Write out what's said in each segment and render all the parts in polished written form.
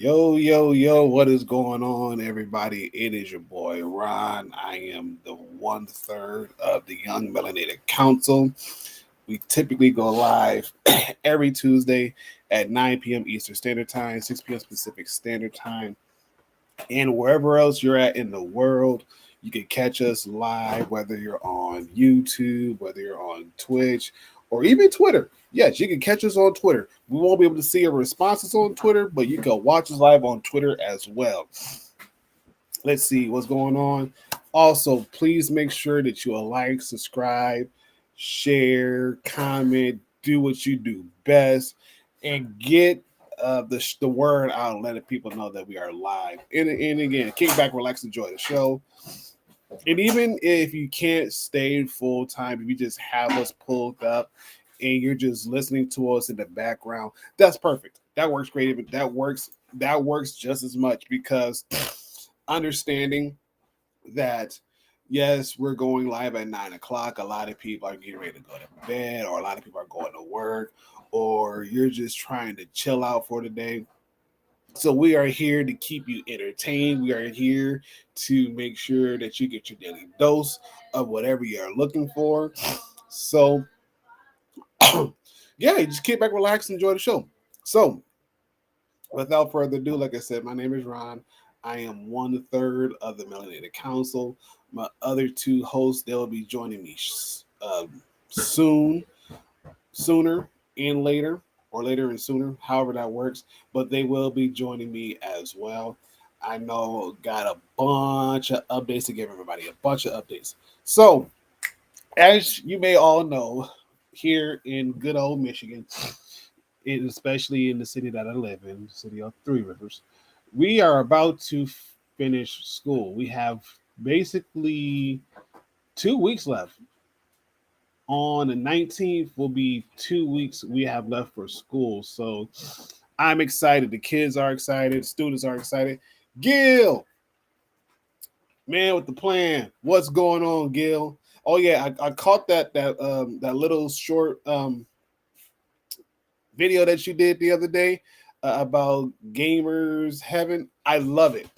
Yo, what is going on, everybody? It is your boy Ron. I am the 1/3 of the Young Melanated Council. We typically go live every Tuesday at 9 p.m. Eastern Standard Time, 6 p.m. Pacific Standard Time, and wherever else you're at in the world. You can catch us live, whether you're on YouTube, whether you're on Twitch, or even Twitter. Yes, you can catch us on Twitter. We won't be able to see your responses on Twitter, but you can watch us live on Twitter as well. Let's see what's going on. Also, please make sure that you like, subscribe, share, comment, do what you do best, and get the word out, letting people know that we are live. And again, kick back, relax, enjoy the show. And even if you can't stay full time, if you just have us pulled up and you're just listening to us in the background, that's perfect. That works great. But that works just as much because understanding that yes, we're going live at 9 o'clock. A lot of people are getting ready to go to bed, or a lot of people are going to work, or you're just trying to chill out for the day. So we are here to keep you entertained. We are here to make sure that you get your daily dose of whatever you are looking for. So yeah, just kick back, relax, enjoy the show. So without further ado, like I said, my name is Ron. I am 1/3 of the Melanated Council. My other two hosts, they'll be joining me soon, sooner and later, or later and sooner, however that works. But they will be joining me as well. I know got a bunch of updates to give everybody, a bunch of updates. So, as you may all know, here in good old Michigan, especially in the city that I live in, the city of Three Rivers, we are about to finish school. We have basically 2 weeks left. On the 19th will be 2 weeks we have left for school. So I'm excited. The kids are excited. Students are excited. Gil, man, with the plan. What's going on, Gil? Oh yeah, I caught that little short video that you did the other day about gamers heaven. I love it.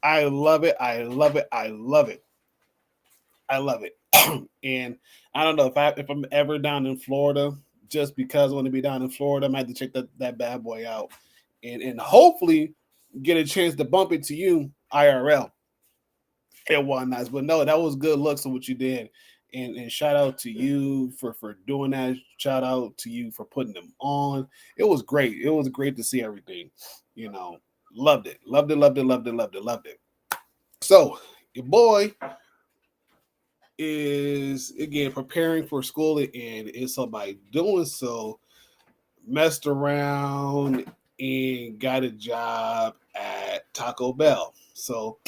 I love it. I love it. I love it. I love it. And I don't know if I'm ever down in Florida, just because I want to be down in Florida, I might have to check that bad boy out, and hopefully get a chance to bump into you IRL and whatnot. But no, that was good looks on what you did, and shout out to you for doing that. Shout out to you for putting them on. It was great. It was great to see everything. You know, loved it, loved it, loved it, loved it, loved it, loved it. So your boy is again preparing for school, and so by doing so, messed around and got a job at Taco Bell. So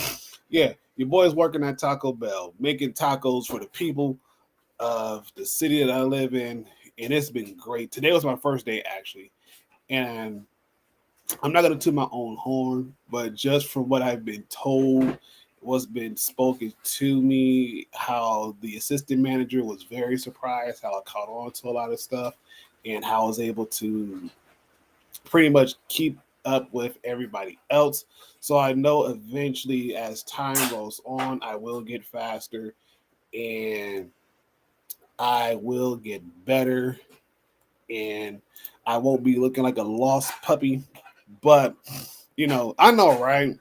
yeah, your boy's working at Taco Bell, making tacos for the people of the city that I live in, and it's been great. Today was my first day actually, and I'm not gonna toot my own horn, but just from what I've been told, what's been spoken to me, how the assistant manager was very surprised, how I caught on to a lot of stuff, and how I was able to pretty much keep up with everybody else. So I know eventually, as time goes on, I will get faster and I will get better, and I won't be looking like a lost puppy. But I know, right?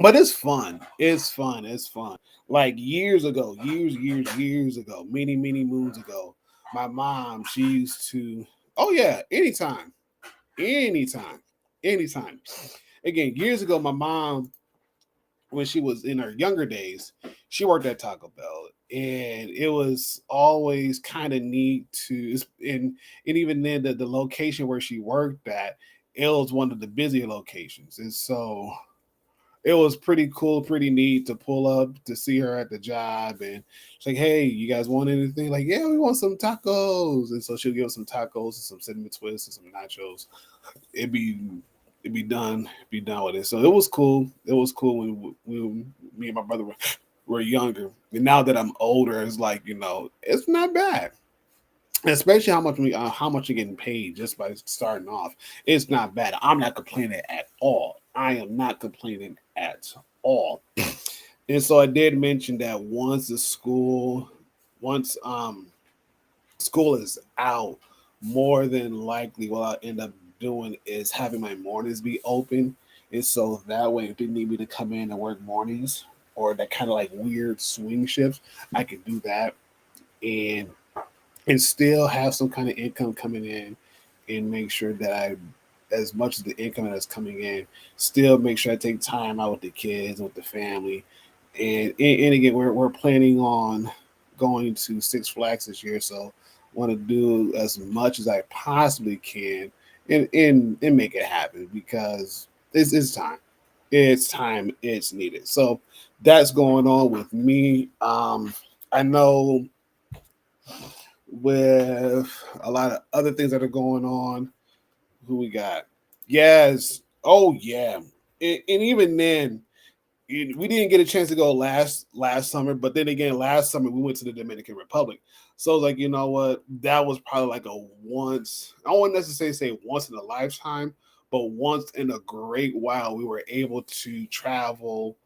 But it's fun. It's fun. It's fun. Like years ago, years ago, many moons ago, my mom, she used to, oh yeah, anytime, anytime. Again, years ago, my mom, when she was in her younger days, she worked at Taco Bell, and it was always kind of neat and even then the location where she worked at, it was one of the busier locations, and so it was pretty cool, pretty neat to pull up to see her at the job, and she's like, "Hey, you guys want anything?" Like, "Yeah, we want some tacos," and so she'll give us some tacos and some cinnamon twists and some nachos. It'd be be done with it. So it was cool. It was cool when me and my brother were younger. And now that I'm older, it's like it's not bad. especially how much you're getting paid just by starting off. It's not bad. I'm not complaining at all. I am not complaining at all. And so I did mention that once school is out, more than likely what I'll end up doing is having my mornings be open. And so that way, if they need me to come in and work mornings or that kind of like weird swing shifts, I can do that and still have some kind of income coming in and make sure that I, as much as the income that's coming in, still make sure I take time out with the kids, with the family. And again, we're planning on going to Six Flags this year, so want to do as much as I possibly can and make it happen because it's time. It's time. It's needed. So that's going on with me. I know with a lot of other things that are going on. Who we got? Yes. Oh yeah. And even then, we didn't get a chance to go last summer, but then again, last summer we went to the Dominican Republic. So I was like, you know what? That was probably like a once. I wouldn't necessarily say once in a lifetime, but once in a great while, we were able to travel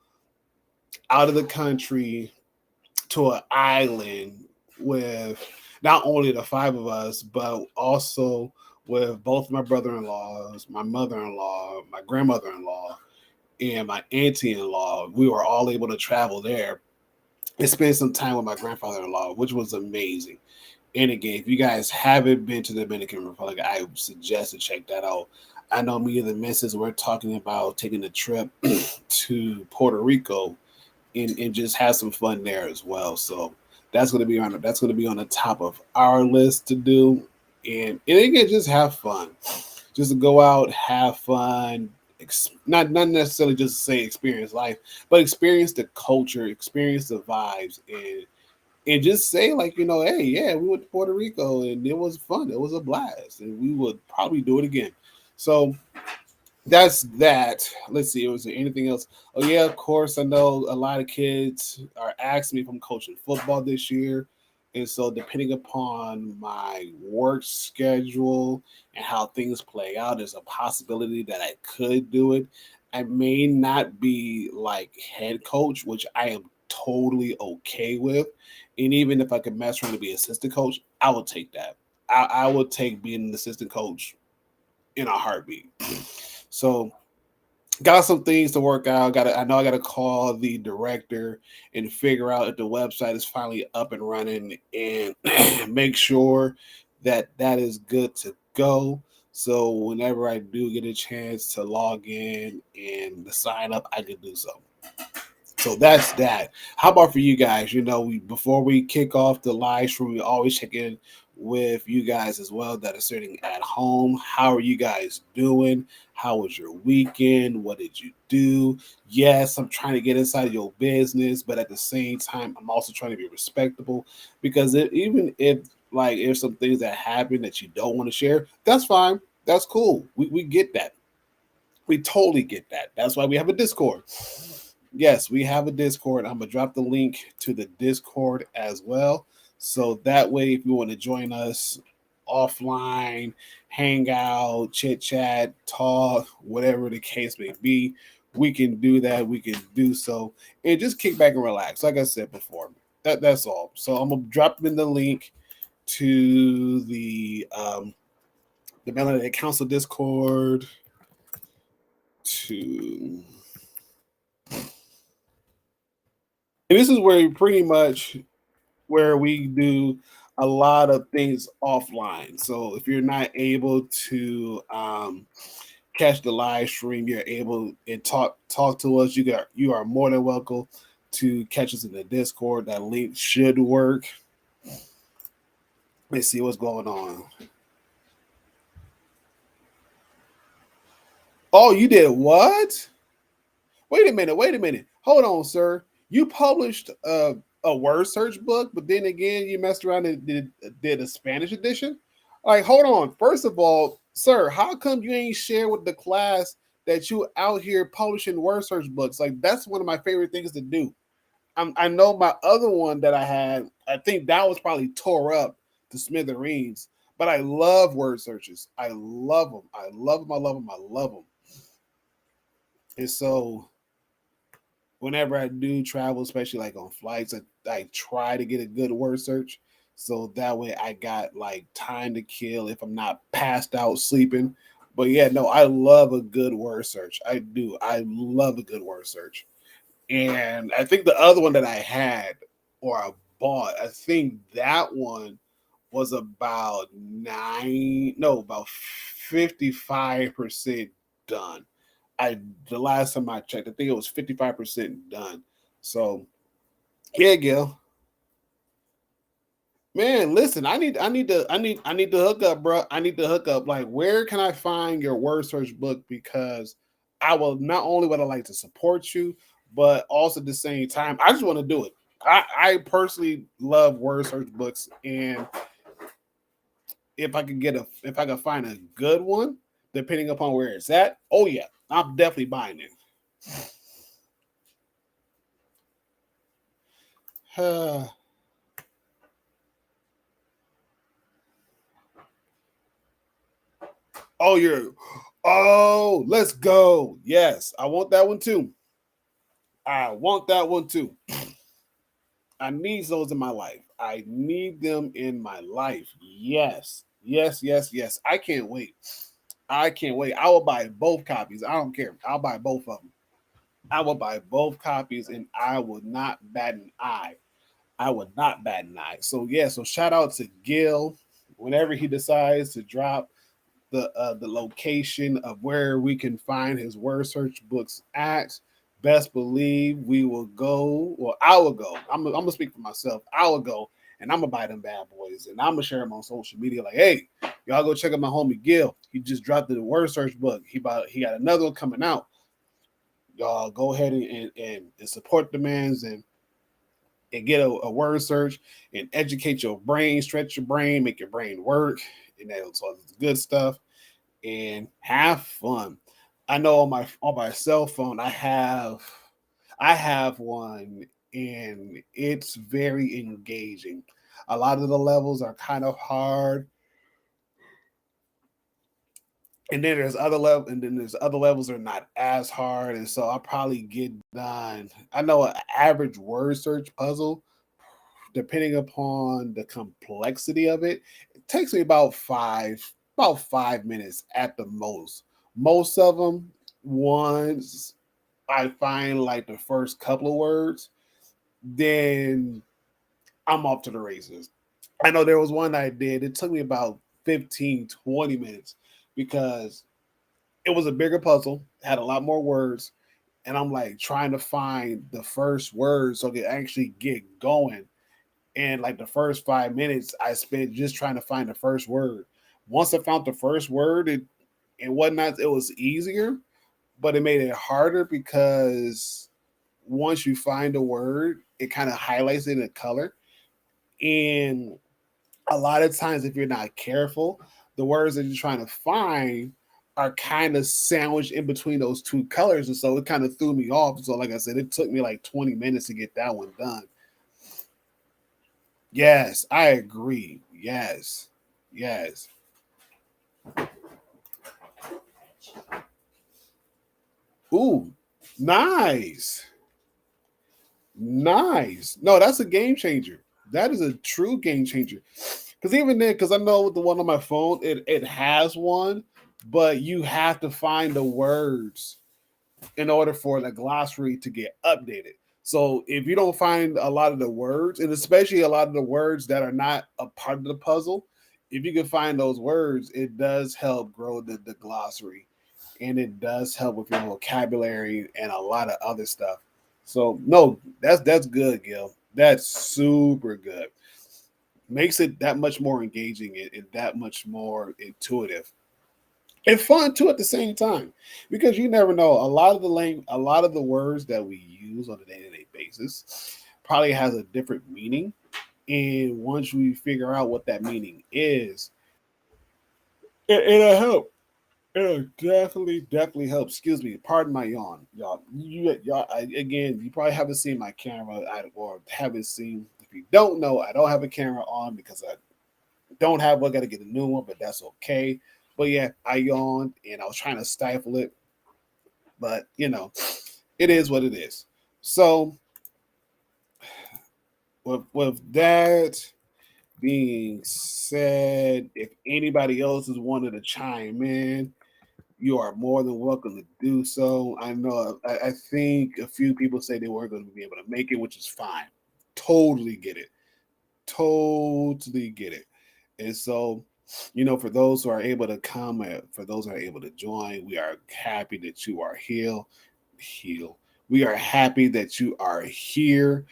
out of the country to an island with not only the five of us, but also with both my brother-in-laws, my mother-in-law, my grandmother-in-law, and my auntie-in-law. We were all able to travel there and spend some time with my grandfather-in-law, which was amazing. And again, if you guys haven't been to the Dominican Republic, I suggest to check that out. I know me and the missus, we're talking about taking a trip to Puerto Rico and just have some fun there as well. So that's going to be on the top of our list to do, and again, just have fun, just go out, have fun. Not necessarily just say experience life, but experience the culture, experience the vibes, and just say like hey, yeah, we went to Puerto Rico and it was fun, it was a blast, and we would probably do it again. So that's that. Let's see. Was there anything else? Oh yeah, of course. I know a lot of kids are asking me if I'm coaching football this year, and so depending upon my work schedule and how things play out, there's a possibility that I could do it. I may not be like head coach, which I am totally okay with, and even if I could mess around to be assistant coach, I would take that. I would take being an assistant coach in a heartbeat. So got some things to work out. I know I gotta call the director and figure out if the website is finally up and running and make sure that that is good to go. So whenever I do get a chance to log in and to sign up, I can do so. So that's that. How about for you guys? We before we kick off the live stream, we always check in with you guys as well that are sitting at home. How are you guys doing? How was your weekend? What did you do? Yes, I'm trying to get inside of your business, but at the same time, I'm also trying to be respectable because even if like if some things that happen that you don't want to share, that's fine. That's cool. We get that. We totally get that. That's why we have a Discord. Yes, we have a Discord. I'm gonna drop the link to the Discord as well. So that way, if you want to join us offline, hang out, chit chat, talk, whatever the case may be, we can do that. We can do so and just kick back and relax. Like I said before, that's all. So I'm gonna drop in the link to the Melanated Council Discord to and this is where pretty much where we do a lot of things offline. So if you're not able to catch the live stream, you're able and talk to us. You are more than welcome to catch us in the Discord. That link should work. Let's see what's going on. Oh, you did what? Wait a minute. Wait a minute. Hold on, sir. You published a word search book, but then again, you messed around and did a Spanish edition. Like, hold on. First of all, sir, how come you ain't share with the class that you out here publishing word search books? Like, that's one of my favorite things to do. I know my other one that I had, I think that was probably tore up to smithereens. But I love word searches. I love them. I love them. I love them. I love them. And so whenever I do travel, especially like on flights, I try to get a good word search. So that way I got like time to kill if I'm not passed out sleeping. But yeah, no, I love a good word search. I do. I love a good word search. And I think the other one that I had or I bought, I think that one was about about 55% done. I the last time I checked, I think it was 55% done. So yeah, Gil. Man, listen, I need to hook up, bro. I need to hook up. Like, where can I find your word search book? Because I will not only would I like to support you, but also at the same time, I just want to do it. I personally love word search books, and if I can find a good one, depending upon where it's at, oh yeah, I'm definitely buying it. Oh, let's go. Yes, I want that one too. I want that one too. I need those in my life. I need them in my life. Yes, yes, yes, yes. I can't wait. I can't wait. I will buy both copies. I don't care. I'll buy both of them. I will buy both copies and I will not bat an eye. I would not bat an eye. So yeah, so shout out to Gil whenever he decides to drop the location of where we can find his word search books at. Best believe we will go. Well, I will go. I'm gonna speak for myself. I will go and I'm gonna buy them bad boys and I'm gonna share them on social media. Like, hey, y'all go check out my homie Gil. He just dropped the word search book. He got another one coming out. Y'all go ahead and support the man's and get a word search and educate your brain, stretch your brain, make your brain work, and that's all this good stuff. And have fun. I know on my cell phone I have one and it's very engaging. A lot of the levels are kind of hard, and then there's other levels that are not as hard, and so I'll probably get done. I know an average word search puzzle, depending upon the complexity of it, it takes me about 5 minutes at the most. Most of them, once I find like the first couple of words, then I'm off to the races. I know there was one I did. It took me about 15-20 minutes because it was a bigger puzzle, had a lot more words, and I'm like trying to find the first word so I could actually get going. And like the first 5 minutes, I spent just trying to find the first word. Once I found the first word and whatnot, it was easier, but it made it harder because once you find a word, it kind of highlights it in color. And a lot of times, if you're not careful, the words that you're trying to find are kind of sandwiched in between those two colors. And so it kind of threw me off. So, like I said, it took me like 20 minutes to get that one done. Yes, I agree. Yes, yes. Ooh, nice. Nice. No, that's a game changer. That is a true game changer. Because even then, because I know with the one on my phone, it has one, but you have to find the words in order for the glossary to get updated. So if you don't find a lot of the words, and especially a lot of the words that are not a part of the puzzle, if you can find those words, it does help grow the glossary and it does help with your vocabulary and a lot of other stuff. So no, that's good, Gil. That's super good. Makes it that much more engaging and that much more intuitive and fun too at the same time, because you never know. A lot of the words that we use on a day to day basis probably has a different meaning, and once we figure out what that meaning is, it'll help. It'll definitely help. Excuse me, pardon my yawn, y'all. Again, you probably haven't seen my camera, or haven't seen. If you don't know, I don't have a camera on because don't have one, got to get a new one, but that's okay. But yeah, I yawned and I was trying to stifle it, but it is what it is. So with that being said, if anybody else is wanting to chime in, you are more than welcome to do so. I know I think a few people say they weren't going to be able to make it, which is fine. Totally get it. Totally get it. And so, for those who are able to come, for those who are able to join, we are happy that you are heal. We are happy that you are here,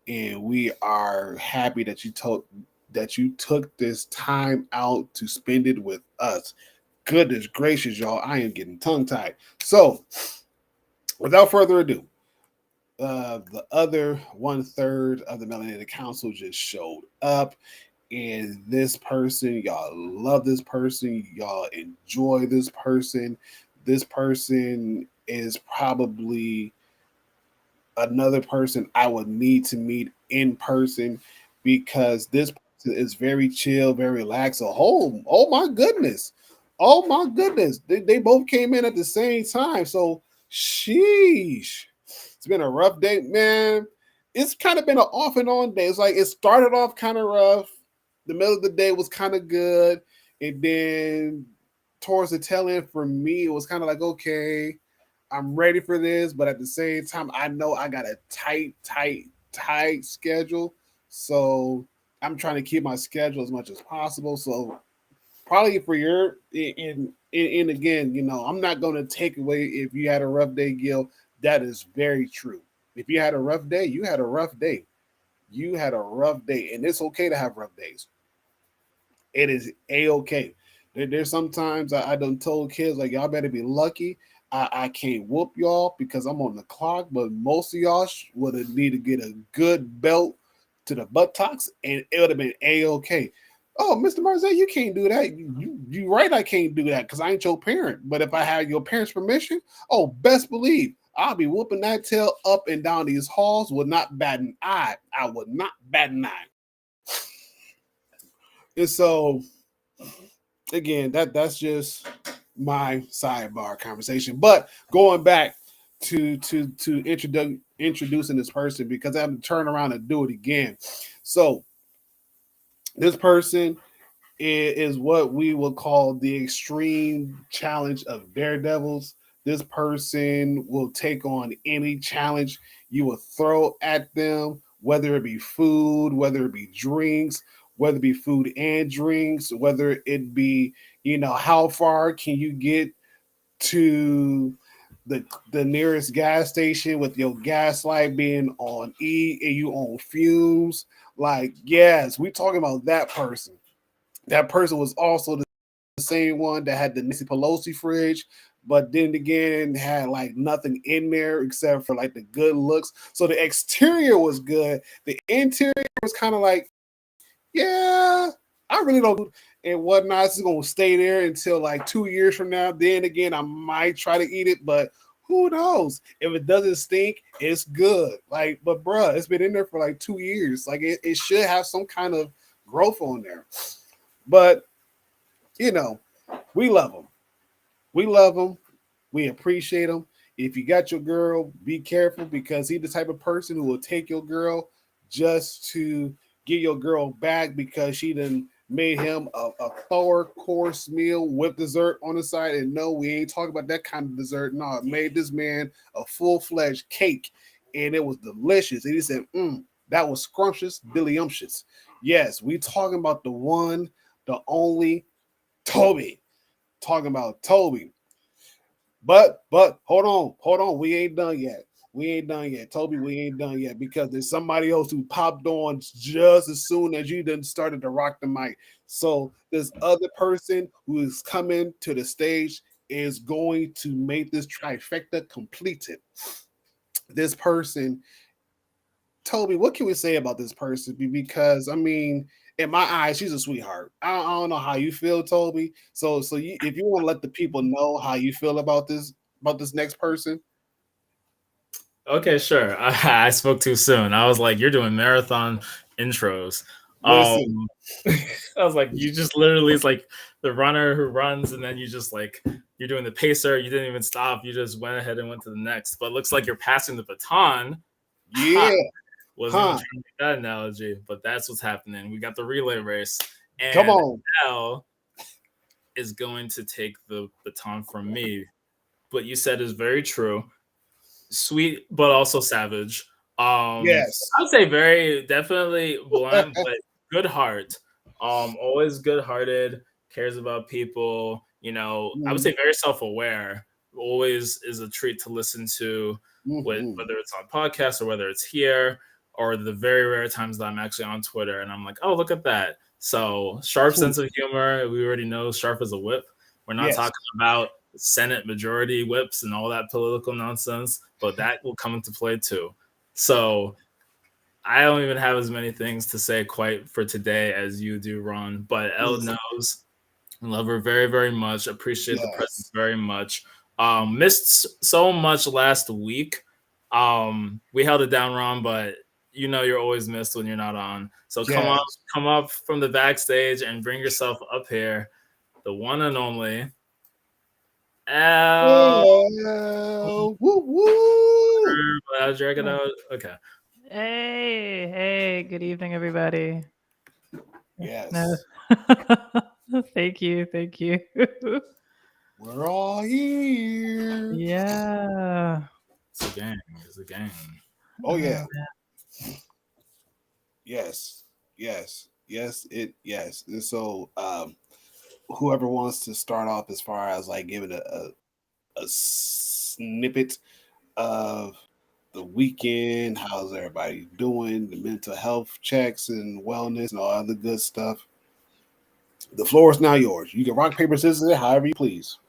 and we are happy that you took this time out to spend it with us. Goodness gracious, y'all, I am getting tongue tied. So, without further ado, the other 1/3 of the Melanated Council just showed up, and this person, y'all love this person, y'all enjoy this person. This person is probably another person I would need to meet in person because this person is very chill, very relaxed. So, oh my goodness. Oh my goodness. They both came in at the same time. So, sheesh. It's been a rough day, man. It's kind of been an off and on day. It's like it started off kind of rough. The middle of the day was kind of good. And then towards the tail end for me, it was kind of like, okay, I'm ready for this, but at the same time, I know I got a tight schedule. So I'm trying to keep my schedule as much as possible. So probably for your in again, I'm not going to take away if you had a rough day, Gil. That is very true. If you had a rough day, you had a rough day. You had a rough day, and it's okay to have rough days. It is a okay. There's sometimes I done told kids like y'all better be lucky. I can't whoop y'all because I'm on the clock, but most of y'all would have need to get a good belt to the buttocks, and it would have been a okay. Oh, Mr. Marze, you can't do that. You right, I can't do that because I ain't your parent. But if I had your parents' permission, oh, best believe I'll be whooping that tail up and down these halls. Would not bat an eye. I would not bat an eye. And so again, that's just my sidebar conversation. But going back to introducing this person because I have to turn around and do it again. So this person is what we will call the extreme challenge of daredevils. This person will take on any challenge you will throw at them, whether it be food, whether it be drinks, whether it be food and drinks, whether it be, how far can you get to the nearest gas station with your gas light being on E and you on fumes. Like, yes, we talking about that person. That person was also the same one that had the Nancy Pelosi fridge, but then again had like nothing in there except for like the good looks. So the exterior was good. The interior was kind of like, yeah, I really don't and whatnot. It's gonna stay there until like 2 years from now. Then again, I might try to eat it, but who knows? If it doesn't stink, it's good. Like, but bruh, it's been in there for like 2 years. Like it should have some kind of growth on there. But you know, we love them. We love them. We appreciate them. If you got your girl, be careful because he's the type of person who will take your girl just to get your girl back because she done made him a 4 course meal with dessert on the side. And no, we ain't talking about that kind of dessert. No, it made this man a full-fledged cake and it was delicious. And he said, that was scrumptious, delicious. Yes, we talking about the one, the only Toby. Talking about Toby. But hold on, we ain't done yet. We ain't done yet, Toby. We ain't done yet because there's somebody else who popped on just as soon as you done started to rock the mic. So this other person who is coming to the stage is going to make this trifecta completed. This person, Toby, what can we say about this person? Because I mean, in my eyes, she's a sweetheart. I don't know how you feel, Toby. So if you want to let the people know how you feel about this next person. Okay, sure. I spoke too soon. I was like, you're doing marathon intros. Listen. I was like, you just literally, it's like the runner who runs, and then you just like, you're doing the pacer. You didn't even stop. You just went ahead and went to the next. But it looks like you're passing the baton. Yeah. Wasn't even trying to make that analogy, but that's what's happening. We got the relay race. And Come on. Al is going to take the baton from me. What you said is very true. Sweet, but also savage. Yes. I'd say very definitely blunt, but good heart. Always good hearted, cares about people. You know, I would say very self aware. Always is a treat to listen to, whether it's on podcasts or whether it's here, or the very rare times that I'm actually on Twitter and I'm like, oh, look at that. So sharp sense of humor. We already know sharp as a whip. We're not talking about Senate majority whips and all that political nonsense, but that will come into play too. So I don't even have as many things to say quite for today as you do, Ron. But Elle knows. Love her very, very much. Appreciate the presence very much. Missed so much last week. We held it down, Ron, but you know you're always missed when you're not on. So come up from the backstage and bring yourself up here. The one and only Woo woo. I'll drag it out. Okay. Hey, good evening, everybody. Yes. No. Thank you. We're all here. Yeah. It's a gang. Oh yeah. Yes. And so whoever wants to start off as far as like giving a snippet of the weekend, how's everybody doing, the mental health checks and wellness and all other good stuff. The floor is now yours. You can rock, paper, scissors it however you please.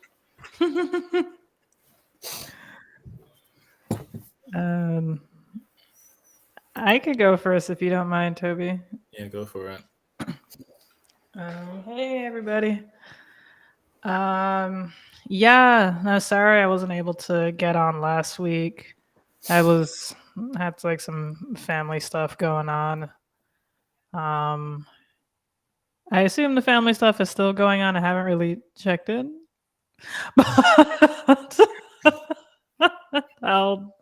I could go first if you don't mind, Toby. Yeah, go for it. Hey, everybody. Yeah, no, sorry I wasn't able to get on last week. I had like some family stuff going on. I assume the family stuff is still going on. I haven't really checked in. But I'll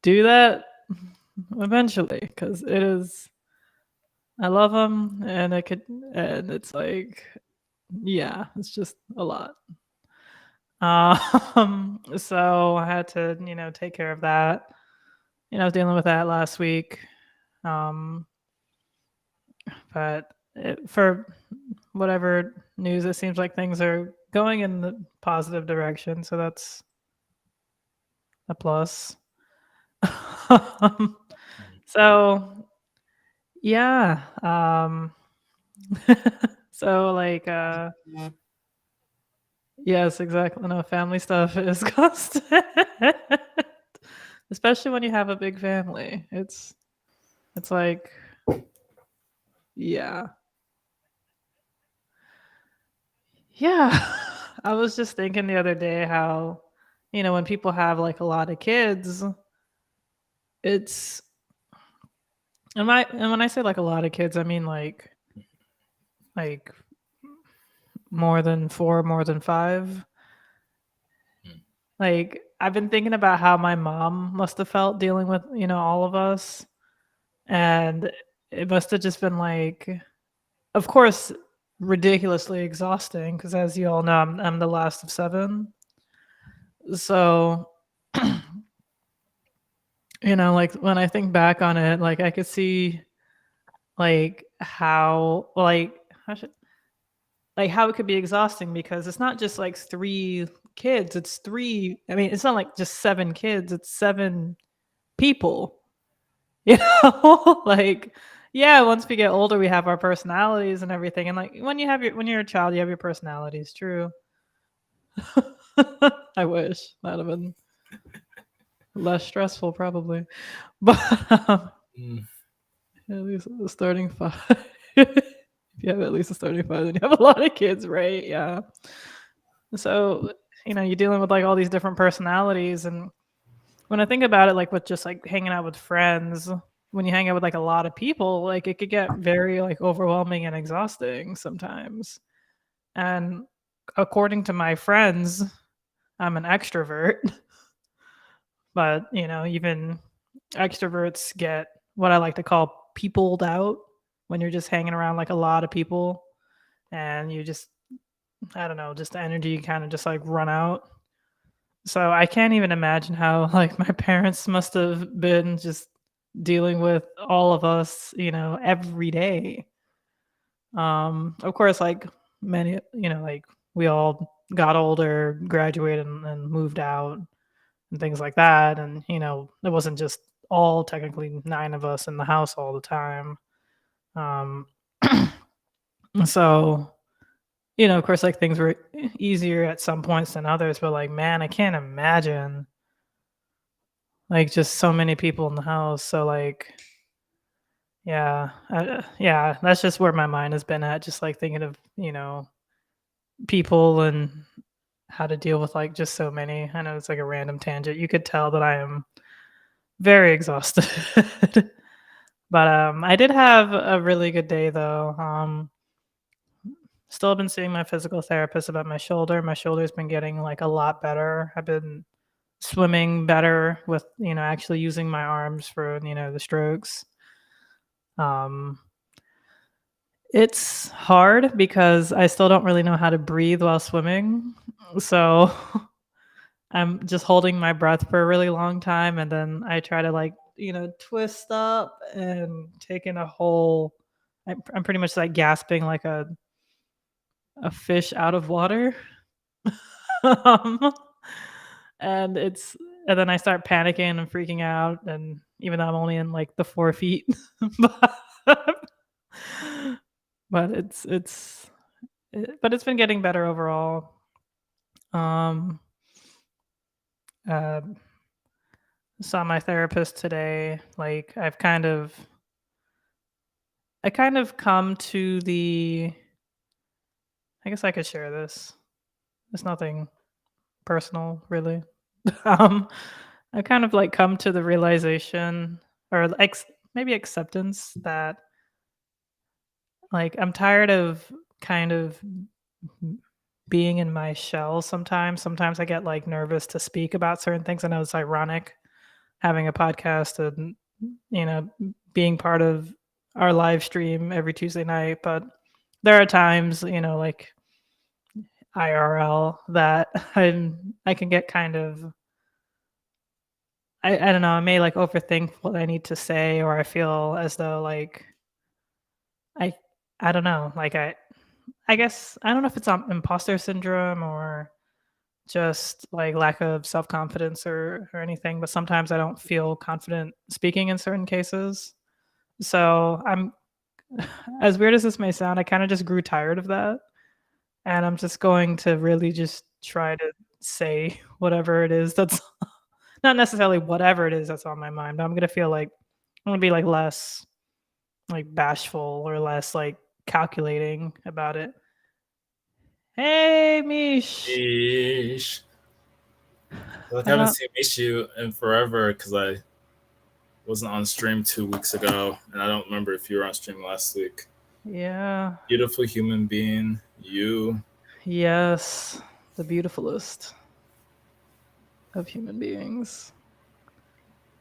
do that eventually because it is. I love them, and it's like, yeah, it's just a lot. So I had to, take care of that. I was dealing with that last week. But for whatever news, it seems like things are going in the positive direction. So that's a plus. So, yeah. So like, yes, exactly. No, family stuff is constant, especially when you have a big family. It's like, yeah. I was just thinking the other day how, when people have like a lot of kids, it's, and when I say like a lot of kids, I mean like more than 4, more than 5. Like, I've been thinking about how my mom must have felt dealing with, all of us. And it must have just been like, of course, ridiculously exhausting because, as you all know, I'm the last of 7. So, like when I think back on it, like I could see like how it could be exhausting because it's not just like 3 kids, it's 3. I mean, it's not like just 7 kids, it's 7 people. Like, yeah, once we get older, we have our personalities and everything. And like when you're a child, you have your personalities. True. I wish that'd have been less stressful, probably. But at least the starting 5. If you have at least a starting 5, then you have a lot of kids, right? Yeah. So, you're dealing with like all these different personalities. And when I think about it, like with just like hanging out with friends, when you hang out with like a lot of people, like it could get very like overwhelming and exhausting sometimes. And according to my friends, I'm an extrovert, but even extroverts get what I like to call peopled out when you're just hanging around like a lot of people and you just, I don't know, just the energy kind of just like run out. So I can't even imagine how like my parents must have been just dealing with all of us, every day. Of course, like many, like we all got older, graduated, and moved out and things like that. And, it wasn't just all technically 9 of us in the house all the time. Um, so, of course, like things were easier at some points than others, but like, man, I can't imagine like just so many people in the house. So like, yeah, yeah, that's just where my mind has been at, just like thinking of, people and how to deal with like just so many. I know it's like a random tangent. You could tell that I am very exhausted. But I did have a really good day though. Still been seeing my physical therapist about my shoulder. My shoulder's been getting like a lot better. I've been swimming better with, actually using my arms for, the strokes. It's hard because I still don't really know how to breathe while swimming. So I'm just holding my breath for a really long time and then I try to like, twist up and take in a whole I'm pretty much like gasping like a fish out of water. um, and it's and then I start panicking and freaking out and even though I'm only in like the 4 feet. but but it's been getting better overall. Um, uh, saw my therapist today. Like I kind of come to the. I guess I could share this. It's nothing personal, really. um, I kind of like come to the realization or maybe acceptance that like I'm tired of kind of being in my shell sometimes. Sometimes I get like nervous to speak about certain things. I know it's ironic having a podcast and being part of our live stream every Tuesday night, but there are times, like IRL that I can get kind of I don't know, I may like overthink what I need to say or I feel as though like I I don't know, like I guess I don't know if it's imposter syndrome or just like lack of self-confidence or anything, but sometimes I don't feel confident speaking in certain cases. So I'm as weird as this may sound, I kind of just grew tired of that. And I'm just going to really just try to say whatever it is that's not necessarily whatever it is that's on my mind, but I'm gonna feel like I'm gonna be like less like bashful or less like calculating about it. Hey Mish. Ish. Like I I haven't don't seen Mishu in forever because I wasn't on stream 2 weeks ago, and I don't remember if you were on stream last week. yeah. Beautiful human being, you. Yes. The beautifulest of human beings.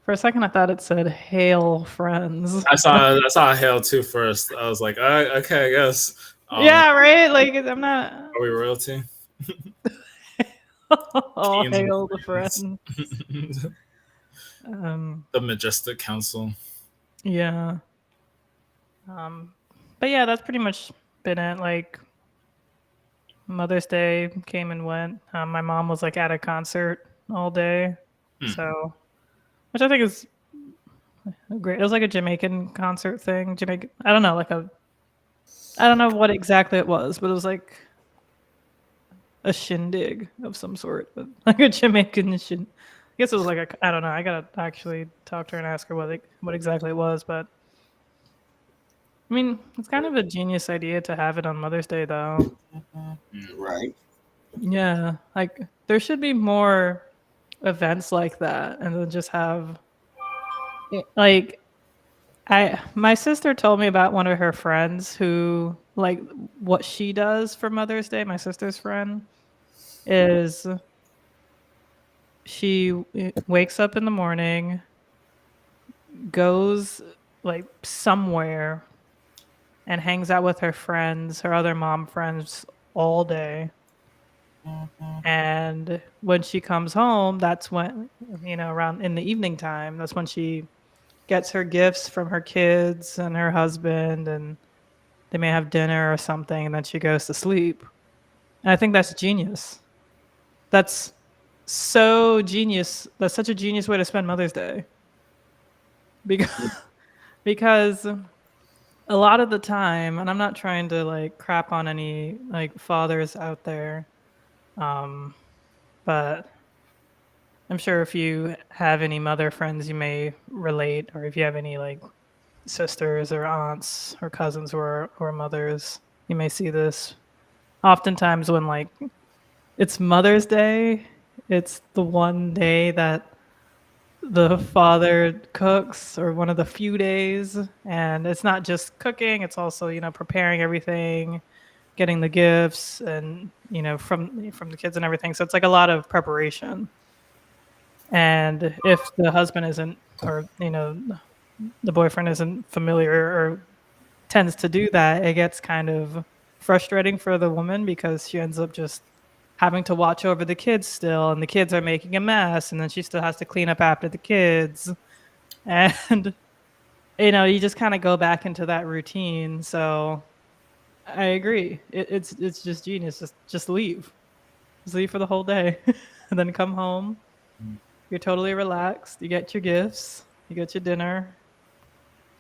For a second I thought it said hail friends. I saw a hail too first. I was like, okay, I guess. Yeah, right? Like I'm not Are we royalty? all Teens hail the and friends. The majestic council. Yeah. But yeah, that's pretty much been it. Like Mother's Day came and went. My mom was like at a concert all day, so which I think is great. It was like a Jamaican concert thing. Jamaican. I don't know, I don't know what exactly it was, but it was like a shindig of some sort, but like a Jamaican shindig. I guess it was like I don't know. I gotta actually talk to her and ask her what exactly it was, but I mean, it's kind of a genius idea to have it on Mother's Day, though. Right. Yeah, like there should be more events like that, and then just have like My sister told me about one of her friends who, like, what she does for Mother's Day. My sister's friend is she wakes up in the morning, goes like somewhere, and hangs out with her friends, her other mom friends, all day. And when she comes home, that's when, around in the evening time, that's when she gets her gifts from her kids and her husband, and they may have dinner or something, and then she goes to sleep. And I think that's genius. That's so genius. That's such a genius way to spend Mother's Day. Because because a lot of the time, and I'm not trying to like crap on any like fathers out there, but I'm sure if you have any mother friends, you may relate, or if you have any like sisters or aunts or cousins who are mothers, you may see this. Oftentimes, when like it's Mother's Day, it's the one day that the father cooks, or one of the few days, and it's not just cooking; it's also preparing everything, getting the gifts, and from the kids and everything. So it's like a lot of preparation. And if the husband isn't, or the boyfriend isn't familiar or tends to do that, it gets kind of frustrating for the woman because she ends up just having to watch over the kids still, and the kids are making a mess, and then she still has to clean up after the kids. And you just kind of go back into that routine. So I agree. It's just genius. Just leave. Just leave for the whole day and then come home. You're totally relaxed. You get your gifts. You get your dinner.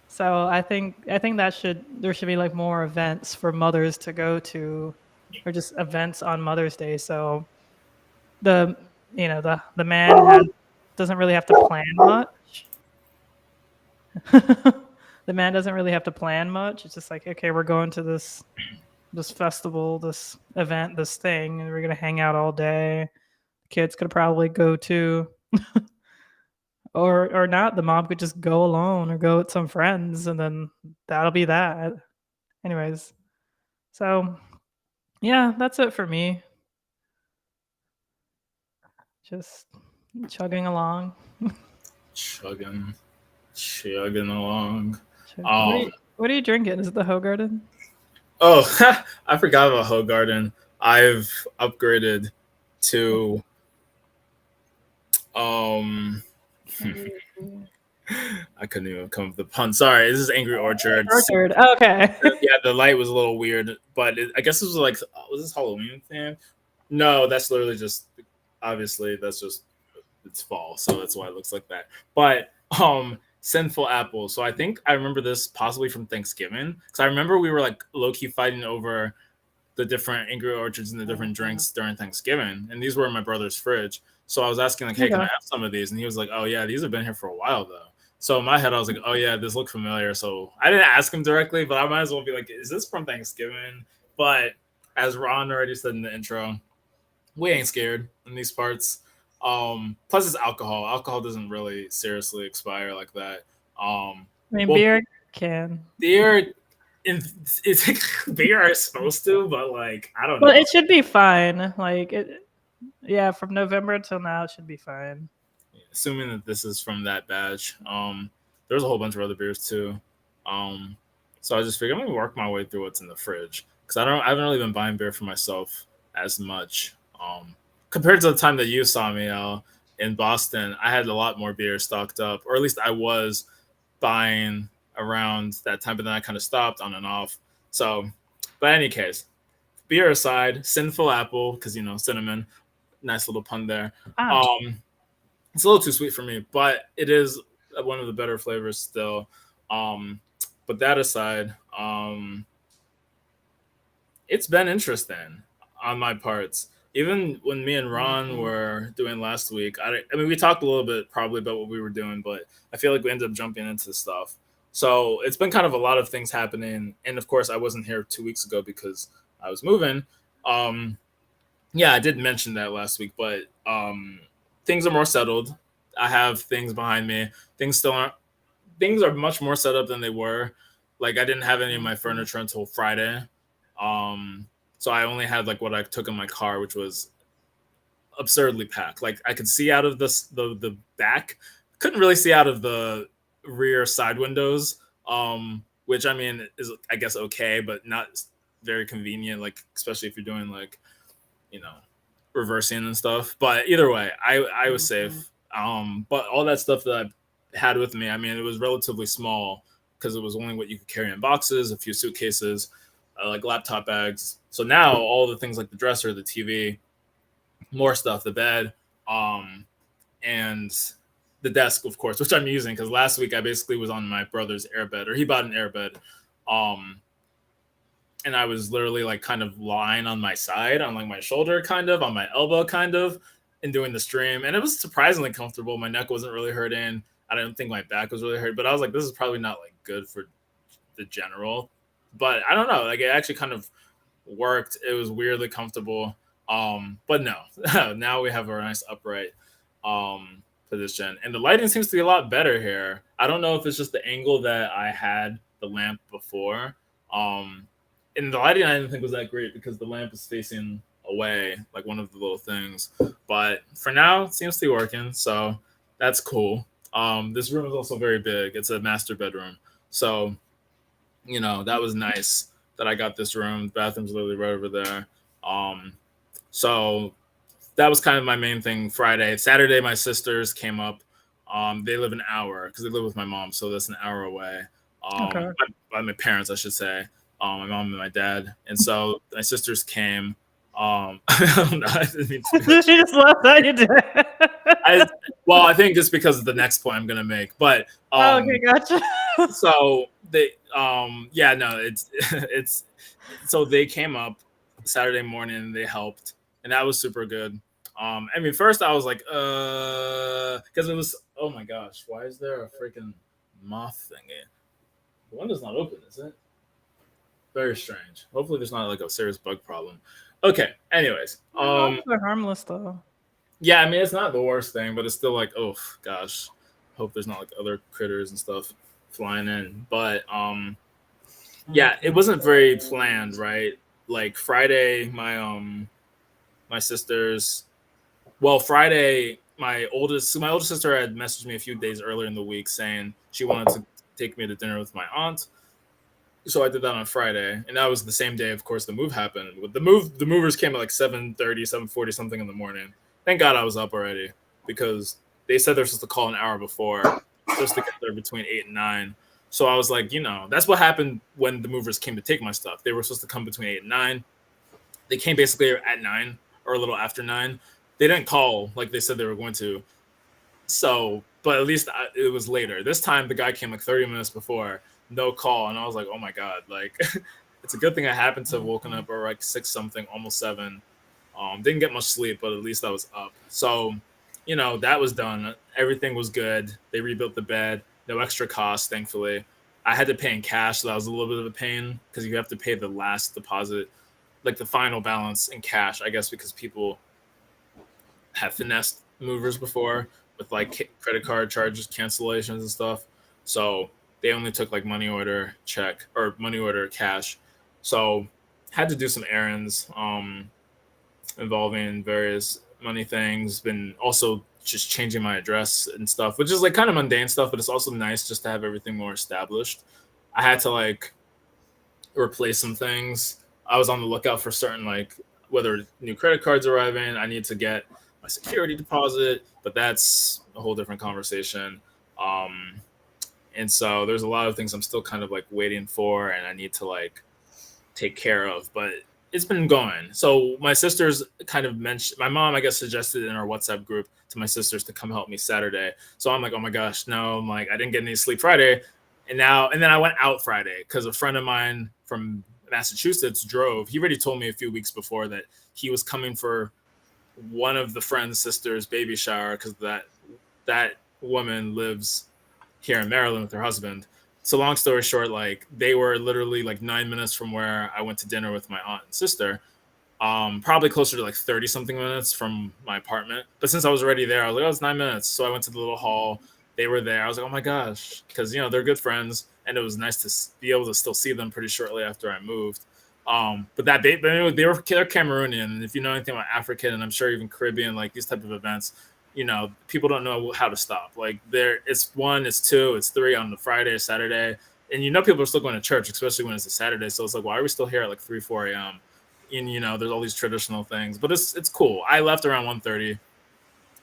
So I think there should be like more events for mothers to go to, or just events on Mother's Day. So the the man doesn't really have to plan much. The man doesn't really have to plan much. It's just like, okay, we're going to this festival, this event, this thing, and we're gonna hang out all day. Kids could probably go to, or not. The mom could just go alone or go with some friends, and then that'll be that. Anyways, so yeah, that's it for me. Just chugging along. Chugging along. What are you drinking? Is it the Hogarden? Oh, I forgot about Hogarden. I've upgraded to I couldn't even come up with the pun. Sorry, this is Angry Orchard. Orchard. Okay. Yeah, the light was a little weird, but I guess this was this Halloween thing? No, that's literally just obviously that's just it's fall, so that's why it looks like that. But Sinful Apple. So I think I remember this possibly from Thanksgiving, because I remember we were like low key fighting over the different Angry Orchards and the different drinks during Thanksgiving, and these were in my brother's fridge. So I was asking like, "Hey, can I have some of these?" And he was like, "Oh yeah, these have been here for a while though." So in my head, I was like, "Oh yeah, this looks familiar." So I didn't ask him directly, but I might as well be like, "Is this from Thanksgiving?" But as Ron already said in the intro, we ain't scared in these parts. Plus it's alcohol. Alcohol doesn't really seriously expire like that. I mean, beer can. Beer, it's beer is supposed to, but like I don't know. Well, it should be fine. Like it, yeah, from November till now, it should be fine. Assuming that this is from that batch. There's a whole bunch of other beers too. So I just figured I'm gonna work my way through what's in the fridge, because I haven't really been buying beer for myself as much. Compared to the time that you saw me in Boston, I had a lot more beer stocked up, or at least I was buying around that time, but then I kind of stopped on and off. So, but in any case, beer aside, Sinful Apple, because cinnamon, nice little pun there. It's a little too sweet for me, but it is one of the better flavors still. But that aside, it's been interesting on my parts. Even when me and Ron were doing last week, I mean, we talked a little bit probably about what we were doing, but I feel like we ended up jumping into stuff. So it's been kind of a lot of things happening. And of course, I wasn't here 2 weeks ago because I was moving. Yeah, I did mention that last week, but things are more settled. I have things behind me. Things still aren't things are much more set up than they were. Like I didn't have any of my furniture until Friday. So I only had like what I took in my car, which was absurdly packed. Like I could see out of the back, couldn't really see out of the rear side windows. Which I mean is I guess okay, but not very convenient. Like especially if you're doing like, you know, reversing and stuff. But either way, I was safe. But all that stuff that I had with me, I mean, it was relatively small because it was only what you could carry in boxes, a few suitcases, like laptop bags. So now all the things like the dresser, the TV, more stuff, the bed, and the desk, of course, which I'm using because last week I basically was on my brother's airbed, or he bought an airbed, and I was literally like kind of lying on my side, on like my shoulder, kind of on my elbow, kind of, and doing the stream, and it was surprisingly comfortable. My neck wasn't really hurting. I don't think my back was really hurt, but I was like, this is probably not like good for the general. But I don't know, like it actually kind of worked. It was weirdly comfortable. But no, now we have a nice upright position, and the lighting seems to be a lot better here. I don't know if it's just the angle that I had the lamp before. And the lighting I didn't think was that great because the lamp is facing away, like one of the little things. But for now, it seems to be working, so that's cool. This room is also very big. It's a master bedroom, so you know that was nice that I got this room. The bathroom's literally right over there. So that was kind of my main thing Friday. Saturday, my sisters came up. They live an hour because they live with my mom, so that's an hour away. Okay. By my parents, I should say. My mom and my dad. And so my sisters came. I don't know. I didn't mean to She just laughed at you, did. I think just because of the next point I'm gonna make. But Okay, gotcha. so they yeah, no, it's so they came up Saturday morning and they helped, and that was super good. I mean, first I was like, because it was, oh my gosh, why is there a freaking moth thingy? The window's not open, is it? Very strange. Hopefully there's not like a serious bug problem. Okay, anyways. They're harmless though. Yeah, I mean it's not the worst thing, but it's still like, oh gosh. Hope there's not like other critters and stuff flying in. But yeah, it wasn't very planned, right? Like Friday, my sisters, well, Friday, my oldest sister had messaged me a few days earlier in the week saying she wanted to take me to dinner with my aunt. So I did that on Friday, and that was the same day, of course, the move happened. The movers came at like 7:30, 7:40 something in the morning. Thank God I was up already because they said they're supposed to call an hour before, supposed to get there between 8 and 9. So I was like, you know, that's what happened when the movers came to take my stuff. They were supposed to come between 8 and 9. They came basically at 9 or a little after 9. They didn't call like they said they were going to. So, but at least it was later. This time the guy came like 30 minutes before. No call, and I was like, oh my god, like it's a good thing I happened to have woken up at like 6 something, almost 7. Didn't get much sleep, but at least I was up. So, you know, that was done. Everything was good. They rebuilt the bed, no extra cost, thankfully. I had to pay in cash, so that was a little bit of a pain because you have to pay the last deposit, like the final balance in cash, I guess, because people have finessed movers before with like credit card charges, cancellations and stuff. So they only took like money order check or money order cash. So had to do some errands involving various money things. Been also just changing my address and stuff, which is like kind of mundane stuff, but it's also nice just to have everything more established. I had to like replace some things. I was on the lookout for certain like whether new credit cards arriving. I need to get my security deposit, but that's a whole different conversation. And so there's a lot of things I'm still kind of like waiting for and I need to like take care of, but it's been going. So my sisters kind of mentioned, my mom, I guess, suggested in our WhatsApp group to my sisters to come help me Saturday. So I'm like, oh my gosh, no, I'm like, I didn't get any sleep Friday. And then I went out Friday because a friend of mine from Massachusetts drove. He already told me a few weeks before that he was coming for one of the friend's sister's baby shower because that woman lives here in Maryland with her husband. So long story short, like they were literally like 9 minutes from where I went to dinner with my aunt and sister, probably closer to like 30 something minutes from my apartment. But since I was already there, I was like, oh, it's 9 minutes. So I went to the little hall, they were there. I was like, oh my gosh, because they're good friends, and it was nice to be able to still see them pretty shortly after I moved. But they're Cameroonian, and if you know anything about African, and I'm sure even Caribbean, like these type of events, people don't know how to stop. Like it's 1, it's 2, it's 3 on the Friday or Saturday, and people are still going to church, especially when it's a Saturday. So it's like, why are we still here at like 3, 4 a.m.? And there's all these traditional things, but it's cool. I left around 1:30.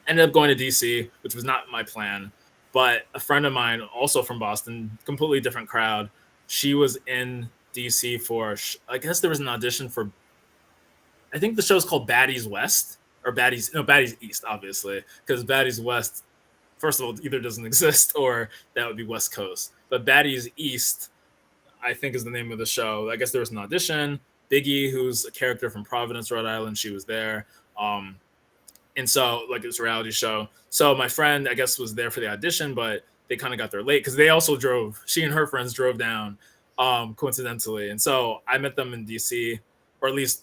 Ended up going to DC, which was not my plan. But a friend of mine, also from Boston, completely different crowd, she was in DC for, I guess there was an audition for, I think the show's called Baddies West, or Baddies East, obviously, because Baddies West, first of all, either doesn't exist or that would be West Coast. But Baddies East, I think, is the name of the show. I guess there was an audition. Biggie, who's a character from Providence, Rhode Island, she was there. And so, like, it's a reality show. So my friend, I guess, was there for the audition, but they kind of got there late because they also drove. She and her friends drove down, coincidentally. And so I met them in DC, or at least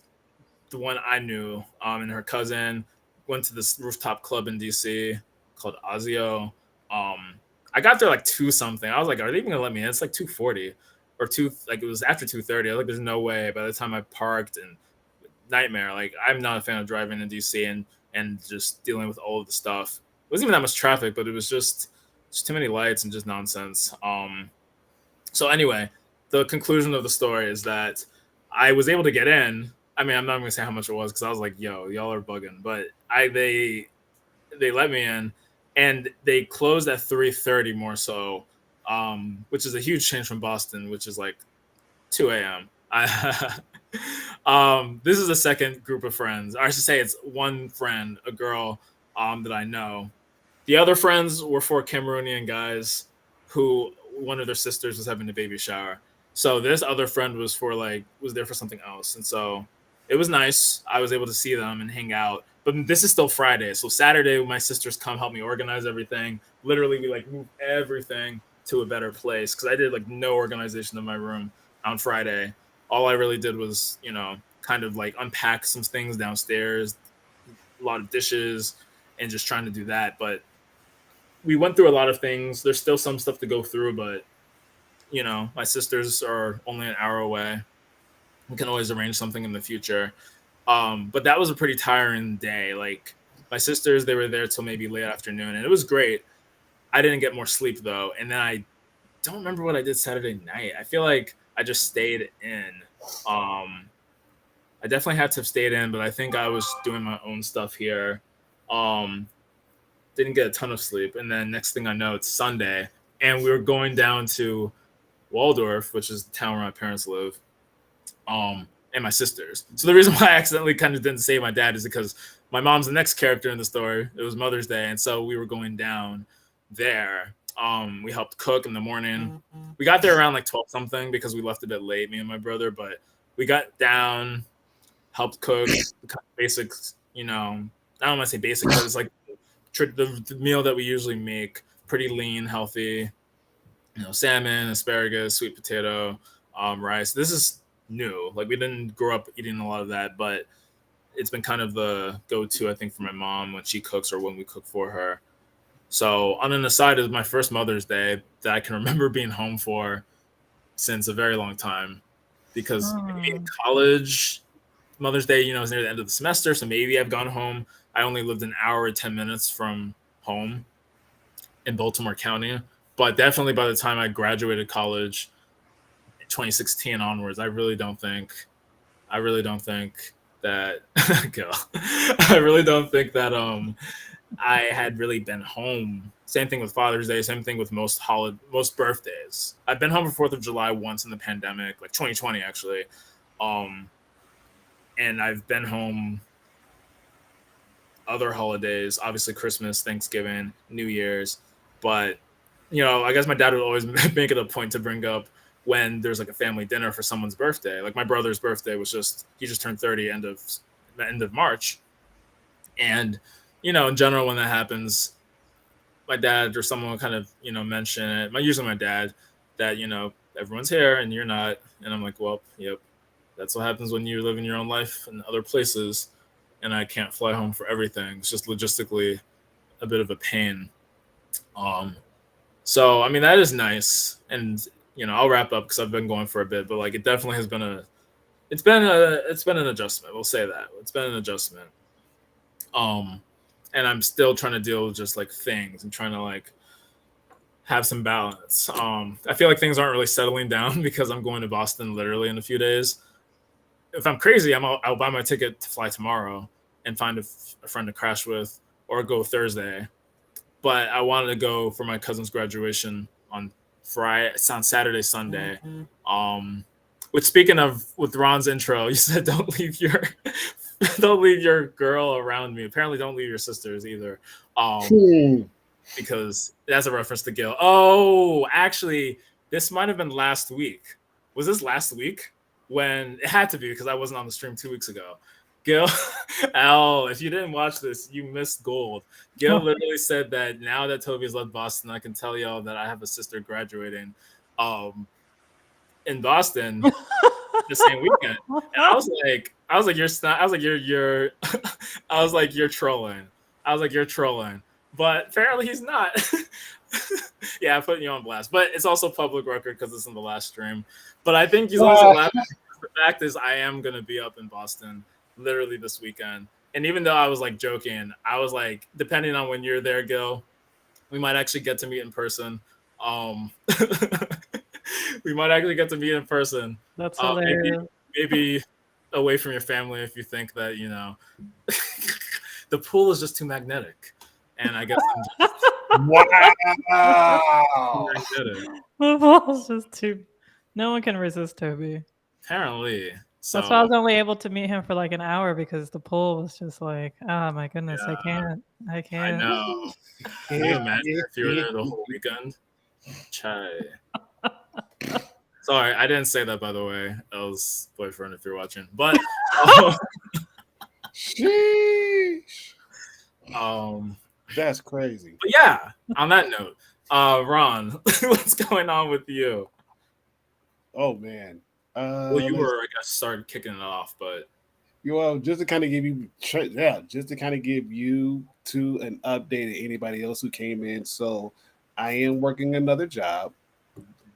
the one I knew, and her cousin went to this rooftop club in DC called Ozio. I got there like 2 something. I was like, are they even gonna let me in? It's like 2:40 or 2, like it was after 2:30. I was like, there's no way. By the time I parked, and nightmare. Like, I'm not a fan of driving in DC and just dealing with all of the stuff. It wasn't even that much traffic, but it was just too many lights and just nonsense. So anyway, the conclusion of the story is that I was able to get in. I mean, I'm not going to say how much it was because I was like, yo, y'all are bugging. But they let me in, and they closed at 3:30 more so, which is a huge change from Boston, which is like 2 a.m. This is a second group of friends. Or I should say it's one friend, a girl that I know. The other friends were 4 Cameroonian guys who one of their sisters was having a baby shower. So this other friend was there for something else. And so it was nice. I was able to see them and hang out. But this is still Friday. So Saturday, my sisters come help me organize everything. Literally, we moved everything to a better place because I did no organization of my room on Friday. All I really did was, kind of unpack some things downstairs, a lot of dishes, and just trying to do that. But we went through a lot of things. There's still some stuff to go through, but my sisters are only an hour away. We can always arrange something in the future. But that was a pretty tiring day. My sisters, they were there till maybe late afternoon, and it was great. I didn't get more sleep though. And then I don't remember what I did Saturday night. I feel like I just stayed in. I definitely had to have stayed in, but I think I was doing my own stuff here. Didn't get a ton of sleep. And then next thing I know, it's Sunday, and we were going down to Waldorf, which is the town where my parents live, and my sisters. So the reason why I accidentally kind of didn't say my dad is because my mom's the next character in the story. It was Mother's Day, and so we were going down there. We helped cook in the morning. We got there around 12 something because we left a bit late, me and my brother, but we got down, helped cook the kind of basics, I don't want to say basic, but it's the meal that we usually make, pretty lean, healthy, salmon, asparagus, sweet potato, rice. This is new. We didn't grow up eating a lot of that, but it's been kind of the go-to, I think, for my mom when she cooks or when we cook for her. So on an aside, it was my first Mother's Day that I can remember being home for since a very long time, because maybe in college, Mother's Day, is near the end of the semester. So maybe I've gone home. I only lived an hour and 10 minutes from home in Baltimore County, but definitely by the time I graduated college in 2016 onwards, I really don't think that I really don't think that I had really been home. Same thing with Father's Day. Same thing with most birthdays. I've been home for 4th of July once in the pandemic, 2020 actually, and I've been home other holidays, obviously Christmas, Thanksgiving, New Year's. But I guess my dad would always make it a point to bring up when there's a family dinner for someone's birthday. My brother's birthday was he just turned 30 end of March, and in general, when that happens, my dad or someone will kind of, mention it. Usually my dad, that, everyone's here and you're not. And I'm like, well, yep, that's what happens when you're living your own life in other places. And I can't fly home for everything. It's just logistically a bit of a pain. So I mean that is nice, and I'll wrap up because I've been going for a bit, but like it definitely has been it's been an adjustment. We'll say that it's been an adjustment. And I'm still trying to deal with just like things and trying to like have some balance. I feel like things aren't really settling down because I'm going to Boston literally in a few days. If I'm crazy, I'll buy my ticket to fly tomorrow and find a friend to crash with, or go Thursday. But I wanted to go for my cousin's graduation on Friday. It's on Saturday, Sunday. Which, speaking of, with Ron's intro, you said don't leave your girl around me. Apparently, don't leave your sisters either. Because that's a reference to Gil. Oh, actually, this might have been last week. Was this last week? When it had to be, because I wasn't on the stream 2 weeks ago. Gil, Al, if you didn't watch this, you missed gold. Gil literally said that now that Toby's left Boston, I can tell y'all that I have a sister graduating in Boston the same weekend. And I was like, you're trolling. I was like, you're trolling. But apparently he's not. Yeah, I'm putting you on blast. But it's also public record because it's in the last stream. But I think he's also laughing. The fact is, I am going to be up in Boston literally this weekend. And even though I was like joking, I was like, depending on when you're there, Gil, we might actually get to meet in person. We might actually get to meet in person. That's hilarious. Maybe away from your family if you think that, the pool is just too magnetic. And I guess I'm just wow. The pool's just too. No one can resist Toby. Apparently. So, that's why I was only able to meet him for like an hour, because the pool was just like, oh my goodness, yeah, I can't. I know. Can you imagine if you were there the whole weekend? Chai. Sorry, I didn't say that, by the way. Elle's boyfriend, if you're watching. But sheesh. That's crazy. But yeah, on that note, Ron, what's going on with you? Oh man. Well, you were, I guess, started kicking it off, but just to kind of give you, to an update and anybody else who came in. So I am working another job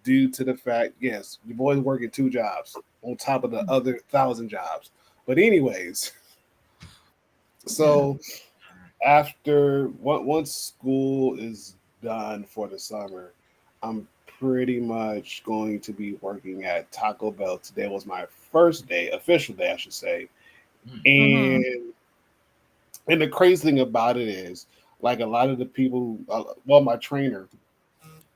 due to the fact, yes, your boy's working 2 jobs on top of the other 1,000 jobs. But anyways, so after once school is done for the summer, I'm pretty much going to be working at Taco Bell. Today was my first day, official day, I should say. And the crazy thing about it is, like, a lot of the people, my trainer,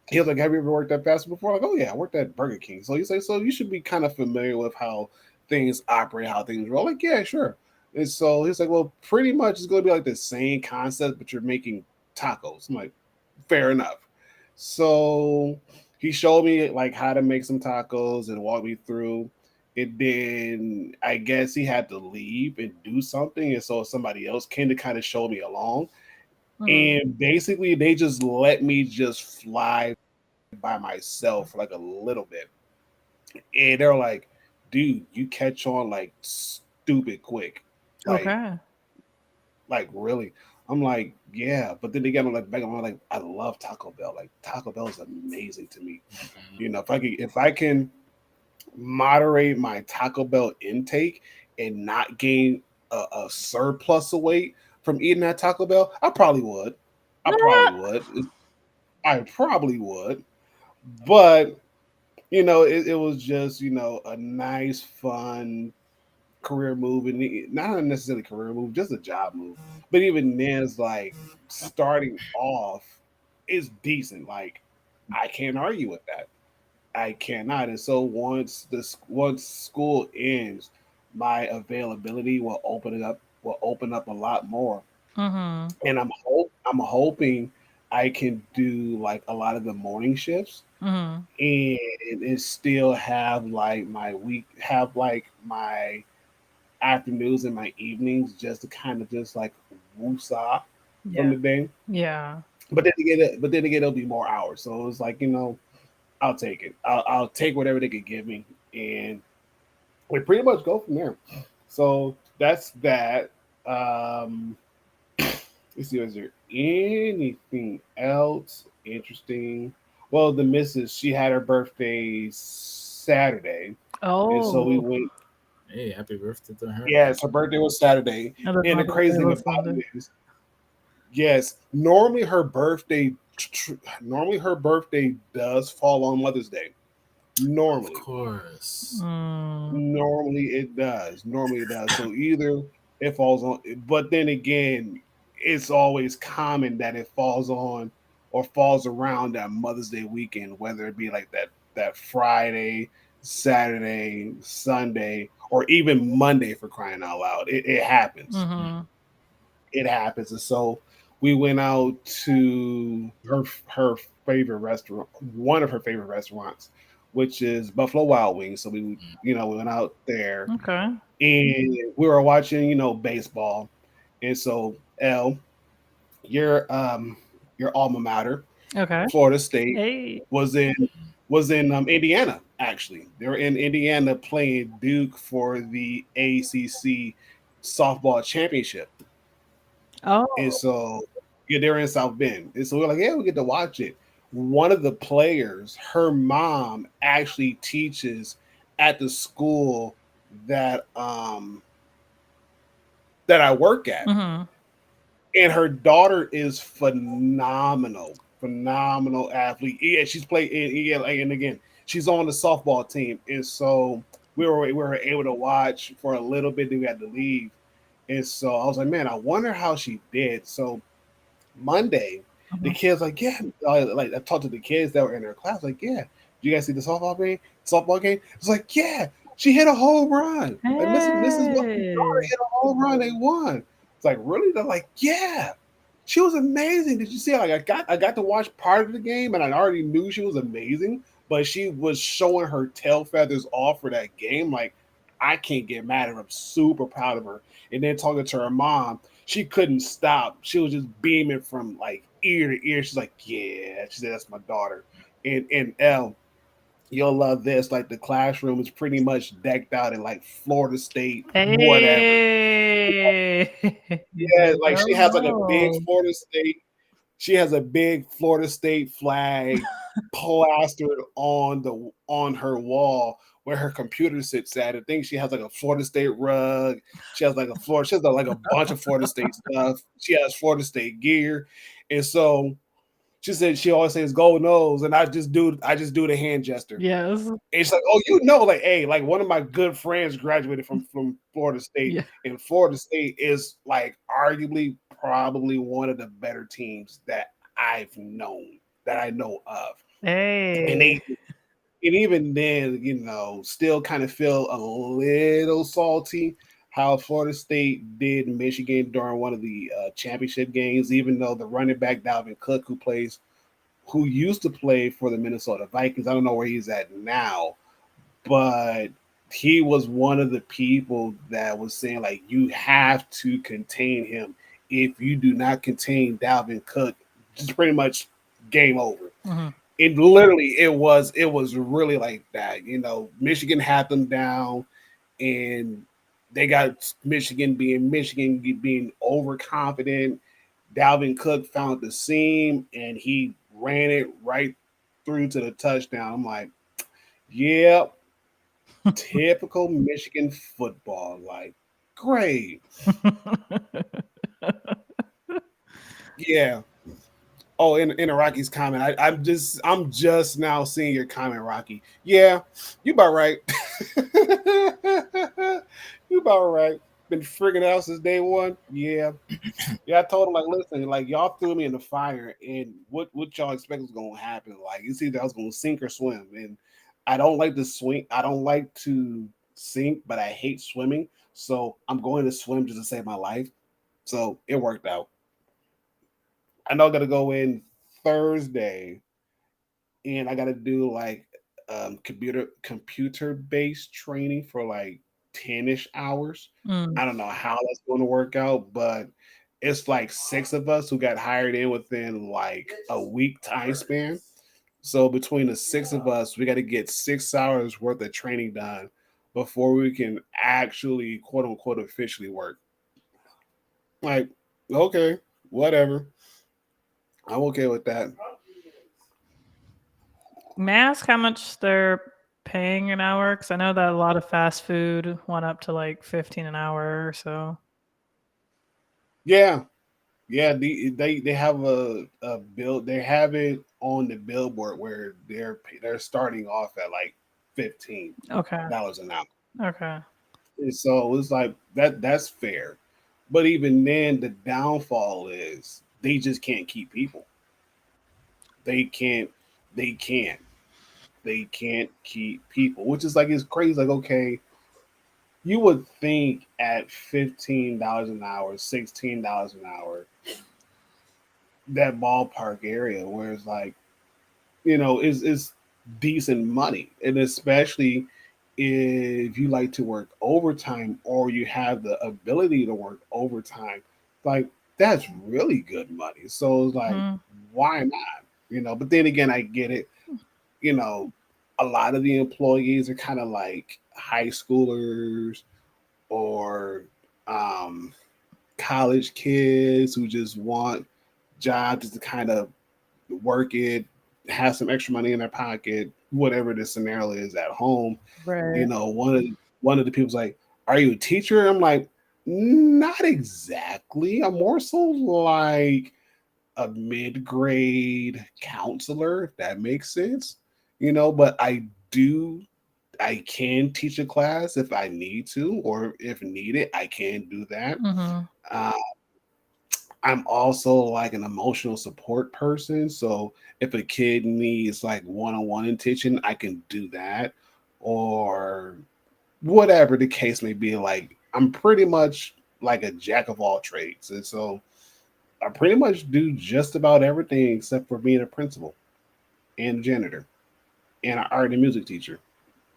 he was like, have you ever worked at fast food before? Like, oh yeah, I worked at Burger King. So he's like, so you should be kind of familiar with how things operate, how things roll. Like, yeah, sure. And so he's like, well, pretty much it's going to be like the same concept, but you're making tacos. I'm like, fair enough. So he showed me like how to make some tacos and walked me through. And then I guess he had to leave and do something. And so somebody else came to kind of show me along. And basically they just let me just fly by myself for like a little bit. And they're like, dude, you catch on like stupid quick. Like, like really? I'm like, yeah. But then they got me like back. I'm like, I love Taco Bell. Like Taco Bell is amazing to me. If I can moderate my Taco Bell intake and not gain a surplus of weight from eating at Taco Bell, I probably would. I probably would. But it was just a nice, fun career move, and not necessarily career move, just a job move. But even then, it's like starting off is decent. Like I can't argue with that. I cannot. And so once school ends, my availability will open up a lot more. And I'm hoping I can do like a lot of the morning shifts and still have like my afternoons and my evenings just to kind of just like woosah from the day. Yeah. But then again, it'll be more hours. So it's like, I'll take it. I'll take whatever they could give me, and we pretty much go from there. So that's that. Let's see, is there anything else interesting? Well, the missus, she had her birthday Saturday, and so we Oh, went. Hey, happy birthday to her. Yes, her birthday was Saturday, and then and the Mother's crazy Day thing was about Sunday. it is, yes, normally her birthday does fall on Mother's Day. Of Normally, course. Mm, normally it does. Normally it does. So either it falls on, but then again, it's always common that it falls on or falls around that Mother's Day weekend, whether it be like that Friday, Saturday, Sunday, or even Monday for crying out loud. It happens. mhm. It happens. And so we went out to her favorite restaurant, one of her favorite restaurants, which is Buffalo Wild Wings. So we went out there Okay. and we were watching, baseball. And so your alma mater, Okay. Florida State, Hey. was in Indiana. Actually, they were in Indiana playing Duke for the ACC softball championship. And Oh. so, yeah, they're in South Bend. And so we're like, yeah, we get to watch it. One of the players, her mom actually teaches at the school that that I work at. Mhm. And her daughter is phenomenal, phenomenal athlete. Yeah, she's played and again, she's on the softball team. And so we were able to watch for a little bit, then we had to leave. And so I was like, man, I wonder how she did. So Monday, the Mhm. kids like, yeah, like I talked to the kids that were in their class, like, yeah, do you guys see the softball game? Softball game? It's like, yeah, she hit a home run. Like Mrs. Wilson's daughter Hey. hit a home run. They won. It's like, really? They're like, yeah, she was amazing. Did you see? Like I got to watch part of the game, and I already knew she was amazing, but she was showing her tail feathers off for that game. Like I can't get mad at her. I'm super proud of her. And then talking to her mom, she couldn't stop. She was just beaming from like ear to ear. She's like, "Yeah," she said, "That's my daughter." And L, you'll love this. Like the classroom is pretty much decked out in like Florida State, whatever. Hey. Yeah, like she has like a big Hello. Florida State. She has a big Florida State flag plastered on her wall where her computer sits at. I think she has like a Florida State rug. She has like a bunch of Florida State stuff. She has Florida State gear. And so she said she always says go nose. And I just do the hand gesture. Yes. And it's like, oh, like, hey, like one of my good friends graduated from Florida State, Yeah. and Florida State is like arguably probably one of the better teams that I've known that I know of. And Hey. they and even then, still kind of feel a little salty how Florida State did Michigan during one of the championship games, even though the running back Dalvin Cook, who used to play for the Minnesota Vikings, I don't know where he's at now, but he was one of the people that was saying like you have to contain him. If you do not contain Dalvin Cook, just pretty much game over. Mhm. It literally it was really like that. Michigan had them down, and they got Michigan being overconfident. Dalvin Cook found the seam and he ran it right through to the touchdown. I'm like, yep, typical Michigan football. Like, great. Yeah. Oh, in Rocky's comment, I'm just now seeing your comment, Rocky. Yeah, you about right. You about right. Been frigging out since day one. Yeah. Yeah, I told him like, listen, like y'all threw me in the fire, and what y'all expect was gonna happen? Like it's either I was gonna sink or swim, and I don't like to swing. I don't like to sink, but I hate swimming. So I'm going to swim just to save my life. So it worked out. I know I got to go in Thursday, and I got to do like computer based training for like 10-ish hours. Mm. I don't know how that's going to work out, but it's like six of us who got hired in within like a week time span. So between the six of us, we got to get 6 hours worth of training done before we can actually quote unquote officially work. Like, okay, whatever. I'm okay with that. May I ask how much they're paying an hour? Because I know that a lot of fast food went up to like 15 an hour or so. Yeah, yeah. They have a bill. They have it on the billboard where they're starting off at like Okay. $15 an hour. Okay. And so it's like that's fair. But even then, the downfall is they just can't keep people. They can't. They can't. They can't keep people, which is like it's crazy. Like okay, you would think at $15 an hour, $16 an hour, that ballpark area where it's like is decent money, and especially if you like to work overtime or you have the ability to work overtime, like that's really good money. So it's like, Mm, why not? But then again, I get it. You know, a lot of the employees are kind of like high schoolers or um, college kids who just want jobs to kind of work it, have some extra money in their pocket, whatever the scenario is at home. right. One of the people's like, "Are you a teacher?" I'm like, "Not exactly. I'm more so like a mid grade counselor, if that makes sense. But I can teach a class if I need to, or if needed, I can do that. Mm-hmm. Uh, I'm also like an emotional support person. So if a kid needs like one-on-one attention, I can do that. Or whatever the case may be. Like I'm pretty much like a jack of all trades. And so I pretty much do just about everything except for being a principal and a janitor and an art and music teacher.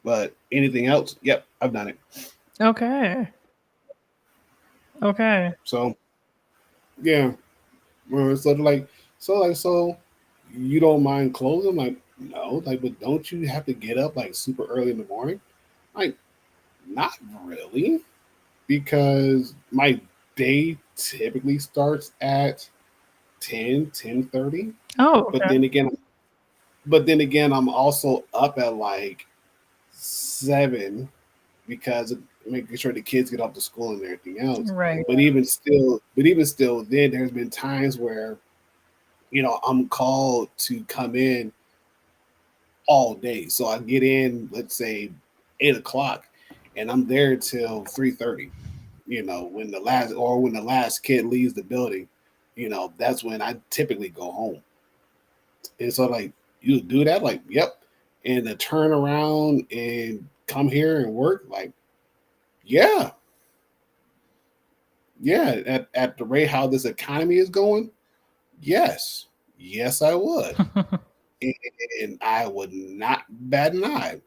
But anything else, yep, I've done it. Okay. Okay. So yeah. So you don't mind closing? I'm like, no, like, but don't you have to get up like super early in the morning? Like, not really, because my day typically starts at 10:30. Oh, But okay. then again, I'm also up at like 7 because of making sure the kids get off to school and everything else. Right. But even still, then there's been times where I'm called to come in all day. So I get in, let's say 8 o'clock, and I'm there till 3:30. When the last kid leaves the building, that's when I typically go home. And so like you do that, like, yep. And to turn around and come here and work, like, yeah, yeah, at the rate how this economy is going, yes. Yes, I would. And I would not bat an eye.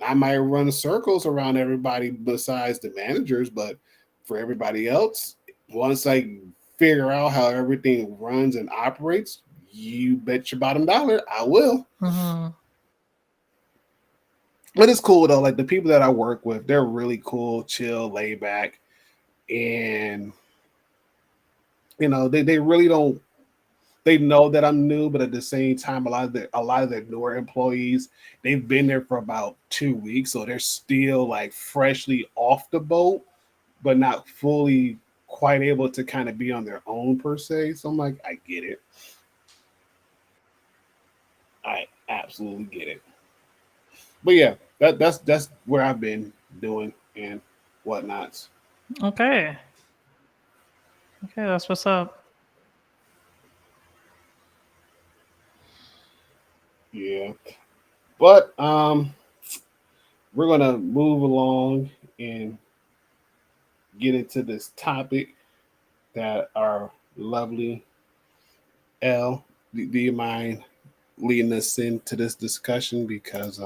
I might run circles around everybody besides the managers, but for everybody else, once I figure out how everything runs and operates, you bet your bottom dollar I will. Mm-hmm. But it's cool though. Like the people that I work with, they're really cool, chill, laid back, and they really don't. They know that I'm new, but at the same time, a lot of their newer employees, they've been there for about 2 weeks, so they're still like freshly off the boat, but not fully quite able to kind of be on their own per se. So I'm like, I get it. I absolutely get it. But yeah, that's where I've been doing and whatnots. Okay. Okay, that's what's up. Yeah. But we're gonna move along and get into this topic that our lovely L. Do you mind leading us into this discussion? Because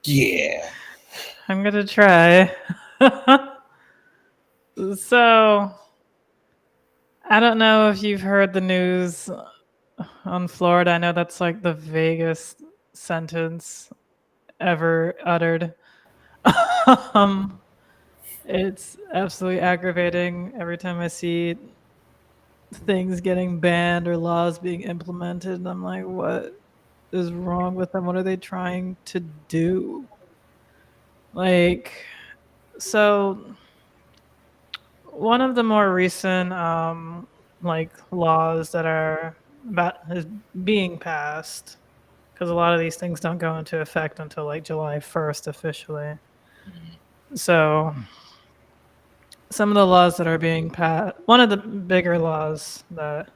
yeah. I'm gonna try. So, I don't know if you've heard the news on Florida. I know that's like the vaguest sentence ever uttered. um, it's absolutely aggravating every time I see things getting banned or laws being implemented. And I'm like, what? is wrong with them? What are they trying to do? Like, so one of the more recent like laws that are about is being passed, because a lot of these things don't go into effect until like July 1st officially. So some of the laws that are being passed, one of the bigger laws that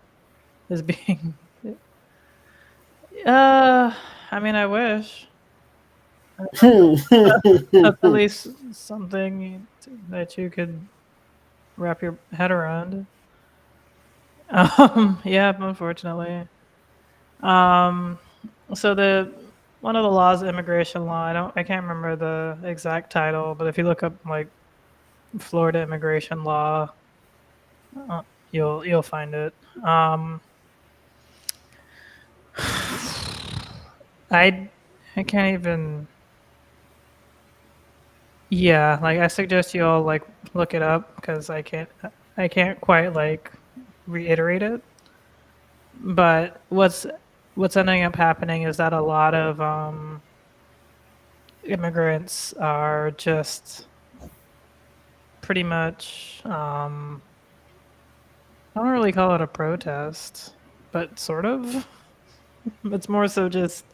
is being I mean, I wish that's at least something that you could wrap your head around. Yeah, unfortunately. Um, so the one of the laws, immigration law. I can't remember the exact title, but if you look up like Florida immigration law, you'll find it. I I can't even. Yeah, like I suggest you all like look it up because I can't quite like reiterate it. But what's ending up happening is that a lot of immigrants are just pretty much I don't really call it a protest, but sort of. It's more so just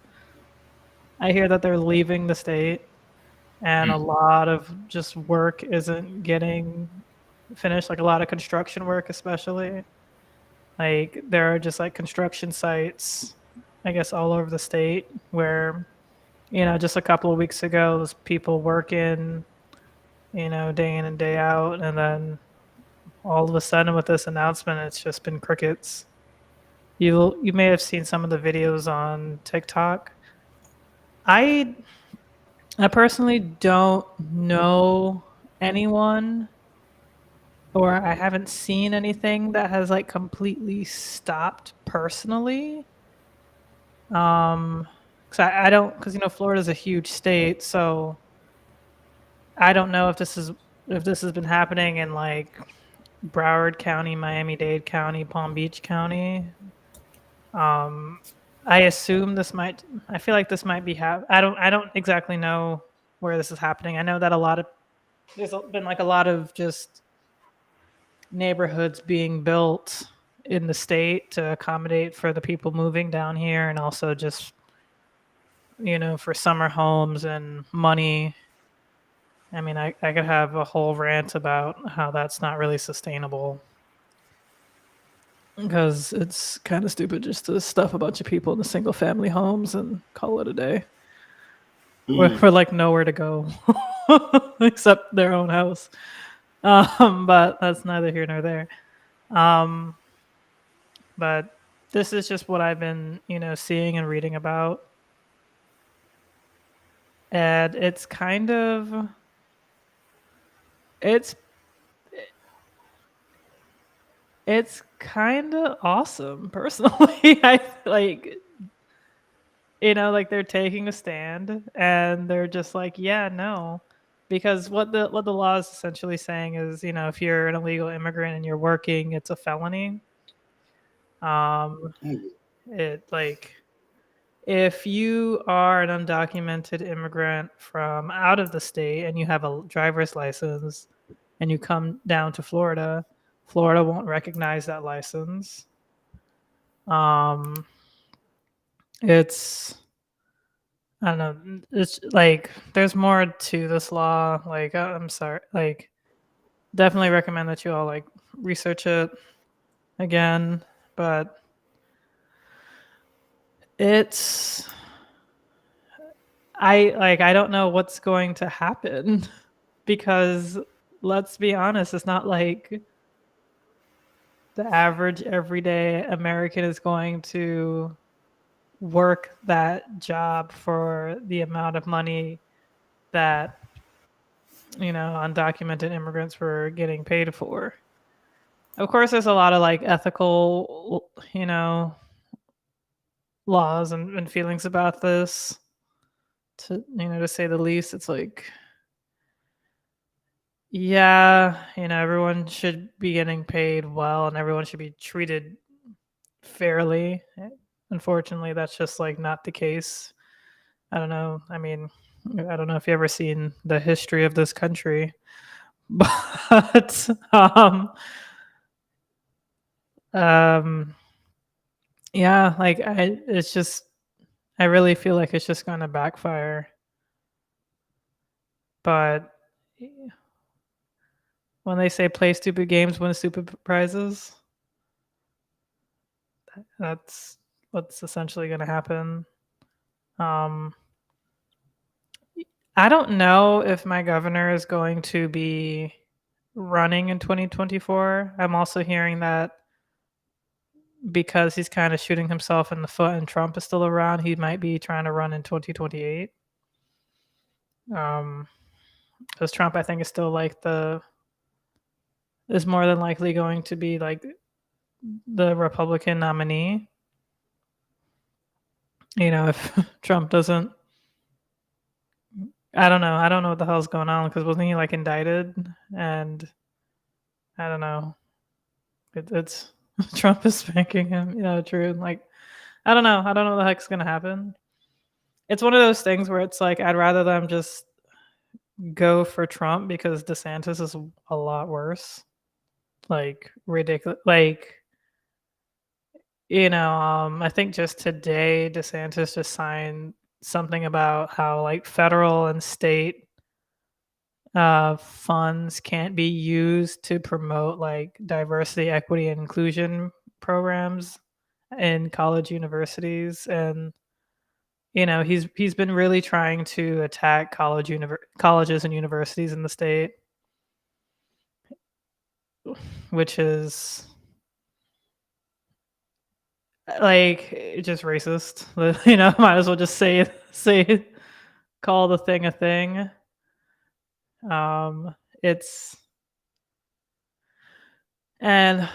I hear that they're leaving the state and a lot of just work isn't getting finished, like a lot of construction work especially. Like there are just like construction sites, I guess all over the state where, just a couple of weeks ago, there's people working, day in and day out, and then all of a sudden with this announcement, it's just been crickets. You may have seen some of the videos on TikTok. I I personally don't know anyone, or I haven't seen anything that has like completely stopped personally. Cause I don't, cause Florida's a huge state, so I don't know if this has been happening in like Broward County, Miami-Dade County, Palm Beach County. Um, I assume this might. I feel like this might be. I don't exactly know where this is happening. I know that there's been like a lot of just neighborhoods being built in the state to accommodate for the people moving down here, and also just for summer homes and money. I mean, I could have a whole rant about how that's not really sustainable because it's kind of stupid just to stuff a bunch of people into single family homes and call it a day. We're like nowhere to go except their own house. But that's neither here nor there. Um, but this is just what I've been, seeing and reading about. And it's it's kind of awesome personally. I like like they're taking a stand and they're just like, yeah, no. Because what the law is essentially saying is, if you're an illegal immigrant and you're working, it's a felony. Um it like if you are an undocumented immigrant from out of the state and you have a driver's license and you come down to Florida, Florida won't recognize that license. Um, it's I don't know. It's like there's more to this law. Like I'm sorry. Like definitely recommend that you all like research it again. But it's I don't know what's going to happen because let's be honest, it's not like the average everyday American is going to work that job for the amount of money that undocumented immigrants were getting paid for. Of course, there's a lot of like ethical, laws and feelings about this. To say the least, it's like, yeah, everyone should be getting paid well, and everyone should be treated fairly. unfortunately, that's just like not the case. I don't know. I mean, I don't know if you've ever seen the history of this country, but um, yeah, like it's just, I really feel like it's just gonna backfire. But when they say play stupid games, win stupid prizes, that's what's essentially gonna happen. Um, I don't know if my governor is going to be running in 2024. I'm also hearing that because he's kind of shooting himself in the foot and Trump is still around, he might be trying to run in 2028. Because Trump, I think, is still like is more than likely going to be like the Republican nominee. You know, if Trump doesn't, I don't know. I don't know what the hell's going on because wasn't he like indicted? And I don't know. It's Trump is spanking him. You know, true. Like, I don't know. I don't know what the heck's gonna happen. It's one of those things where it's like I'd rather them just go for Trump because DeSantis is a lot worse. Like ridiculous. Like, you know, I think just today DeSantis just signed something about how like federal and state funds can't be used to promote like diversity, equity, and inclusion programs in college universities. And you know, he's been really trying to attack colleges and universities in the state, which is like just racist. You know, might as well just say call the thing a thing. It's and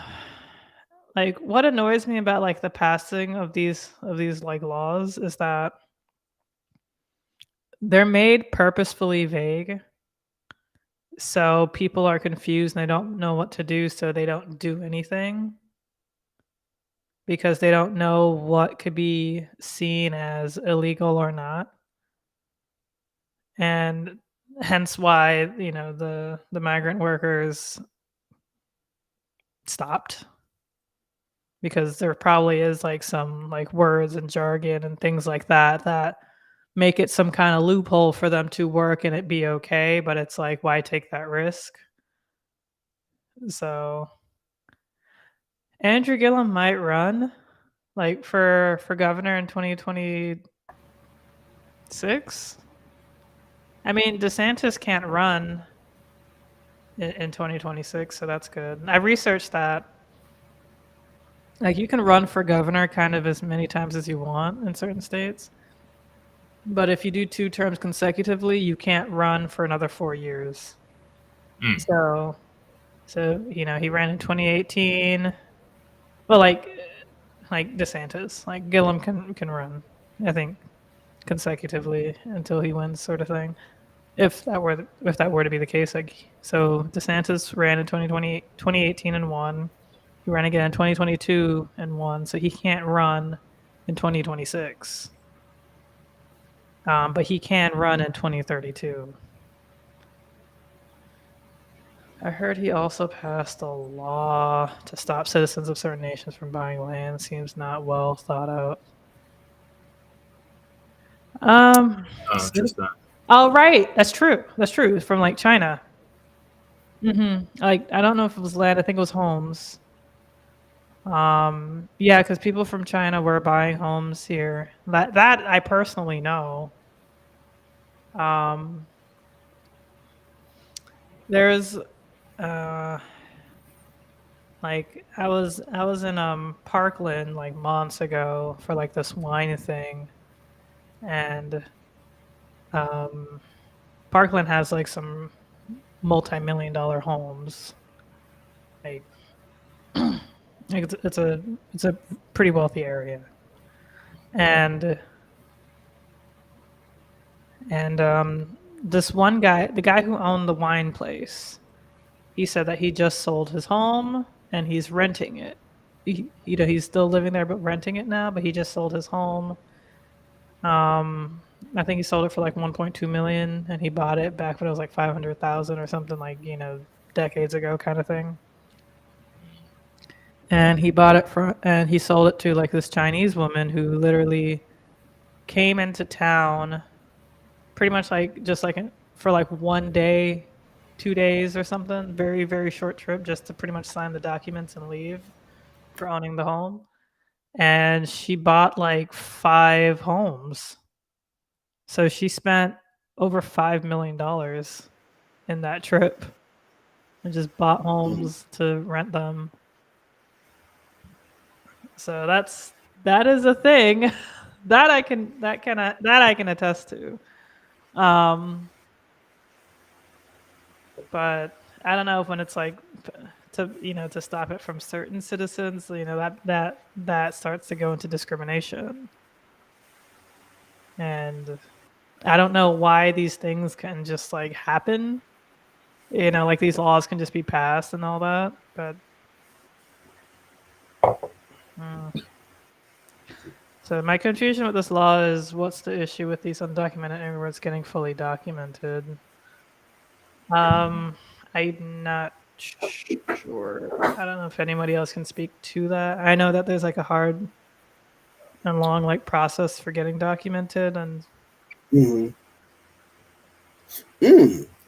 like what annoys me about like the passing of these like laws is that they're made purposefully vague. So people are confused and they don't know what to do, so they don't do anything because they don't know what could be seen as illegal or not. And hence why, you know, the migrant workers stopped because there probably is like some like words and jargon and things like that that make it some kind of loophole for them to work and it be okay, but it's like why take that risk? So Andrew Gillum might run like for governor in 2026. I mean, DeSantis can't run in 2026, so that's good. I researched that. Like you can run for governor kind of as many times as you want in certain states. But if you do 2 terms consecutively, you can't run for another 4 years. So you know, he ran in 2018. Well, like DeSantis, like Gillum can run, I think, consecutively until he wins, sort of thing. If that were to be the case, like so, DeSantis ran in 2018 and won. He ran again in 2022 and won, so he can't run in 2026. But he can run in 2032. I heard he also passed a law to stop citizens of certain nations from buying land. Seems not well thought out. Interesting. Oh, right. That's true. That's true. From like China. Like I don't know if it was land. I think it was homes. Yeah, because people from China were buying homes here. That I personally know. There's like I was in Parkland like months ago for like this wine thing, and Parkland has like some multi-million-dollar homes. Like it's a pretty wealthy area, and this one guy, the guy who owned the wine place, he said that he just sold his home and he's renting it. he's still living there but renting it now. But he just sold his home. I think he sold it for like 1.2 million, and he bought it back when it was like 500,000 or something, like decades ago, kind of thing. And he sold it to like this Chinese woman who literally came into town, pretty much like just like for like 1 day, 2 days or something, very very short trip, just to pretty much sign the documents and leave for owning the home. And she bought like 5 homes. So she spent over $5 million in that trip and just bought homes to rent them. So that is a thing that I can attest to. But I don't know if when it's like to stop it from certain citizens, that starts to go into discrimination. And I don't know why these things can just like happen. Like these laws can just be passed and all that, but So my confusion with this law is, what's the issue with these undocumented immigrants getting fully documented? I'm not sure. I don't know if anybody else can speak to that. I know that there's like a hard and long like process for getting documented, and You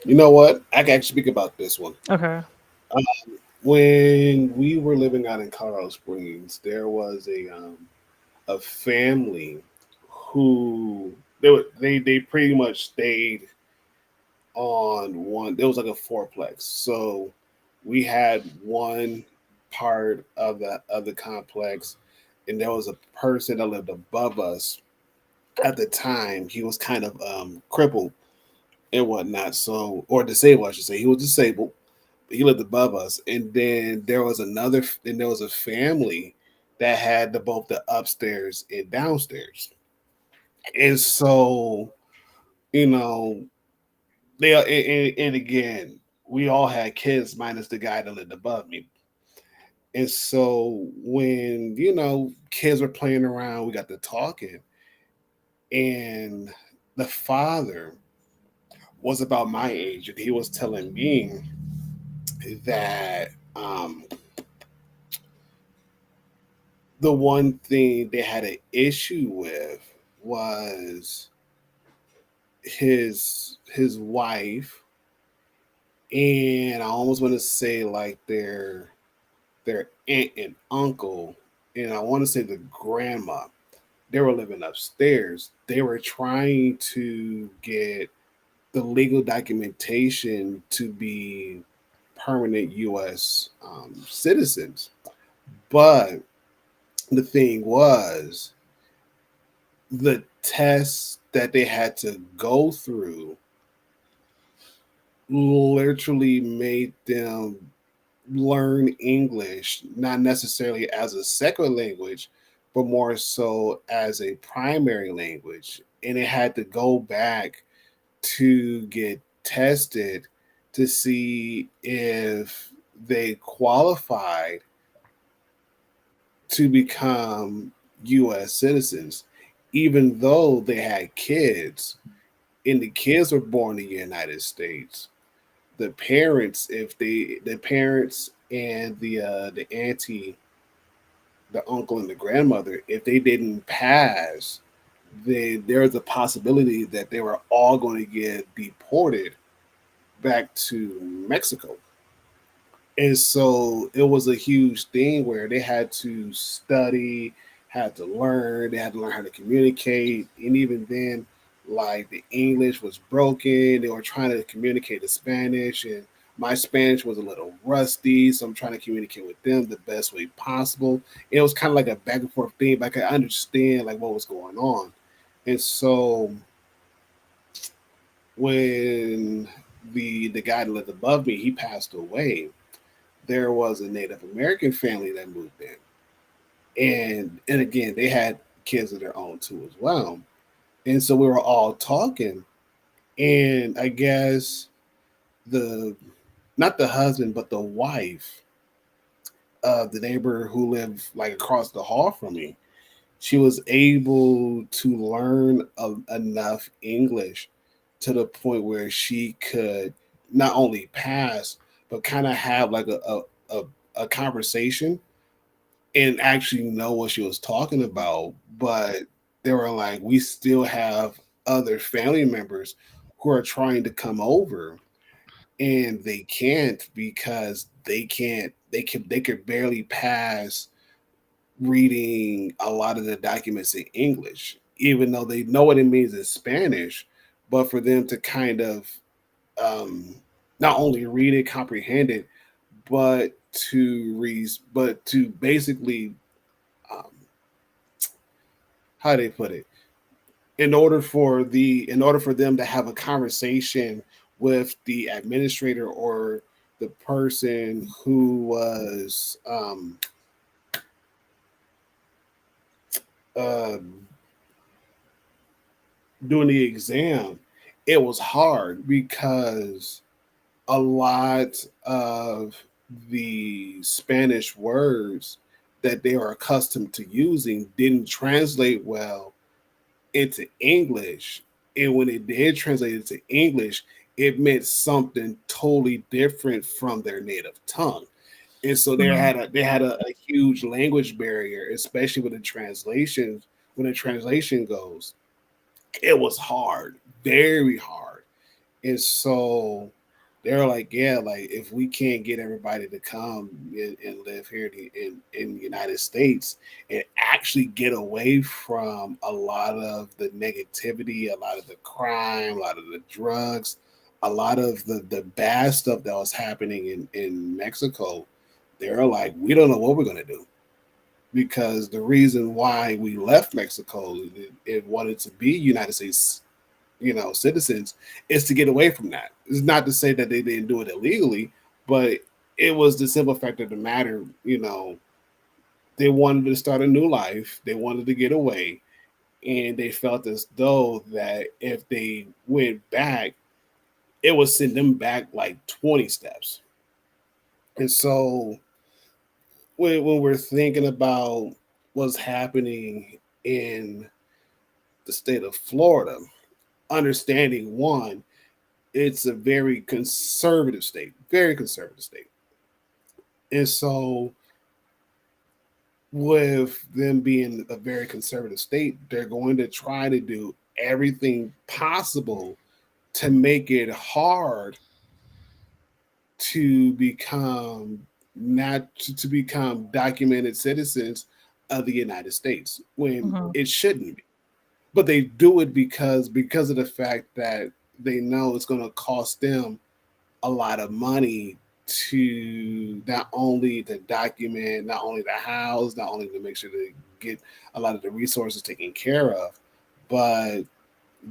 know what? I can actually speak about this one. okay. When we were living out in Colorado Springs, there was a family who they pretty much stayed on one. There was like a fourplex, so we had one part of the complex, and there was a person that lived above us at the time. He was kind of crippled and whatnot, so, or disabled, I should say. He was disabled. He lived above us, and then there was a family that had both the upstairs and downstairs, and so you know and again, we all had kids minus the guy that lived above me. And so when kids were playing around, we got to talking, and the father was about my age, and he was telling me that the one thing they had an issue with was his wife, and I almost want to say like their aunt and uncle, and I want to say the grandma. They were living upstairs. They were trying to get the legal documentation to be permanent U.S. Citizens, but the thing was, the tests that they had to go through literally made them learn English, not necessarily as a second language, but more so as a primary language. And it had to go back to get tested to see if they qualified to become US citizens, even though they had kids, and the kids were born in the United States. The parents, the parents and the auntie, the uncle and the grandmother, if they didn't pass, there's a possibility that they were all going to get deported back to Mexico. And so it was a huge thing where they had to study, had to learn, they had to learn how to communicate. And even then, like the English was broken. They were trying to communicate in Spanish, and my Spanish was a little rusty. So I'm trying to communicate with them the best way possible. It was kind of like a back and forth thing, but I could understand like what was going on. And so when the guy that lived above me, he passed away, there was a Native American family that moved in. And again, they had kids of their own too as well. And so we were all talking, and I guess the not the husband but the wife the neighbor who lived like across the hall from me. She was able to learn enough English to the point where she could not only pass but kind of have like a conversation and actually know what she was talking about. But they were like, we still have other family members who are trying to come over and they can't because they could barely pass reading a lot of the documents in English, even though they know what it means in Spanish. But for them to kind of um, not only read it, comprehend it, but but to basically, um, how do they put it? In order for them to have a conversation with the administrator or the person who was uh, doing the exam, it was hard because a lot of the Spanish words that they are accustomed to using didn't translate well into English. And when it did translate into English, it meant something totally different from their native tongue. And so Mhm. they had a huge language barrier, especially with the translations. When the translation goes, it was hard, very hard. And so they're like, yeah, like if we can't get everybody to come and live here in the United States and actually get away from a lot of the negativity, a lot of the crime, a lot of the drugs, a lot of the bad stuff that was happening in Mexico, they're like, we don't know what we're gonna do. Because the reason why we left Mexico and wanted to be United States, citizens, is to get away from that. It's not to say that they didn't do it illegally, but it was the simple fact of the matter. They wanted to start a new life. They wanted to get away, and they felt as though that if they went back, it would send them back like 20 steps. And so when we're thinking about what's happening in the state of Florida, understanding one, it's a very conservative state. And so, with them being a very conservative state, they're going to try to do everything possible to make it hard to become not to become documented citizens of the United States when Mhm. it shouldn't be. But they do it because of the fact that they know it's going to cost them a lot of money to not only to document, not only the house, not only to make sure to get a lot of the resources taken care of, but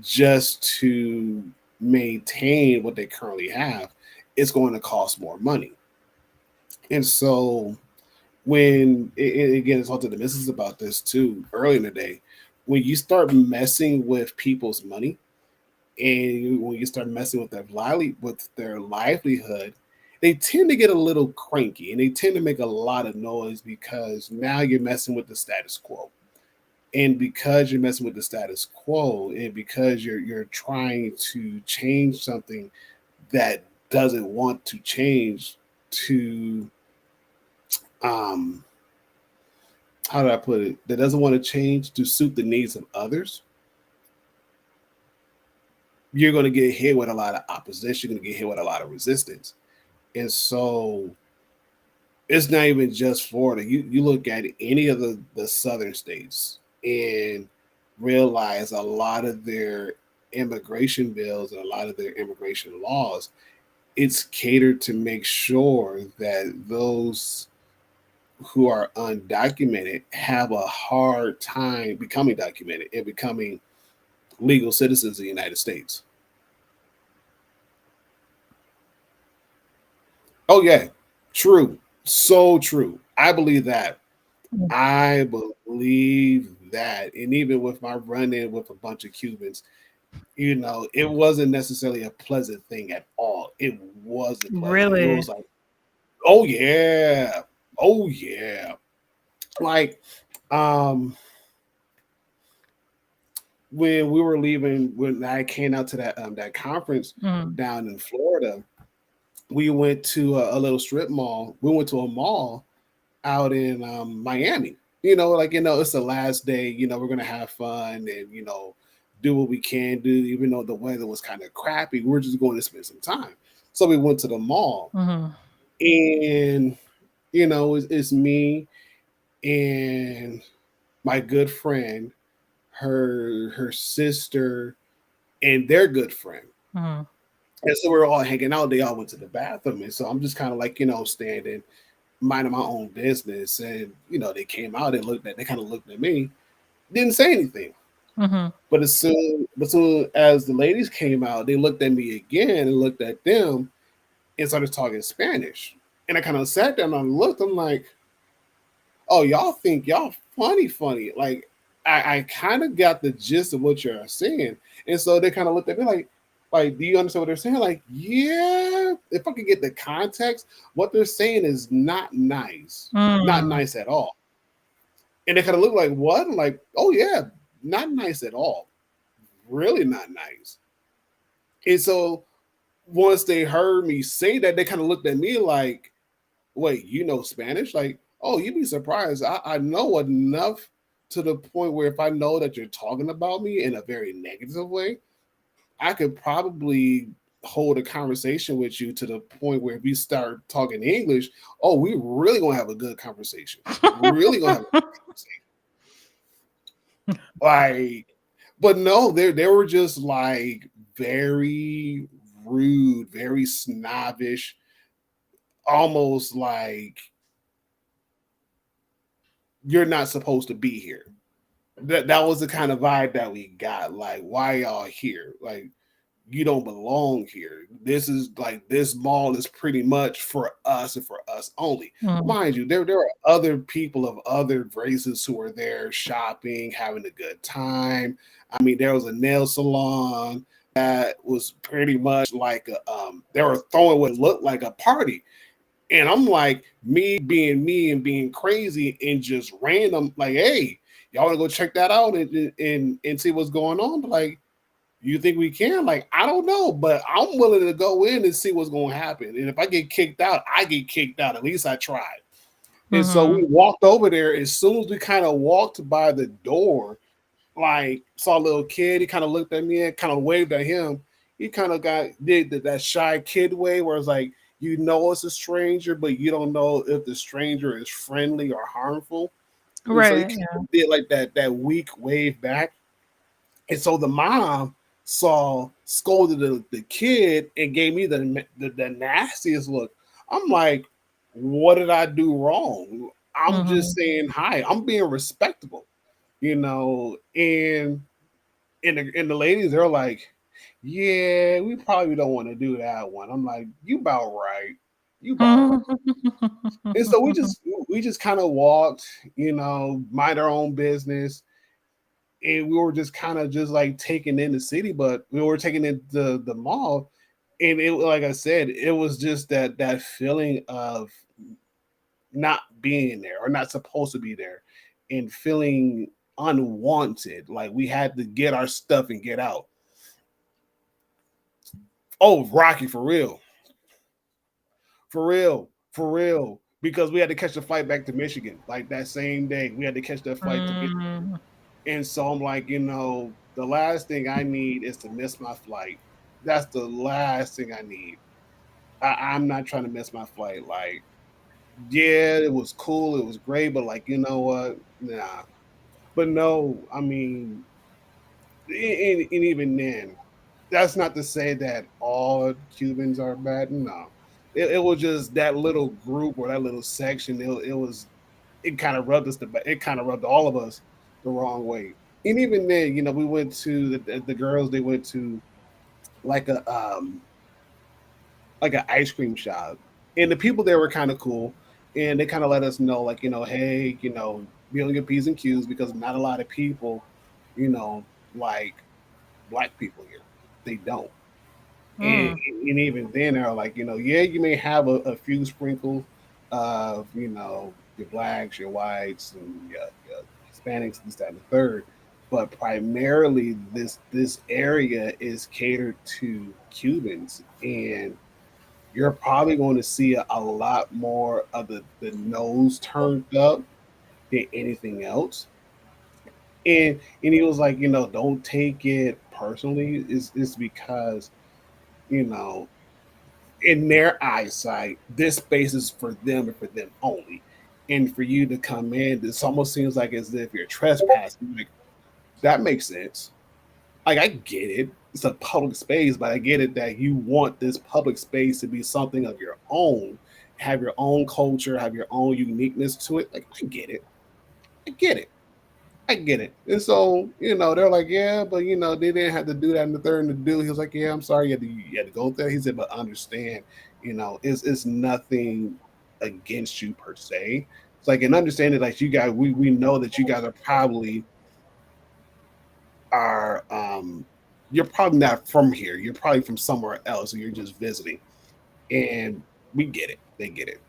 just to maintain what they currently have, it's going to cost more money. And so again, it's talked to the missus about this too early in the day. When you start messing with people's money, and when you start messing with their livelihood, they tend to get a little cranky and they tend to make a lot of noise because now you're messing with the status quo. And because you're messing with the status quo, and because you're trying to change something that doesn't want to change to um how do I put it? That doesn't want to change to suit the needs of others, you're going to get hit with a lot of opposition. You're going to get hit with a lot of resistance. And so it's not even just Florida. You look at any of the southern states and realize a lot of their immigration bills and a lot of their immigration laws, it's catered to make sure that those who are undocumented have a hard time becoming documented and becoming legal citizens of the United States. Oh yeah, true. So true. I believe that. I believe that. And even with my run in with a bunch of Cubans, it wasn't necessarily a pleasant thing at all. It wasn't pleasant. It Really? was like, oh yeah. Oh yeah. Like when we were leaving, when I came out to that conference Mhm. down in Florida, we went to a little strip mall. We went to a mall out in Miami. It's the last day. We're gonna have fun and do what we can do, even though the weather was kind of crappy. We're just going to spend some time. So we went to the mall, Mhm. and it's me and my good friend, her sister, and their good friend. Mhm. And so we were all hanging out. They all went to the bathroom, and so I'm just kind of like standing, minding my own business. And they came out. They kind of looked at me, didn't say anything. Mhm. But as soon as the ladies came out, they looked at me again and looked at them and started talking Spanish. And I kind of sat down and looked. I'm like, oh, y'all think y'all funny. Like, I kind of got the gist of what you're saying. And so they kind of looked at me like, do you understand what they're saying? Like, yeah, if I could get the context, what they're saying is not nice. Not Mm. nice at all. And they kind of look like, what? I'm like, oh yeah, not nice at all. Really not nice. And so once they heard me say that, they kind of looked at me like, wait, you know Spanish? Like, oh, you'd be surprised. I know enough to the point where if I know that you're talking about me in a very negative way, I could probably hold a conversation with you to the point where if we start talking English, oh, we really gonna have a good conversation. Really gonna have a good conversation. Like, but no, they were just like very rude, very snobbish, almost like you're not supposed to be here. That was the kind of vibe that we got. Like, why y'all here? Like, you don't belong here. This is like this mall is pretty much for us and for us only. Mhm. Mind you, there are other people of other races who are there shopping, having a good time. I mean, there was a nail salon that was pretty much like they were throwing what looked like a party. And I'm like, me being me and being crazy and just random, like, hey, y'all want to go check that out and see what's going on? But like, you think we can? Like, I don't know, but I'm willing to go in and see what's going to happen. And if I get kicked out, I get kicked out. At least I tried. And so we Mhm. walked over there. As soon as we kind of walked by the door, like saw a little kid. He kind of looked at me and kind of waved at him. He kind of did that shy kid way where it's like it's a stranger, but you don't know if the stranger is friendly or harmful. And so he Right. kind Yeah. of did like that weak wave back. And so the mom scolded the kid and gave me the nastiest look. I'm like, what did I do wrong? I'm just Mhm. saying hi. I'm being respectable, and the ladies they're like, yeah, we probably don't want to do that one. I'm like, you about right. You about right. And so we just kind of walked, mind our own business and we were just kind of just like taking in the city, but we were taking in the mall, and it like I said, it was just that feeling of not being there or not supposed to be there, and feeling unwanted, like we had to get our stuff and get out. Oh, Rocky, for real, because we had to catch the flight back to Michigan like that same day. We had to catch that flight to Michigan. Mm. And so I'm like, the last thing I need is to miss my flight. That's the last thing I need. I'm not trying to miss my flight. Like, yeah, it was cool, it was great, but like, you know what? Nah. But no, I mean, and even then, that's not to say that all Cubans are bad. No, it was just that little group or that little section. It kind of rubbed it kind of rubbed all of us the wrong way. And even then, we went to the girls. They went to like an ice cream shop, and the people there were kind of cool, and they kind of let us know like hey, be on your p's and q's because not a lot of people, like black people here. They don't. And, Mm. and even then they're like, yeah, you may have a few sprinkles, of, you know, your blacks, your whites, and your Hispanics, this, that, and the third. But primarily, this area is catered to Cubans, and you're probably going to see a lot more of the nose turned up than anything else. And he was like, you know, don't take it personally. It's because, you know, in their eyesight, this space is for them and for them only. And for you to come in, this almost seems like as if you're trespassing. Like, that makes sense. Like, I get it. It's a public space, but I get it that you want this public space to be something of your own, have your own culture, have your own uniqueness to it. Like, I get it. I get it. I get it. And so, you know, they're like, yeah, but you know, they didn't have to do that in the third and the do. He was like, yeah, I'm sorry you had to go there. He said, but understand, you know, it's nothing against you per se. It's like an understanding like you guys, we know that you guys are probably are you're probably not from here. You're probably from somewhere else, and you're just visiting. And we get it. They get it.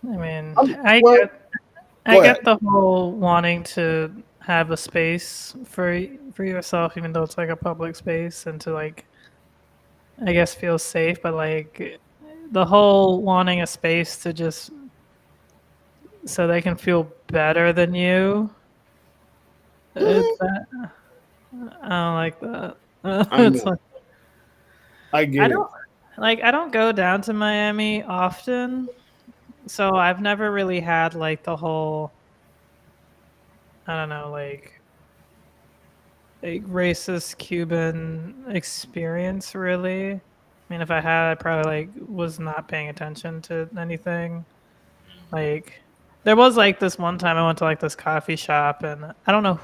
I mean, Well, I go ahead. get the whole wanting to have a space for yourself, even though it's like a public space, and to like, I guess, feel safe. But like, the whole wanting a space to just so they can feel better than you. It's I don't like that. I It's know. like, I I get it. don't I don't go down to Miami often, so I've never really had like the whole, I don't know, like racist Cuban experience really. I mean, if I had, I probably like was not paying attention to anything. Like there was like this one time I went to like this coffee shop, and I don't know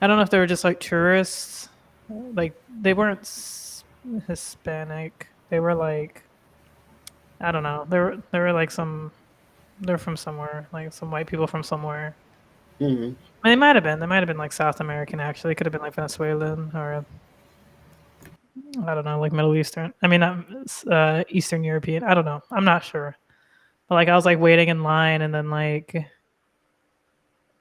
if they were just like tourists. Like they weren't Hispanic. They were like, I don't know. They were like they're from somewhere, like some white people from somewhere. Hmm. They might have been. They might have been like South American actually. It could have been like Venezuelan or I don't know, like Middle Eastern. I mean, Eastern European. I don't know. I'm not sure. But like I was like waiting in line, and then like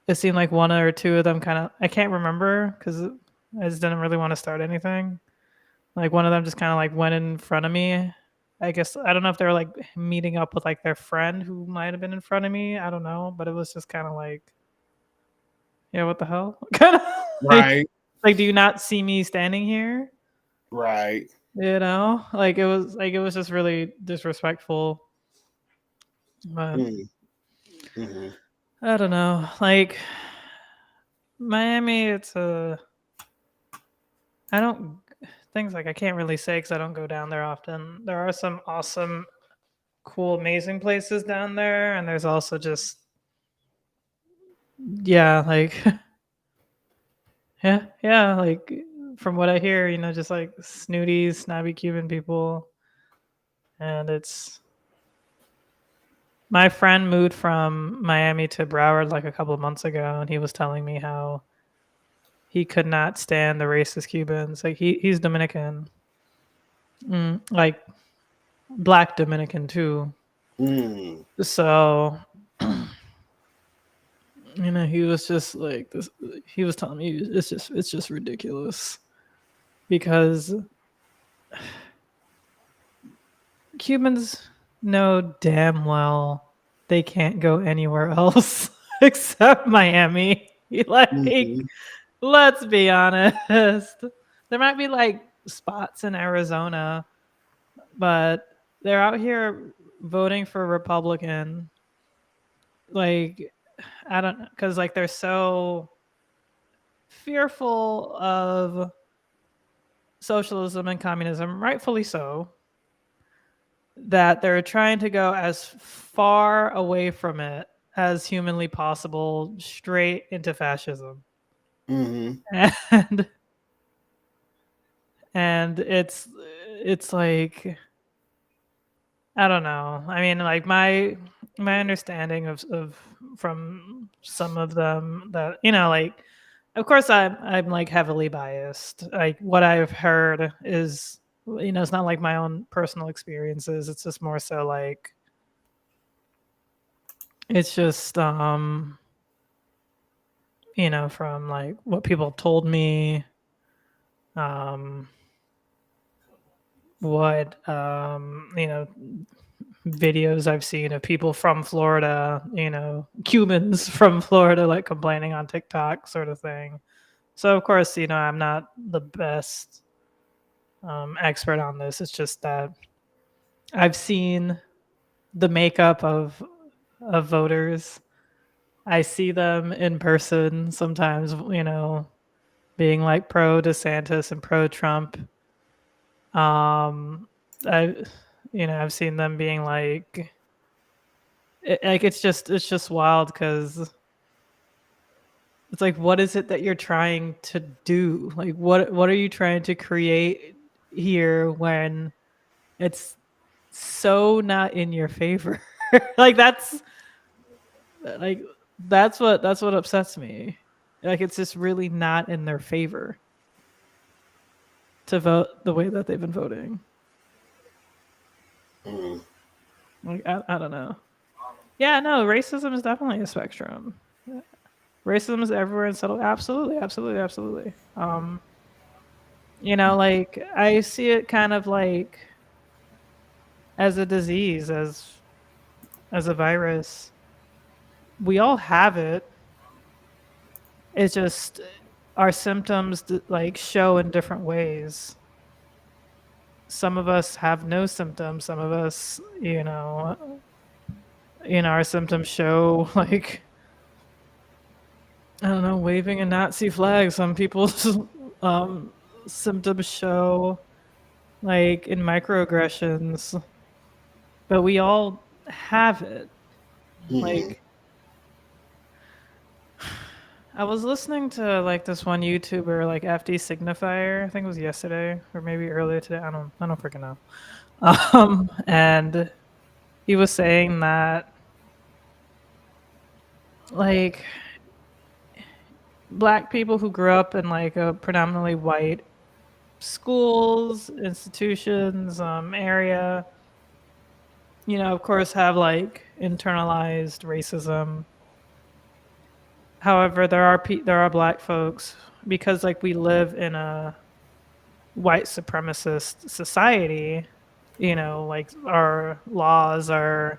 it seemed like one or two of them kind of, I can't remember because I just didn't really want to start anything. Like one of them just kind of like went in front of me. I guess I don't know if they were like meeting up with like their friend who might have been in front of me. I don't know, but it was just kind of like, yeah, what the hell? Kind of Right. like, do you not see me standing here? Right. You know, like it was just really disrespectful. But Mm-hmm. I don't know, like Miami. It's a I don't things like I can't really say because I don't go down there often. There are some awesome, cool, amazing places down there, and there's also just yeah, like yeah, like from what I hear, you know, just like snooty, snobby Cuban people, and it's my friend moved from Miami to Broward like a couple of months ago, and he was telling me how he could not stand the racist Cubans. Like he's Dominican, like black Dominican too. Mm. So you know, he was just like this. He was telling me it's just ridiculous because Cubans know damn well they can't go anywhere else except Miami. Like, Mhm. let's be honest. There might be like spots in Arizona, but they're out here voting for Republican. Like, I don't, because like they're so fearful of socialism and communism, rightfully so, that they're trying to go as far away from it as humanly possible, straight into fascism. Mhm. And it's like I don't know. I mean, like my understanding of from some of them that you know, like of course I'm like heavily biased. Like what I've heard is it's not like my own personal experiences. It's just more so like it's just from like what people told me, what videos I've seen of people from Florida, Cubans from Florida, like complaining on TikTok, sort of thing. So of course, I'm not the best expert on this. It's just that I've seen the makeup of voters. I see them in person sometimes, being like pro DeSantis and pro Trump. I, I've seen them being like, it's just wild because it's like, what is it that you're trying to do? Like, what are you trying to create here when it's so not in your favor? like that's like that's what upsets me. Like it's just really not in their favor to vote the way that they've been voting. Like I don't know. Yeah, no, racism is definitely a spectrum. Racism is everywhere and subtle. Absolutely, absolutely, absolutely. Like I see it kind of like as a disease, as a virus. We all have it. It's just our symptoms like show in different ways. Some of us have no symptoms. Some of us, our symptoms show like I don't know, waving a Nazi flag. Some people's symptoms show like in microaggressions, but we all have it. Like I was listening to like this one YouTuber, like FD Signifier. I think it was yesterday or maybe earlier today. I don't freaking know. And he was saying that like Black people who grew up in like a predominantly white schools, institutions, area, of course have like internalized racism. However, there are Black folks, because like we live in a white supremacist society, like our laws, our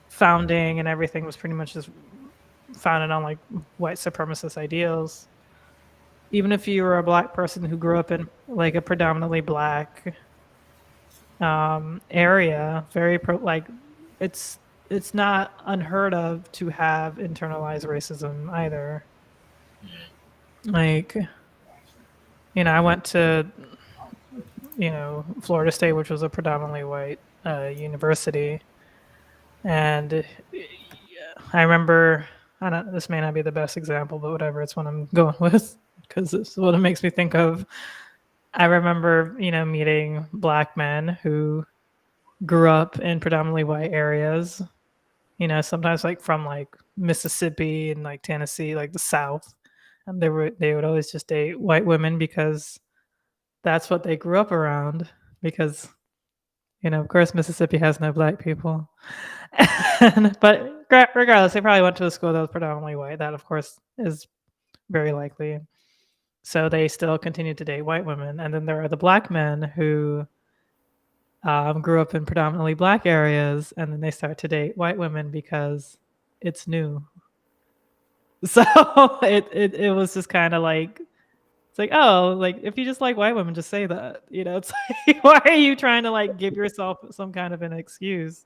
founding and everything was pretty much just founded on like white supremacist ideals. Even if you were a Black person who grew up in like a predominantly Black area, like it's not unheard of to have internalized racism either. Like, I went to, Florida State, which was a predominantly white university. And I remember, this may not be the best example, but whatever, it's what I'm going with because this is what it makes me think of. I remember, meeting Black men who grew up in predominantly white areas, sometimes like from like Mississippi and like Tennessee, like the South. And they would always just date white women because that's what they grew up around. Because, of course, Mississippi has no Black people. But regardless, they probably went to a school that was predominantly white. That, of course, is very likely. So they still continue to date white women. And then there are the Black men who grew up in predominantly Black areas, and then they start to date white women because it's new. So it was just kind of like, it's like, oh, like if you just like white women, just say that. It's like, why are you trying to like give yourself some kind of an excuse?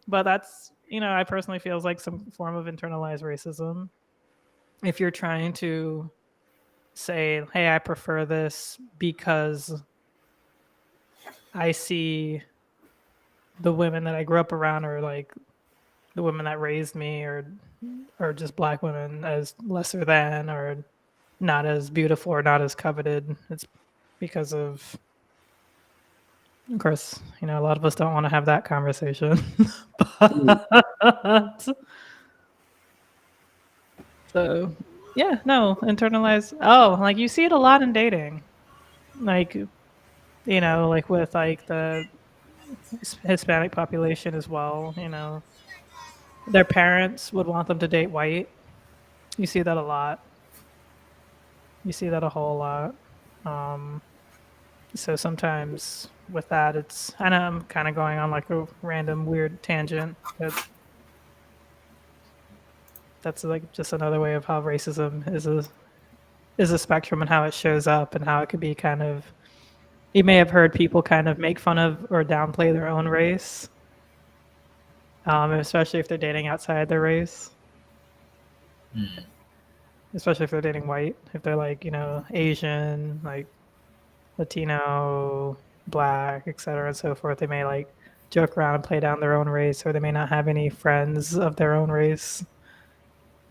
But that's, I personally feel like some form of internalized racism. If you're trying to say, hey, I prefer this because I see the women that I grew up around, or like the women that raised me, or just Black women as lesser than, or not as beautiful, or not as coveted. It's because of course, a lot of us don't want to have that conversation. But, so yeah, no, internalized. Oh, like you see it a lot in dating. Like you know, like with like the Hispanic population as well, you know, their parents would want them to date white. You see that a lot. You see that a whole lot. Um, so sometimes with that, it's, I know I'm kind of going on like a random weird tangent, but that's like just another way of how racism is a spectrum and how it shows up and how it could be kind of. You may have heard people kind of make fun of or downplay their own race, especially if they're dating outside their race. Especially if they're dating white, if they're like, you know, Asian, like Latino, black, etc., and so forth, they may like joke around and play down their own race, or they may not have any friends of their own race,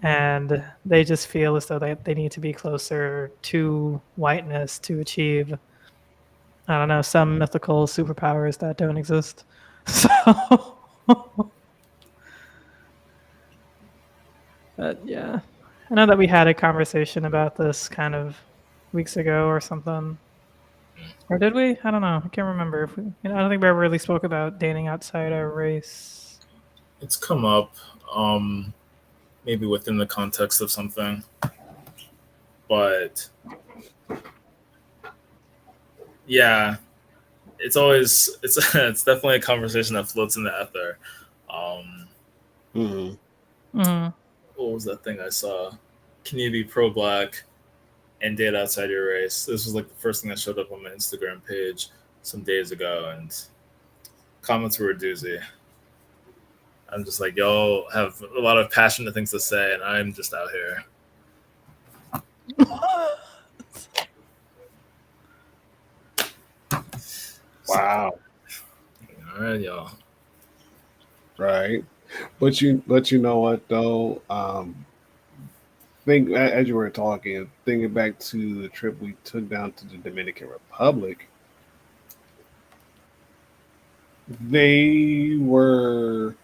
and they just feel as though they need to be closer to whiteness to achieve, I don't know, some mythical superpowers that don't exist. So, but yeah, I know that we had a conversation about this kind of weeks ago or something. Or did we? I don't know. I can't remember. If we, you know, I don't think we ever really spoke about dating outside our race. It's come up, maybe within the context of something, but yeah, it's always it's definitely a conversation that floats in the ether. What was that thing I saw? Can you be pro-black and date outside your race? This was like the first thing that showed up on my Instagram page some days ago, and comments were a doozy. I'm just like, y'all have a lot of passionate things to say, and I'm just out here. Wow. All right, y'all. Right. But you know what though? Think as you were talking, thinking back to the trip we took down to the Dominican Republic, they were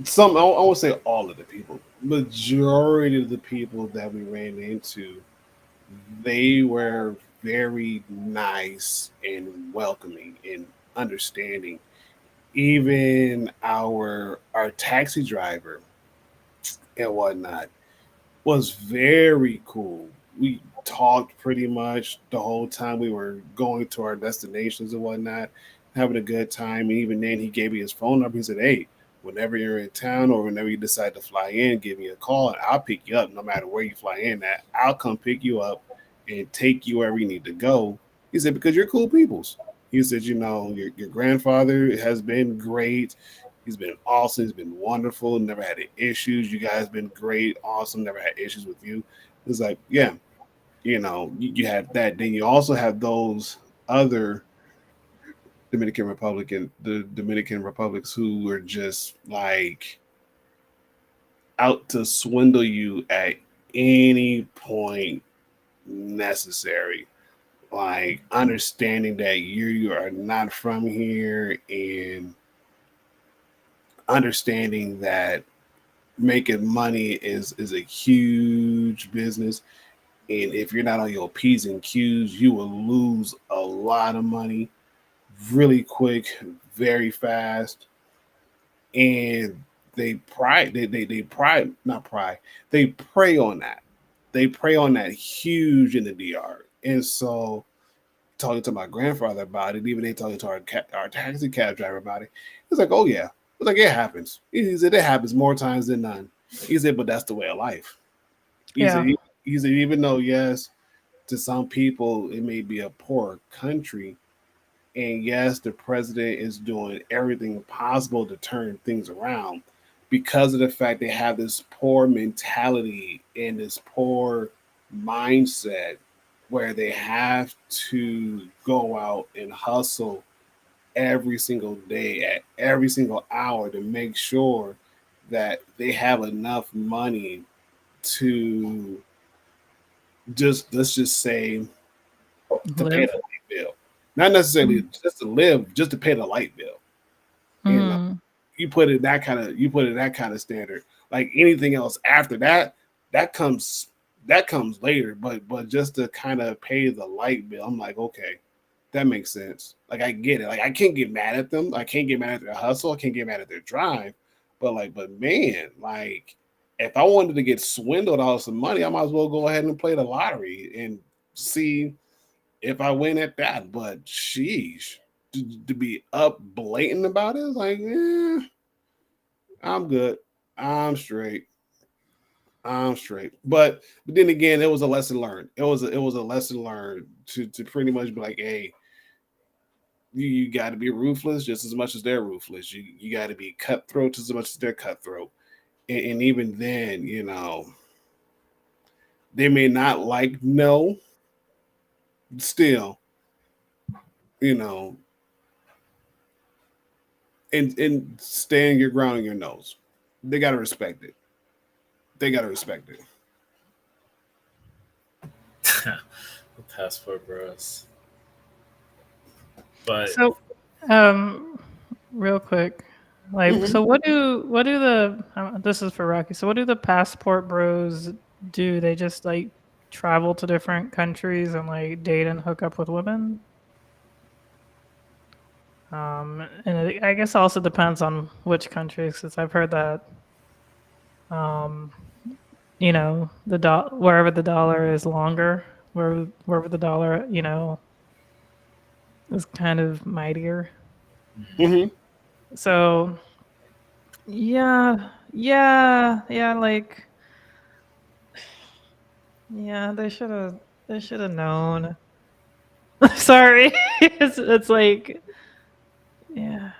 some. I won't say all of the people. Majority of the people that we ran into, they were very nice and welcoming and understanding. Even our taxi driver and whatnot was very cool. We talked pretty much the whole time we were going to our destinations and whatnot, having a good time. And even then, he gave me his phone number. He said, "Hey, whenever you're in town or whenever you decide to fly in, give me a call and I'll pick you up no matter where you fly in at. I'll come pick you up and take you wherever you need to go." He said, "Because you're cool peoples." He said, "You know, your grandfather has been great. He's been awesome. He's been wonderful. Never had any issues. You guys been great, awesome. Never had issues with you." It's like, yeah, you know, you have that. Then you also have those other the Dominican Republics who are just like out to swindle you at any point necessary. Like understanding that you are not from here and understanding that making money is a huge business, and if you're not on your p's and q's, you will lose a lot of money really quick, very fast. And they prey on that. They prey on that huge in the DR. And so talking to my grandfather about it, even they talking to our taxi cab driver about it, he's like, "Oh yeah." It's like, "It happens." He said, "It happens more times than none." He said, "But that's the way of life." Yeah. He said, "Even though, yes, to some people it may be a poor country, and yes, the president is doing everything possible to turn things around, because of the fact they have this poor mentality and this poor mindset where they have to go out and hustle every single day at every single hour to make sure that they have enough money to just, let's just say, to pay Live. the light bill. Not necessarily just to live, just to pay the light bill. You know, you put it that kind of standard. Like anything else after that, that comes that comes later. But just to kind of pay the light bill, I'm like, okay, that makes sense. Like I get it. Like I can't get mad at them. I can't get mad at their hustle. I can't get mad at their drive. But man, like if I wanted to get swindled out of some money, I might as well go ahead and play the lottery and see if I win at that. But sheesh, to be up blatant about it, it's like, I'm good. I'm straight. I'm straight. But then again, it was a lesson learned. It was a lesson learned to pretty much be like, hey, you got to be ruthless just as much as they're ruthless. You got to be cutthroat just as much as they're cutthroat. And even then, they may not like no, still, and staying your ground on your nose. They gotta respect it. They gotta respect it. The Passport Bros. But So, real quick, like, so what do the this is for Rocky. So what do the Passport Bros do? They just like travel to different countries and like date and hook up with women? And I guess also depends on which countries, because I've heard that, wherever the dollar is longer, wherever the dollar, is kind of mightier. Mm-hmm. So, yeah, like, yeah, they should have known. Sorry, it's like, yeah,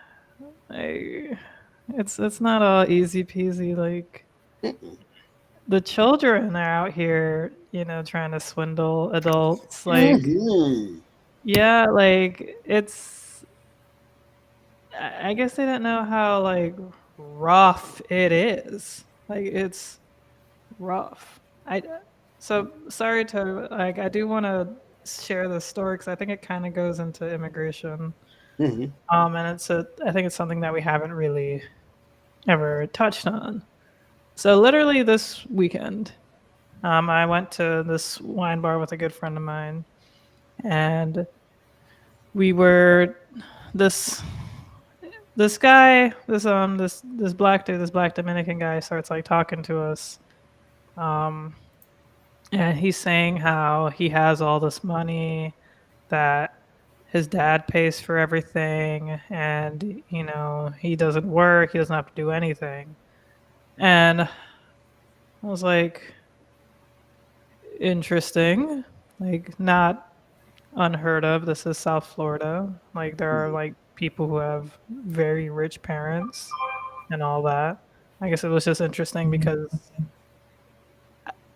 it's not all easy peasy. Like the children are out here, trying to swindle adults. Like, yeah, like it's. I guess they don't know how like rough it is. Like it's rough. So sorry to like. I do want to share this story because I think it kind of goes into immigration. Mm-hmm. And I think it's something that we haven't really ever touched on. So literally this weekend, I went to this wine bar with a good friend of mine, and we were this guy, this black dude, this black Dominican guy starts like talking to us, and he's saying how he has all this money, that his dad pays for everything, and he doesn't work, he doesn't have to do anything. And I was like, interesting, like not unheard of. This is South Florida. Like there are like people who have very rich parents and all that. I guess it was just interesting because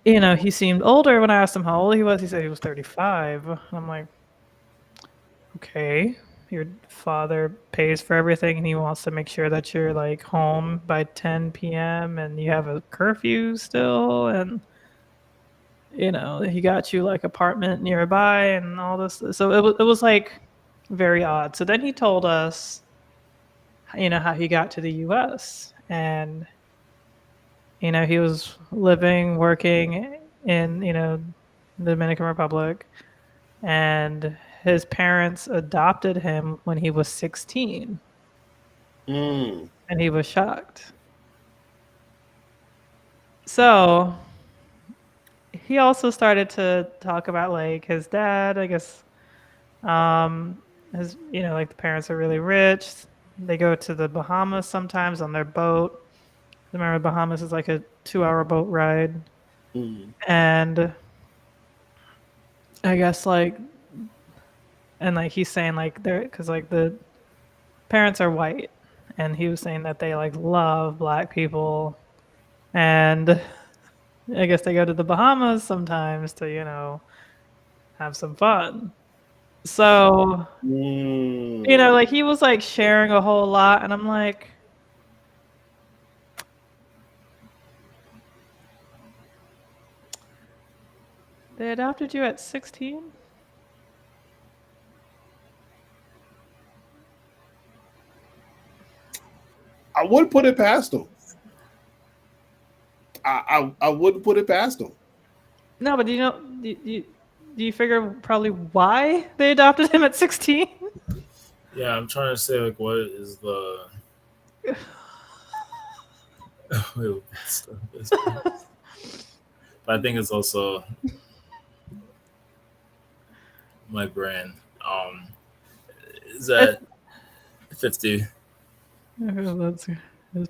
he seemed older. When I asked him how old he was, he said he was 35. I'm like, okay, your father pays for everything and he wants to make sure that you're like home by 10 p.m. and you have a curfew still, and he got you like apartment nearby and all this. So it was like very odd. So then he told us, how he got to the US, and he was working in the Dominican Republic, and his parents adopted him when he was 16. And he was shocked. So he also started to talk about like his dad. I guess his like the parents are really rich. They go to the Bahamas sometimes on their boat. Remember, Bahamas is like a 2-hour boat ride. And I guess like, and like he's saying like they're, because like the parents are white, and he was saying that they like love black people, and I guess they go to the Bahamas sometimes to have some fun. So like he was like sharing a whole lot, and I'm like, they adopted you at 16? I wouldn't put it past them. I wouldn't put it past them. No, but do you figure probably why they adopted him at 16? Yeah, I'm trying to say like what is the wait, what's the best part? But I think it's also my brain. Is It's, that 50? that's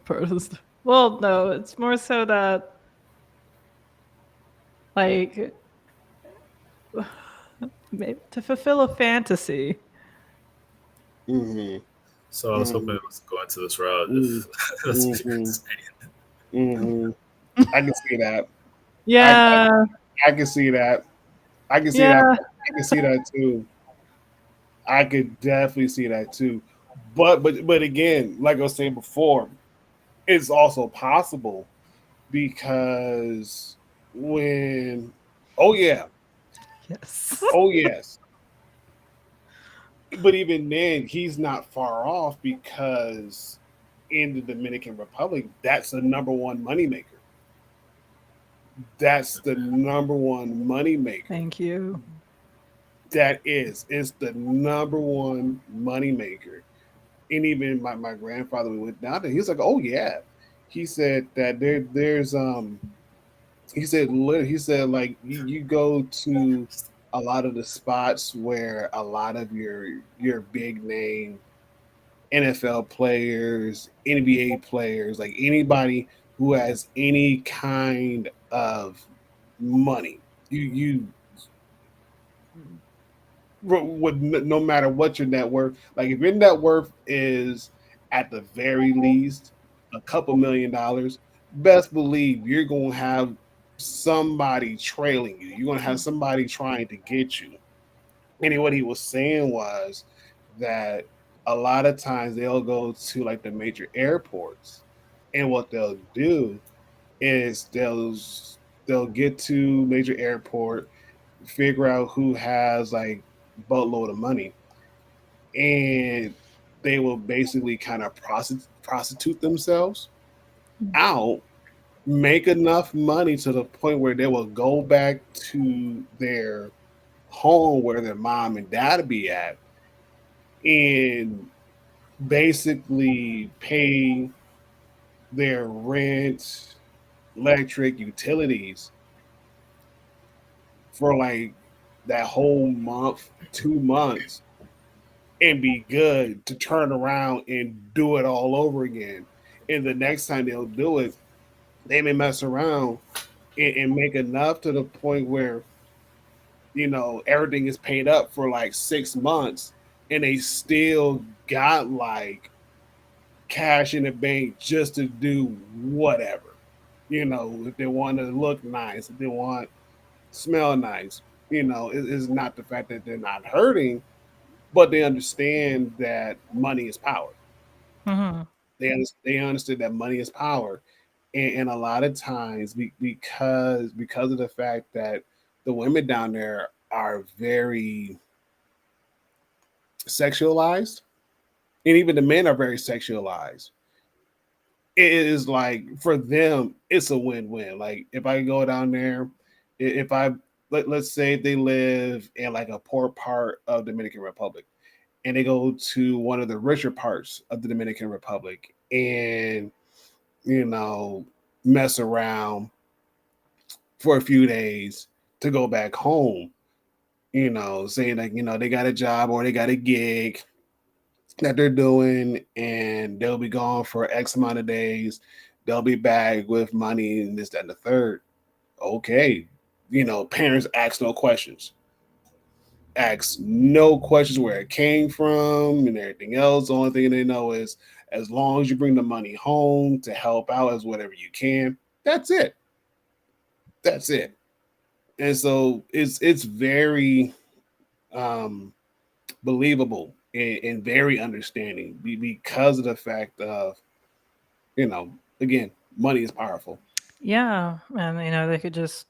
part of the story. Well, no, it's more so that like maybe to fulfill a fantasy. Mm-hmm. So I was hoping it was going to this route. Mm-hmm. If that's what you're Mm-hmm. saying. Mm-hmm. I can see that. I, I Yeah, I can see that. I can see that. yeah, I can see that too. I could definitely see that too. But again, like I was saying before, it's also possible because when oh yeah, yes. oh yes. But even then, he's not far off because in the Dominican Republic, that's the number one moneymaker. That's the number one moneymaker. Thank you. That is the number one moneymaker. And even my grandfather, we went down there, he was like, oh yeah. He said that there's he said he said like you go to a lot of the spots where a lot of your big name NFL players, NBA players, like anybody who has any kind of money. You would no matter what your net worth, like if your net worth is at the very least a couple $1,000,000, best believe you're gonna have somebody trailing you. You're gonna have somebody trying to get you. And what he was saying was that a lot of times they'll go to like the major airports, and what they'll do is they'll get to major airport, figure out who has like boatload of money, and they will basically kind of prostitute themselves out, make enough money to the point where they will go back to their home where their mom and dad be at and basically pay their rent, electric, utilities for like that whole month, 2 months, and be good to turn around and do it all over again. And the next time they'll do it, they may mess around and make enough to the point where, everything is paid up for like 6 months and they still got like cash in the bank just to do whatever. If they want to look nice, if they want to smell nice, it's not the fact that they're not hurting, but they understand that money is power. Mhm. They understood that money is power, and a lot of times because of the fact that the women down there are very sexualized, and even the men are very sexualized. It is like for them, it's a win-win. Like if I go down there, if I let's say they live in like a poor part of Dominican Republic, and they go to one of the richer parts of the Dominican Republic, and you know mess around for a few days to go back home. Saying like they got a job or they got a gig that they're doing and they'll be gone for X amount of days. They'll be back with money and this, that, and the third. Okay. Parents ask no questions. Ask no questions where it came from and everything else. The only thing they know is as long as you bring the money home to help out as whatever you can, that's it. That's it. And so it's very um believable and very understanding because of the fact of again, money is powerful. Yeah, and they could just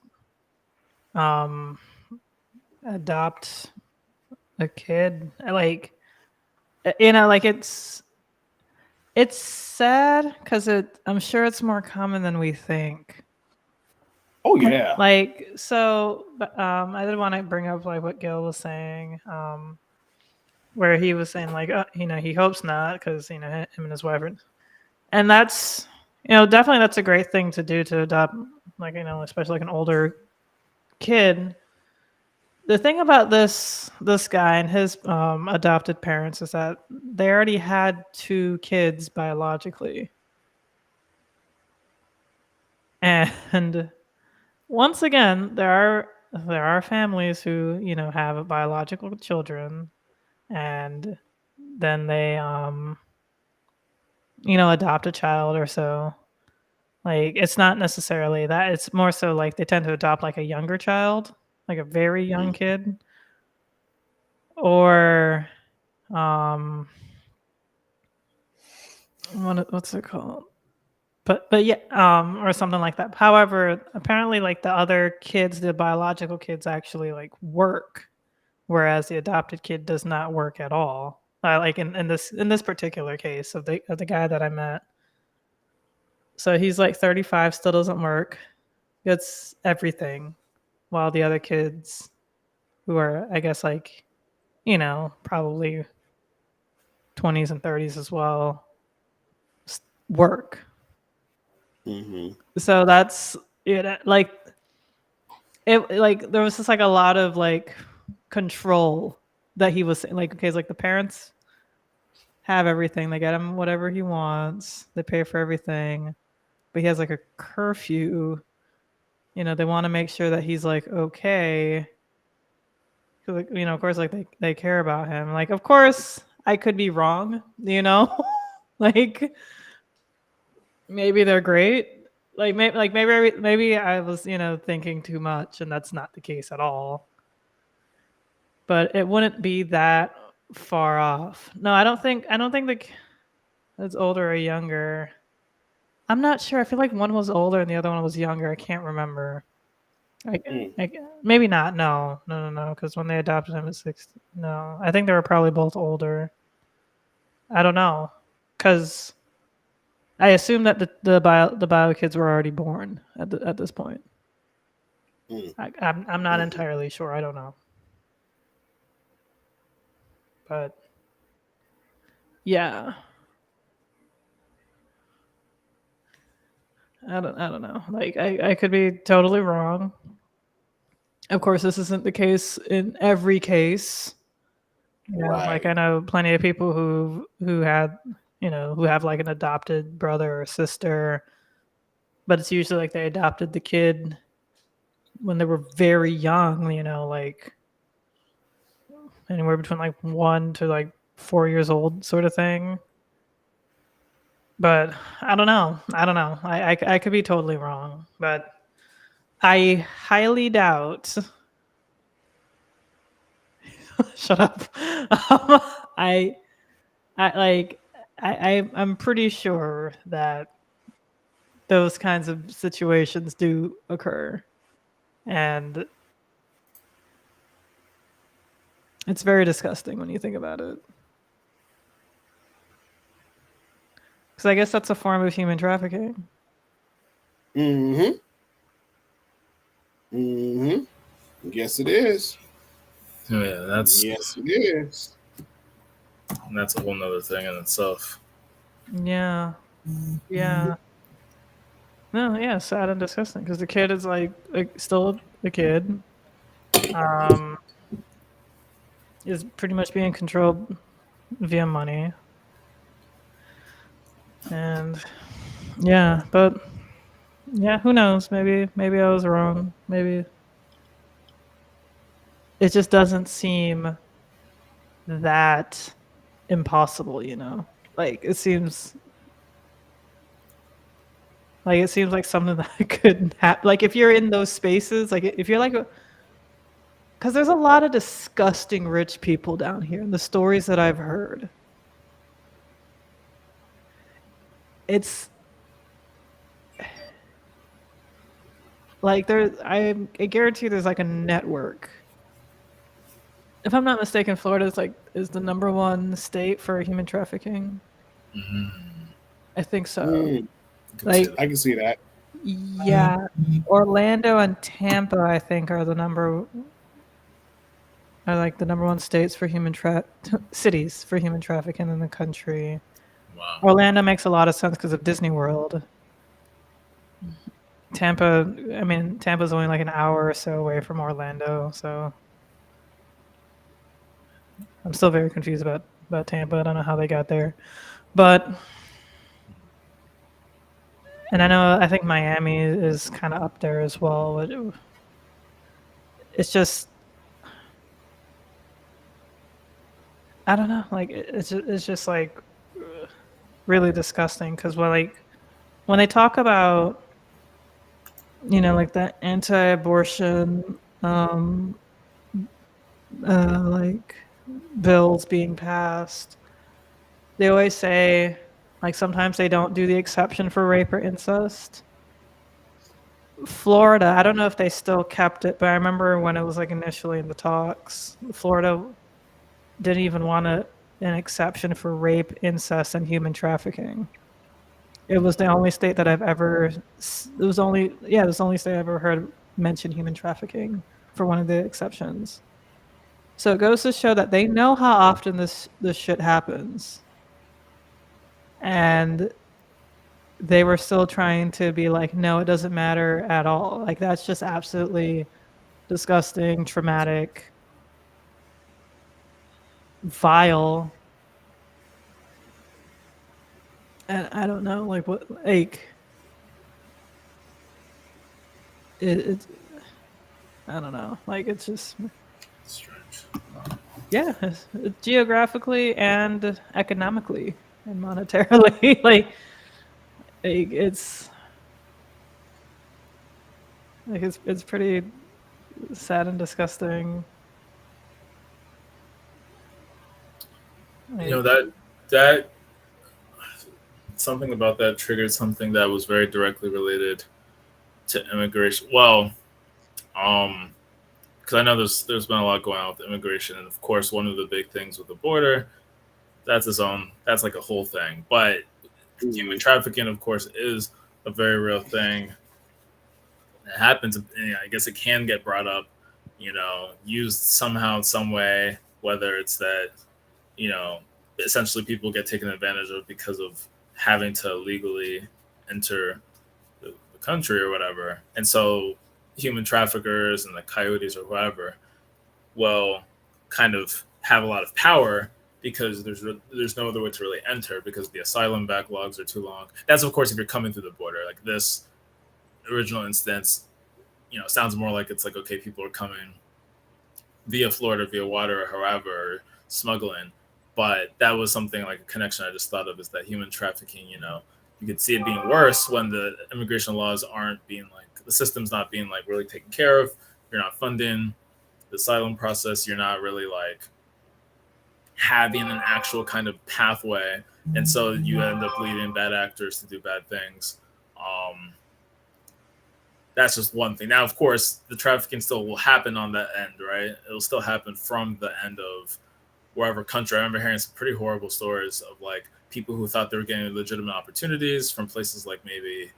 um adopt a kid. Like like it's sad because I'm sure it's more common than we think. Oh yeah. Like, so, I did want to bring up like what Gil was saying, where he was saying like, he hopes not, because him and his wife are, and that's, definitely that's a great thing to do, to adopt, like, especially like an older kid. The thing about this guy and his adopted parents is that they already had 2 kids biologically, and once again, there are families who have biological children, and then they adopt a child or so. Like, it's not necessarily that; it's more so like they tend to adopt like a younger child, like a very young kid, or what's it called? But yeah, or something like that. However, apparently, like the other kids, the biological kids actually like work, whereas the adopted kid does not work at all. Like in this particular case of the guy that I met. So he's like 35, still doesn't work, gets everything, while the other kids, who are, I guess, like, probably 20s and 30s as well, work. Mm-hmm. So that's like it. Like, there was just like a lot of like control that he was like, okay, it's like the parents have everything, they get him whatever he wants, they pay for everything, but he has like a curfew. They want to make sure that he's like okay, because of course, like they care about him. Like, of course, I could be wrong, like maybe they're great. Like maybe I was thinking too much, and that's not the case at all. But it wouldn't be that far off. No, I don't think it's older or younger. I'm not sure. I feel like one was older and the other one was younger. I can't remember. Maybe not. No. Because when they adopted him at 6, no, I think they were probably both older. I don't know, because I assume that the bio kids were already born at this point. I'm not entirely sure. I don't know, but yeah, I don't know. Like, I could be totally wrong. Of course, this isn't the case in every case. Right. Like, I know plenty of people who had who have like an adopted brother or sister, but it's usually like they adopted the kid when they were very young, like anywhere between like 1 to like 4 years old, sort of thing. But I don't know. I could be totally wrong, but I highly doubt. Shut up. I'm pretty sure that those kinds of situations do occur, and it's very disgusting when you think about it. Because I guess that's a form of human trafficking. Mm-hmm. Yes, it is. Yeah, yes, it is. That's a whole nother thing in itself. Yeah. No, yeah, sad and disgusting, because the kid is like still a kid. Is pretty much being controlled via money. And yeah, but yeah, who knows? Maybe I was wrong. Maybe it just doesn't seem that impossible, Like, it seems like something that could happen. Like, if you're in those spaces, like if you're like, because there's a lot of disgusting rich people down here, and the stories that I've heard, it's like I guarantee there's like a network. If I'm not mistaken, Florida is the #1 state for human trafficking. Mm-hmm. I think so. I can see that. Yeah, Orlando and Tampa, I think, are like the number one states for cities for human trafficking in the country. Wow. Orlando makes a lot of sense because of Disney World. Tampa's only like an hour or so away from Orlando, so I'm still very confused about Tampa. I don't know how they got there, but and I think Miami is kind of up there as well. But it's just I don't know, like it's just like really disgusting because when they talk about like the anti-abortion like bills being passed, they always say like sometimes they don't do the exception for rape or incest. Florida, I don't know if they still kept it, but I remember when it was like initially in the talks, Florida didn't even want an exception for rape, incest, and human trafficking. It was the only state that I've ever. It was the only state I've ever heard mention human trafficking for one of the exceptions. So it goes to show that they know how often this shit happens, and they were still trying to be like, no, it doesn't matter at all. Like that's just absolutely disgusting, traumatic, vile. And I don't know, like what, like it's I don't know, like it's just Strange. yeah, it's geographically and economically and monetarily, it's it's pretty sad and disgusting. You know that something about that triggered something that was very directly related to immigration. Well, because I know there's been a lot going on with immigration, and of course, one of the big things with the border, that's like a whole thing. But human trafficking, of course, is a very real thing. It happens, and I guess it can get brought up, used somehow in some way, whether it's that, essentially people get taken advantage of because of having to legally enter the country or whatever. And so human traffickers and the coyotes or whoever will kind of have a lot of power because there's no other way to really enter because the asylum backlogs are too long. That's of course if you're coming through the border. Like this original instance, sounds more like it's like okay, people are coming via Florida, via water, or however, smuggling. But that was something like a connection I just thought of is that human trafficking, you could see it being worse when the immigration laws aren't being like the system's not being like really taken care of. You're not funding the asylum process. You're not really like having an actual kind of pathway, and so you end up leading bad actors to do bad things. That's just one thing. Now, of course, the trafficking still will happen on that end, right? It'll still happen from the end of wherever country. I remember hearing some pretty horrible stories of like people who thought they were getting legitimate opportunities from places like maybe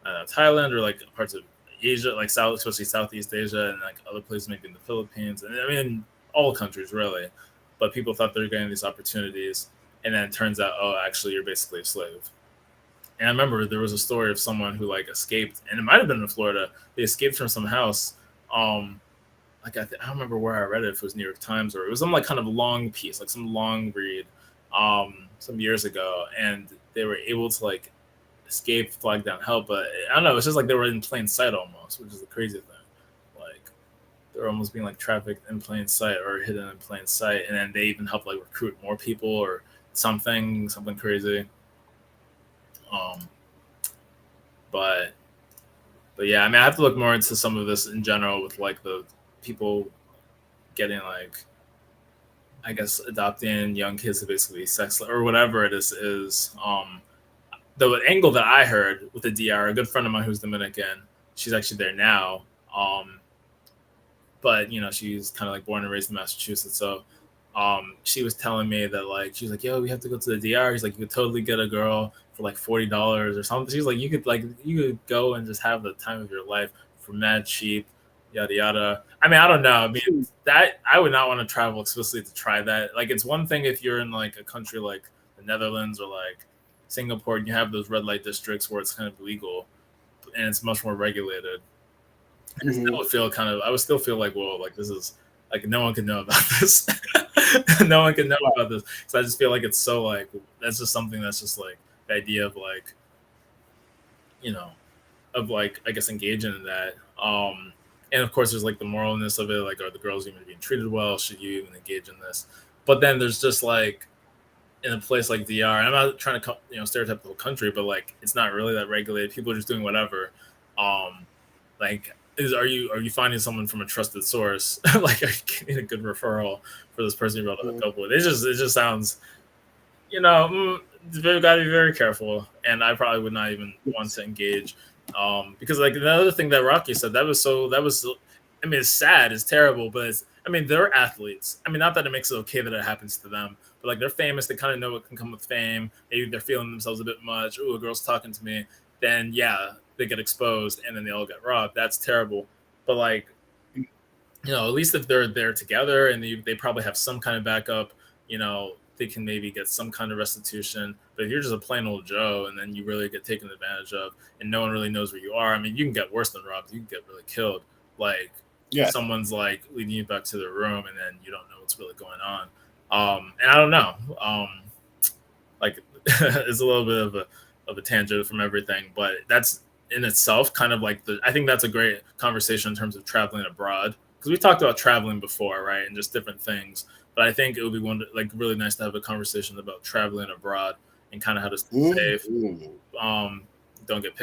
Thailand or like parts of Asia, like especially Southeast Asia and like other places, maybe in the Philippines. And I mean, all countries really. But people thought they were getting these opportunities. And then it turns out, oh, actually, you're basically a slave. And I remember there was a story of someone who like escaped, and it might have been in Florida. They escaped from some house. I don't remember where I read it. If it was New York Times or it was some like kind of long piece, like some long read, some years ago, and they were able to like escape, flag down help. But I don't know. It's just like they were in plain sight almost, which is the crazy thing. Like they're almost being like trafficked in plain sight or hidden in plain sight, and then they even help like recruit more people or something crazy. But yeah, I mean, I have to look more into some of this in general with like the people getting like, I guess, adopting young kids to basically sex or whatever it is. The angle that I heard with the DR, a good friend of mine who's Dominican, she's actually there now. But she's kind of like born and raised in Massachusetts, so she was telling me that like she's like, yo, we have to go to the DR. He's like, you could totally get a girl for like $40 or something. She's like, you could go and just have the time of your life for mad cheap, yada yada. I mean, I don't know. I mean, that I would not want to travel explicitly to try that. Like, it's one thing if you're in like a country like the Netherlands or like Singapore and you have those red light districts where it's kind of legal and it's much more regulated. And Mhm. still would feel kind of, I would still feel like, whoa, like this is like no one can know about this. No one can know about this. So I just feel like it's so like that's just something that's just like the idea of like, you know, of like I guess engaging in that. And of course there's like the moralness of it, like are the girls even being treated well? Should you even engage in this? But then there's just like in a place like DR, I'm not trying to stereotype the whole country, but like it's not really that regulated. People are just doing whatever. Like are you finding someone from a trusted source? Like are you getting a good referral for this person you're about to hook up with? It just sounds, you've got to be very careful. And I probably would not even want to engage. Because like the other thing that Rocky said, I mean, it's sad, it's terrible, but they're athletes. I mean, not that it makes it okay that it happens to them, but like they're famous, they kind of know what can come with fame. Maybe they're feeling themselves a bit much. Oh, a girl's talking to me. Then yeah, they get exposed and then they all get robbed. That's terrible. But like, at least if they're there together and they probably have some kind of backup, they can maybe get some kind of restitution. But if you're just a plain old Joe and then you really get taken advantage of and no one really knows where you are, I mean, you can get worse than robbed. You can get really killed. Like, someone's like leading you back to the room and then you don't know what's really going on. And I don't know. Like, it's a little bit of a tangent from everything, but that's in itself kind of like I think that's a great conversation in terms of traveling abroad. Because we talked about traveling before, right? And just different things. But I think it would be really nice to have a conversation about traveling abroad and kind of how to stay safe. Don't get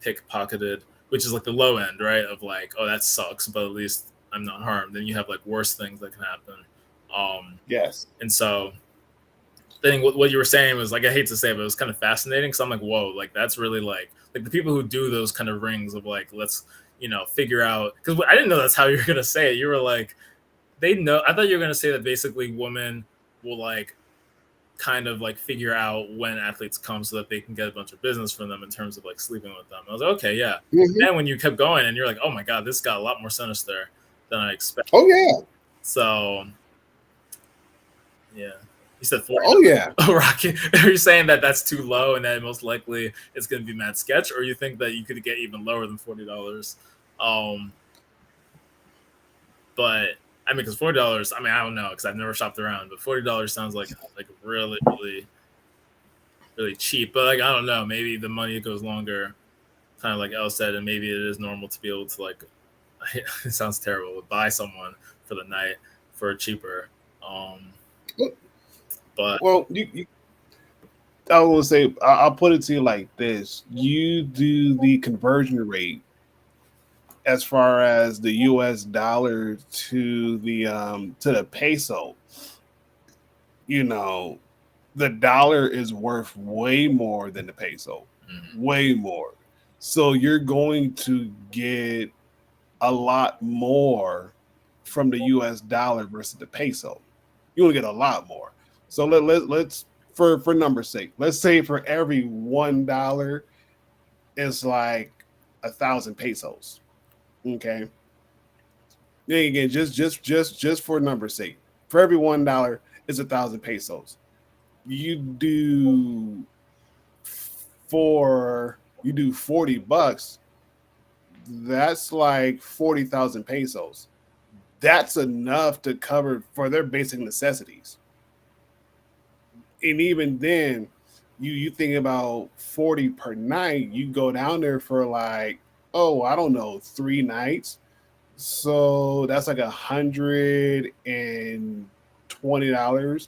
pickpocketed, which is like the low end, right? Of like, oh, that sucks, but at least I'm not harmed. Then you have like worse things that can happen. Yes. And so I think what you were saying was like, I hate to say it, but it was kind of fascinating. Because I'm like, whoa, like that's really like the people who do those kind of rings of like, let's, figure out, because I didn't know that's how you were going to say it. You were like, they know. I thought you were going to say that basically women will like kind of like figure out when athletes come so that they can get a bunch of business from them in terms of like sleeping with them. I was like, okay, yeah. Mm-hmm. And when you kept going and you're like, oh my God, this got a lot more sinister than I expected. Oh yeah. So yeah. You said 40. Oh yeah. Rocky, are you saying that that's too low and that most likely it's going to be mad sketch, or you think that you could get even lower than $40? But I mean, because $40, I mean, I don't know because I've never shopped around, but $40 sounds like really, really, really cheap. But like, I don't know, maybe the money goes longer, kind of like Elle said, and maybe it is normal to be able to like, it sounds terrible, but buy someone for the night for cheaper. But well, I will say, I'll put it to you like this: you do the conversion rate as far as the U.S. dollar to the peso. The dollar is worth way more than the peso, way more. So you're going to get a lot more from the U.S. dollar versus the peso. You want to get a lot more. So let's for number's sake, let's say for every $1, it's like 1,000 pesos. Okay. Then again, just for number's sake, for every $1 is 1,000 pesos. You do $40. That's like 40,000 pesos. That's enough to cover for their basic necessities. And even then, you think about 40 per night, you go down there for like, I don't know, 3 nights. So that's like $120.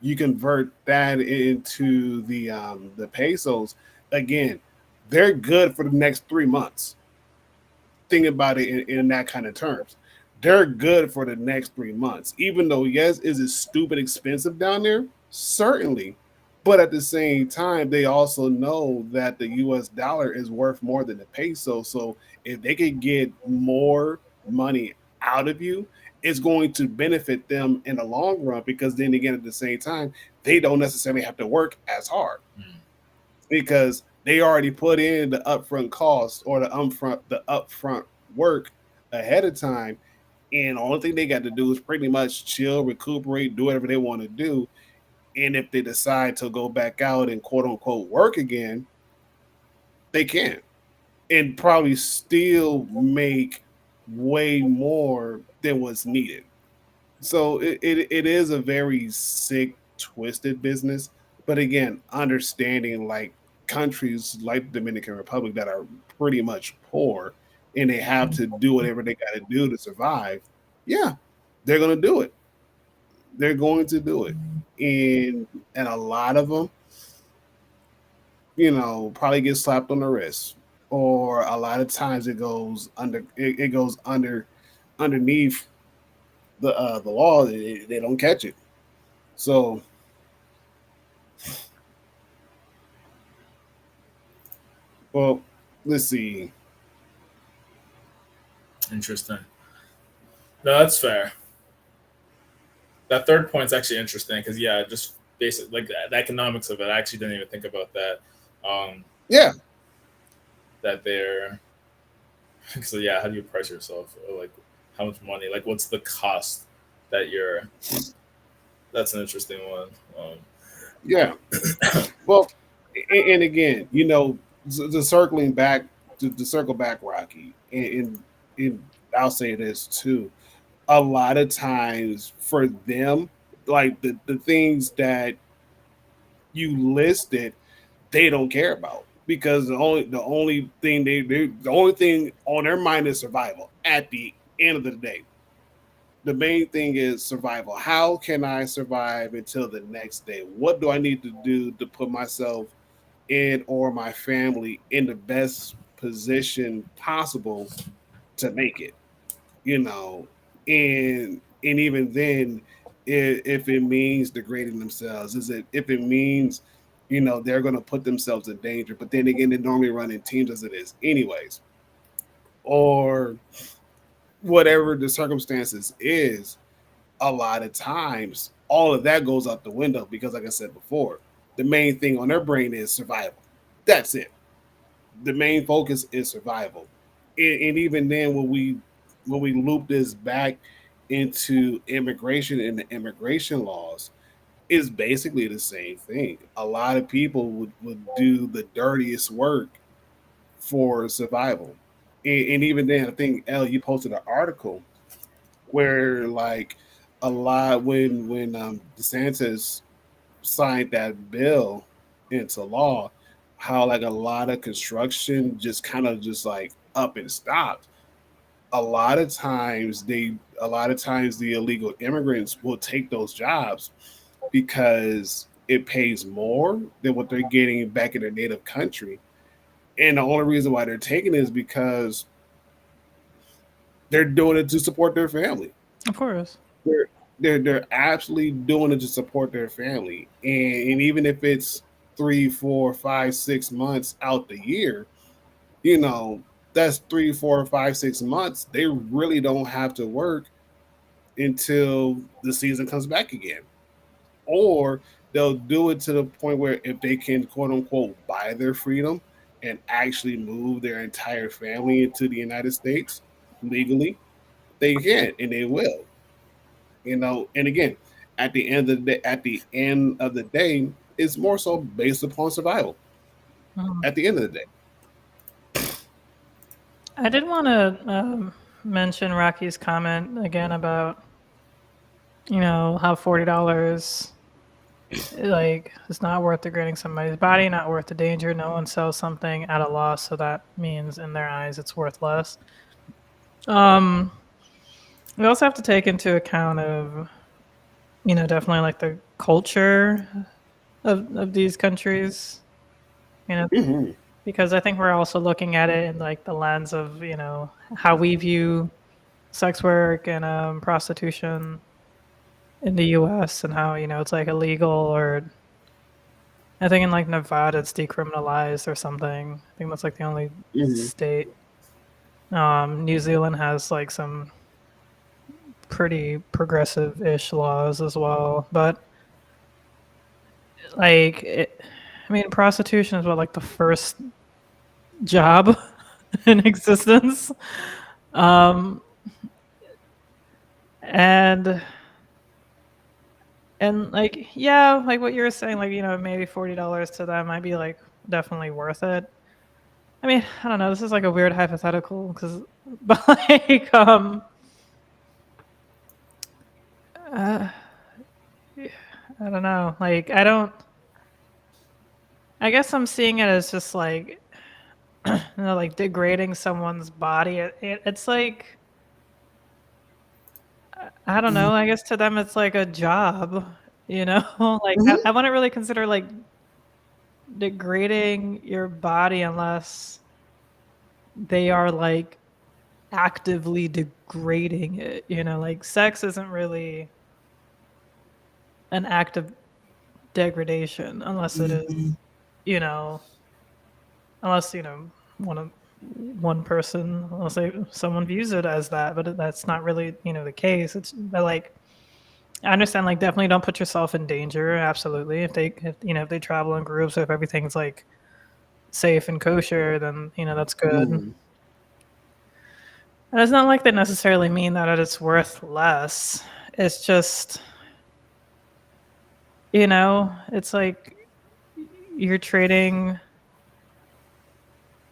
You convert that into the pesos. Again, they're good for the next 3 months. Think about it in that kind of terms. They're good for the next 3 months. Even though, yes, is it stupid expensive down there? Certainly. But at the same time, they also know that the U.S. dollar is worth more than the peso. So if they could get more money out of you it's going to benefit them in the long run, because then again, at the same time, they don't necessarily have to work as hard because they already put in the upfront cost or the upfront work ahead of time. And the only thing they got to do is pretty much chill, recuperate, do whatever they want to do. And if they decide to go back out and quote unquote work again, they can. And probably still make way more than what's needed. So it is a very sick, twisted business. But again, understanding like countries like the Dominican Republic that are pretty much poor and they have to do whatever they got to do to survive, yeah, they're going to do it. They're going to do it. And a lot of them, probably get slapped on the wrist. Or a lot of times it goes underneath the law. They don't catch it. So well, let's see. Interesting. No, that's fair. That third point's actually interesting because just basic like the economics of it. I actually didn't even think about that. Yeah. That they're so yeah. How do you price yourself? Or like how much money? Like what's the cost that you're? That's an interesting one. Yeah. Well, and again, the circling back to circle back, Rocky, and I'll say this too. A lot of times for them, like the things that you listed, they don't care about because the only thing the only thing on their mind is survival at the end of the day. The main thing is survival. How can I survive until the next day? What do I need to do to put myself in or my family in the best position possible to make it? And even then, if it means degrading themselves, if it means they're going to put themselves in danger, but then again, they normally run in teams as it is anyways, or whatever the circumstances is. A lot of times all of that goes out the window because, like I said before, the main thing on their brain is survival. That's it. The main focus is survival. And even then, when we loop this back into immigration and the immigration laws, is basically the same thing. A lot of people would do the dirtiest work for survival. And even then, I think Elle, you posted an article where like a lot when DeSantis signed that bill into law, how like a lot of construction just kind of just like up and stopped. A lot of times the illegal immigrants will take those jobs because it pays more than what they're getting back in their native country. And the only reason why they're taking it is because they're doing it to support their family. Of course. They're absolutely doing it to support their family. And even if it's 3, 4, 5, 6 months out the year, that's 3, 4, 5, 6 months. They really don't have to work until the season comes back again. Or they'll do it to the point where if they can quote unquote buy their freedom and actually move their entire family into the United States legally, they can and they will. And again, at the end of the day, it's more so based upon survival. At the end of the day. I did want to mention Rocky's comment again about how $40 like it's not worth degrading somebody's body, not worth the danger. No one sells something at a loss, so that means in their eyes it's worth less. We also have to take into account of definitely like the culture of these countries, because I think we're also looking at it in like the lens of how we view sex work and prostitution in the U.S. and how it's like illegal, or I think in like Nevada it's decriminalized or something. I think that's like the only state. New Zealand has like some pretty progressive-ish laws as well. But like, I mean, prostitution is what, like the first job in existence, um, and like, yeah, like what you were saying, like, you know, maybe $40 to them might be like definitely worth it. I mean, I don't know. This is like a weird hypothetical because, but like, uh, I don't know. Like, I guess I'm seeing it as just like, you know, like degrading someone's body. It's like, I don't know. I guess to them it's like a job, you know? Like, I wouldn't really consider like degrading your body unless they are like actively degrading it, you know? Like, sex isn't really an act of degradation unless it is, you know, unless, you know, one person, I'll say someone views it as that, but that's not really, you know, the case. It's but like, I understand, like, definitely don't put yourself in danger. Absolutely. If you know, if they travel in groups, if everything's like safe and kosher, then, you know, that's good. And it's not like they necessarily mean that it's worth less. It's just, you know, it's like you're trading,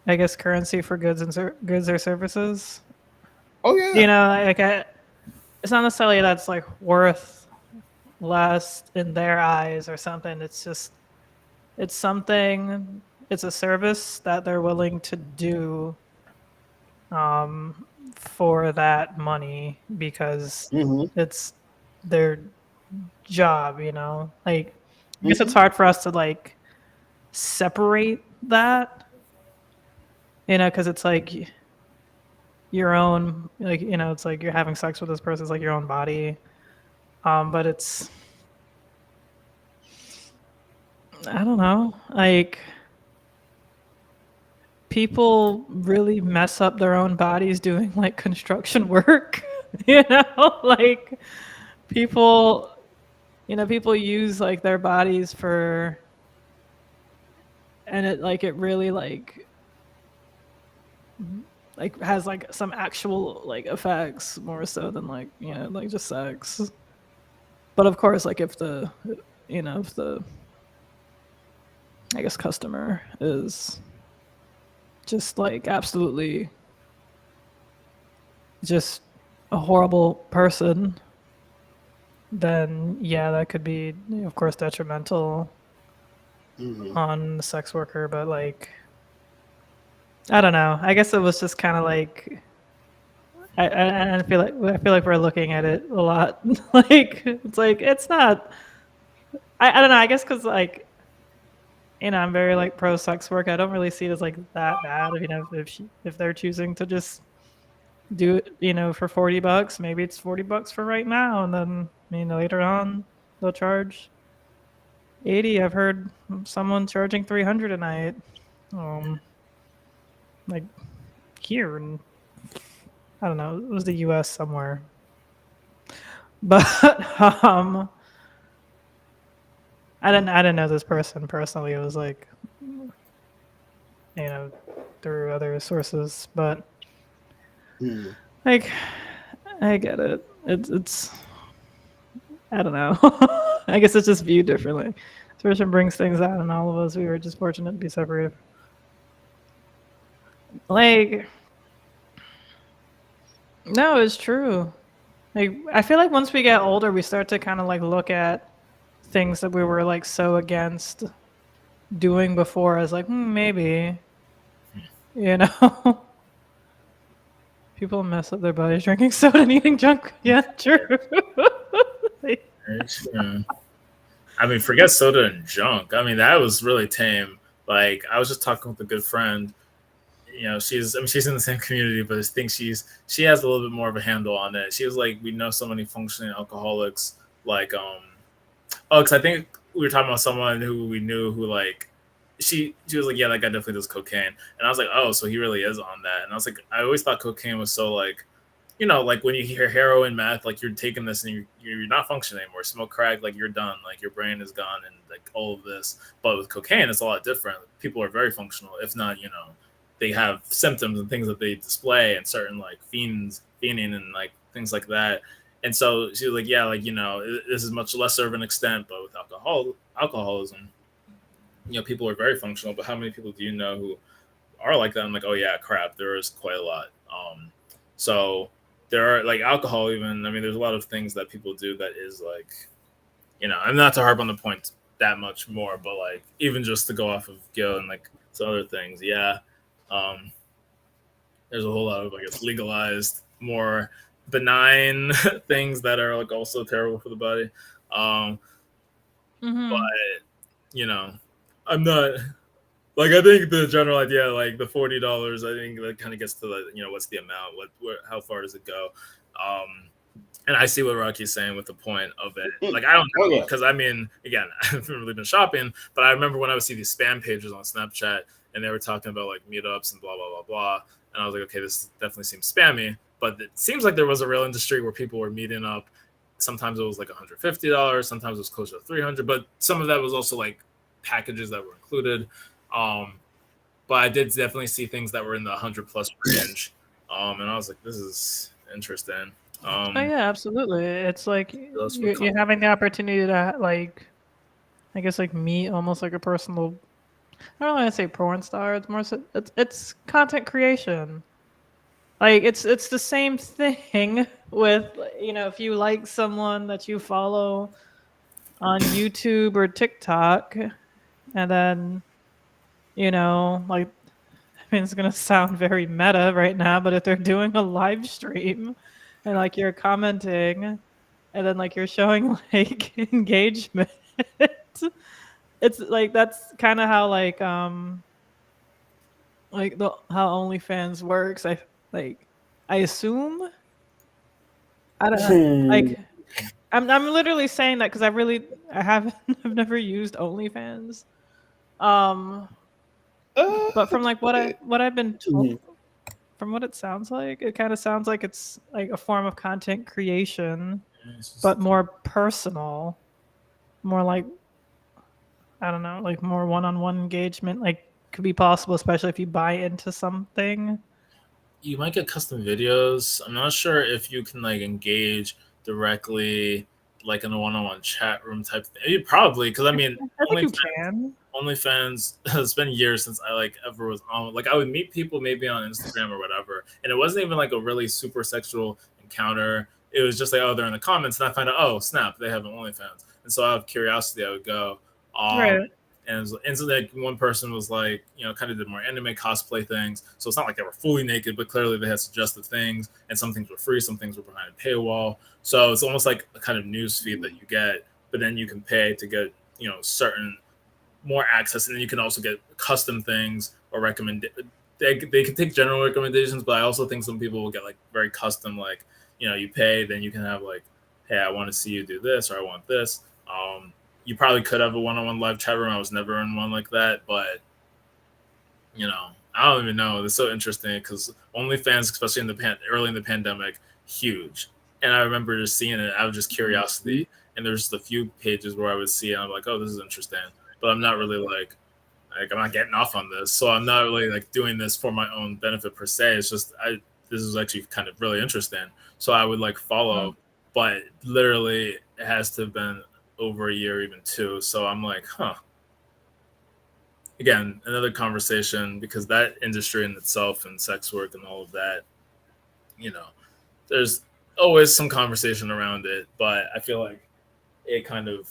I guess, currency for goods and goods or services. Oh yeah. You know, like it's not necessarily that's like worth less in their eyes or something. It's just it's something. It's a service that they're willing to do for that money because it's their job. You know, like I guess it's hard for us to like separate that. You know, because it's like your own, like, you know, it's like you're having sex with this person, it's like your own body, but it's, I don't know, like people really mess up their own bodies doing like construction work. You know, like people, you know, people use like their bodies for, and it really like has like some actual like effects more so than like, you know, like just sex. But of course, like if the, you know, if the, I guess, customer is just like absolutely just a horrible person, then yeah, that could be, of course, detrimental on the sex worker. But like, I don't know. I guess it was just kind of like, I feel like we're looking at it a lot. Like it's like it's not. I don't know. I guess because like, you know, I'm very like pro sex work. I don't really see it as like that bad. You know, if they're choosing to just do it, you know, for $40, maybe it's $40 for right now, and then, you know, later on they'll charge 80. I've heard someone charging 300 a night. Like here, and I don't know, it was the U.S. somewhere, but I didn't know this person personally. It was like, you know, through other sources, but like I get it. It's I don't know. I guess it's just viewed differently. This person brings things out, and all of us, we were just fortunate to be separated. Like, no, it's true. Like, I feel like once we get older, we start to kind of like look at things that we were like so against doing before as like, maybe, you know. People mess up their bodies drinking soda and eating junk. Yeah, true. True. I mean, forget soda and junk. I mean, that was really tame. Like, I was just talking with a good friend. You know, she's in the same community, but I think she has a little bit more of a handle on it. She was like, we know so many functioning alcoholics. Like, because I think we were talking about someone who we knew who like, she was like, yeah, that guy definitely does cocaine, and I was like, oh, so he really is on that. And I was like, I always thought cocaine was so like, you know, like when you hear heroin, meth, like you're taking this and you're not functioning anymore. Smoke crack, like you're done, like your brain is gone, and like all of this. But with cocaine, it's a lot different. People are very functional, if not, you know, they have symptoms and things that they display, and certain like fiending, and like things like that. And so she's like, yeah, like, you know, this is much lesser of an extent, but with alcoholism, you know, people are very functional. But how many people do you know who are like that? I'm like, oh yeah, crap, there is quite a lot. So there are like alcohol, even. I mean, there's a lot of things that people do that is like, you know, I'm not to harp on the point that much more, but like even just to go off of Gil and like some other things, yeah. There's a whole lot of, I guess, legalized, more benign things that are like also terrible for the body. But you know, I'm not like, I think the general idea, like the $40, I think that kind of gets to the, you know, what's the amount, how far does it go? And I see what Rocky's saying with the point of it. Like, I don't know, because I mean, again, I haven't really been shopping, but I remember when I would see these spam pages on Snapchat and they were talking about like meetups and blah, blah, blah, blah. And I was like, okay, this definitely seems spammy, but it seems like there was a real industry where people were meeting up. Sometimes it was like $150, sometimes it was closer to $300, but some of that was also like packages that were included. But I did definitely see things that were in the 100 plus range. And I was like, this is interesting. Oh yeah, absolutely. It's like you're having the opportunity to, like, I guess, like meet almost like a personal, I don't want to say porn star. It's more so, it's content creation. Like it's the same thing with, you know, if you like someone that you follow on YouTube or TikTok, and then, you know, like, I mean, it's gonna sound very meta right now, but if they're doing a live stream and like you're commenting and then like you're showing like engagement, it's like that's kind of how like how OnlyFans works. I assume, I don't know, like I'm literally saying that because I've never used OnlyFans. But from like what I've been told, from what it sounds like, it kind of sounds like it's like a form of content creation, but more personal, more like, I don't know, like more one-on-one engagement, like could be possible, especially if you buy into something. You might get custom videos. I'm not sure if you can like engage directly, like in a one-on-one chat room type thing. You probably, because I mean, I think you can. OnlyFans, it's been years since I like ever was on. Like I would meet people maybe on Instagram or whatever, and it wasn't even like a really super sexual encounter. It was just like, oh, they're in the comments, and I find out, oh snap, they have an OnlyFans, and so out of curiosity, I would go. Right. And so like one person was like, you know, kind of did more anime cosplay things. So it's not like they were fully naked, but clearly they had suggestive things, and some things were free, some things were behind a paywall. So it's almost like a kind of news feed that you get, but then you can pay to get, you know, certain more access, and then you can also get custom things or recommend. They can take general recommendations, but I also think some people will get like very custom, like, you know, you pay, then you can have like, hey, I want to see you do this, or I want this. You probably could have a one-on-one live chat room. I was never in one like that, but you know, I don't even know. It's so interesting because OnlyFans, especially in the early in the pandemic, huge. And I remember just seeing it out of just curiosity. And there's just a few pages where I would see it, and I'm like, oh, this is interesting. But I'm not really like I'm not getting off on this. So I'm not really like doing this for my own benefit per se. It's just this is actually kind of really interesting. So I would like follow, but literally it has to have been over a year, even two. So I'm like, huh. Again, another conversation, because that industry in itself and sex work and all of that, you know, there's always some conversation around it, but I feel like it kind of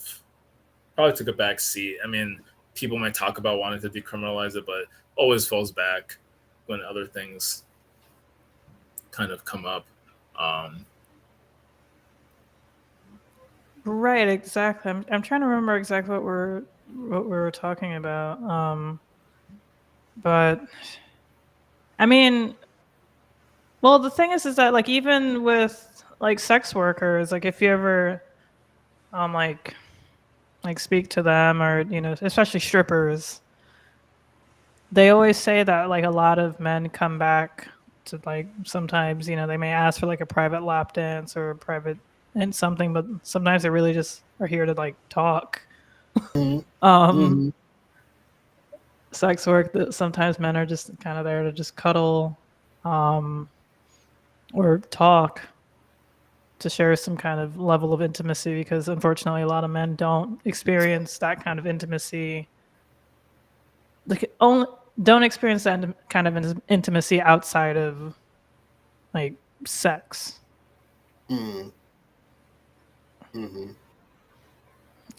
probably took a back seat. I mean, people might talk about wanting to decriminalize it, but always falls back when other things kind of come up. Right, exactly. I'm trying to remember exactly what we were talking about. But I mean, well, the thing is that like even with like sex workers, like if you ever like speak to them, or, you know, especially strippers, they always say that like a lot of men come back to like sometimes, you know, they may ask for like a private lap dance or a private and something, but sometimes they really just are here to like talk. Mhm. Um, Mhm. sex work that sometimes men are just kind of there to just cuddle, um, or talk to share some kind of level of intimacy because unfortunately a lot of men don't experience that kind of intimacy, like only don't experience that kind of intimacy outside of like sex. Mhm. Mhm.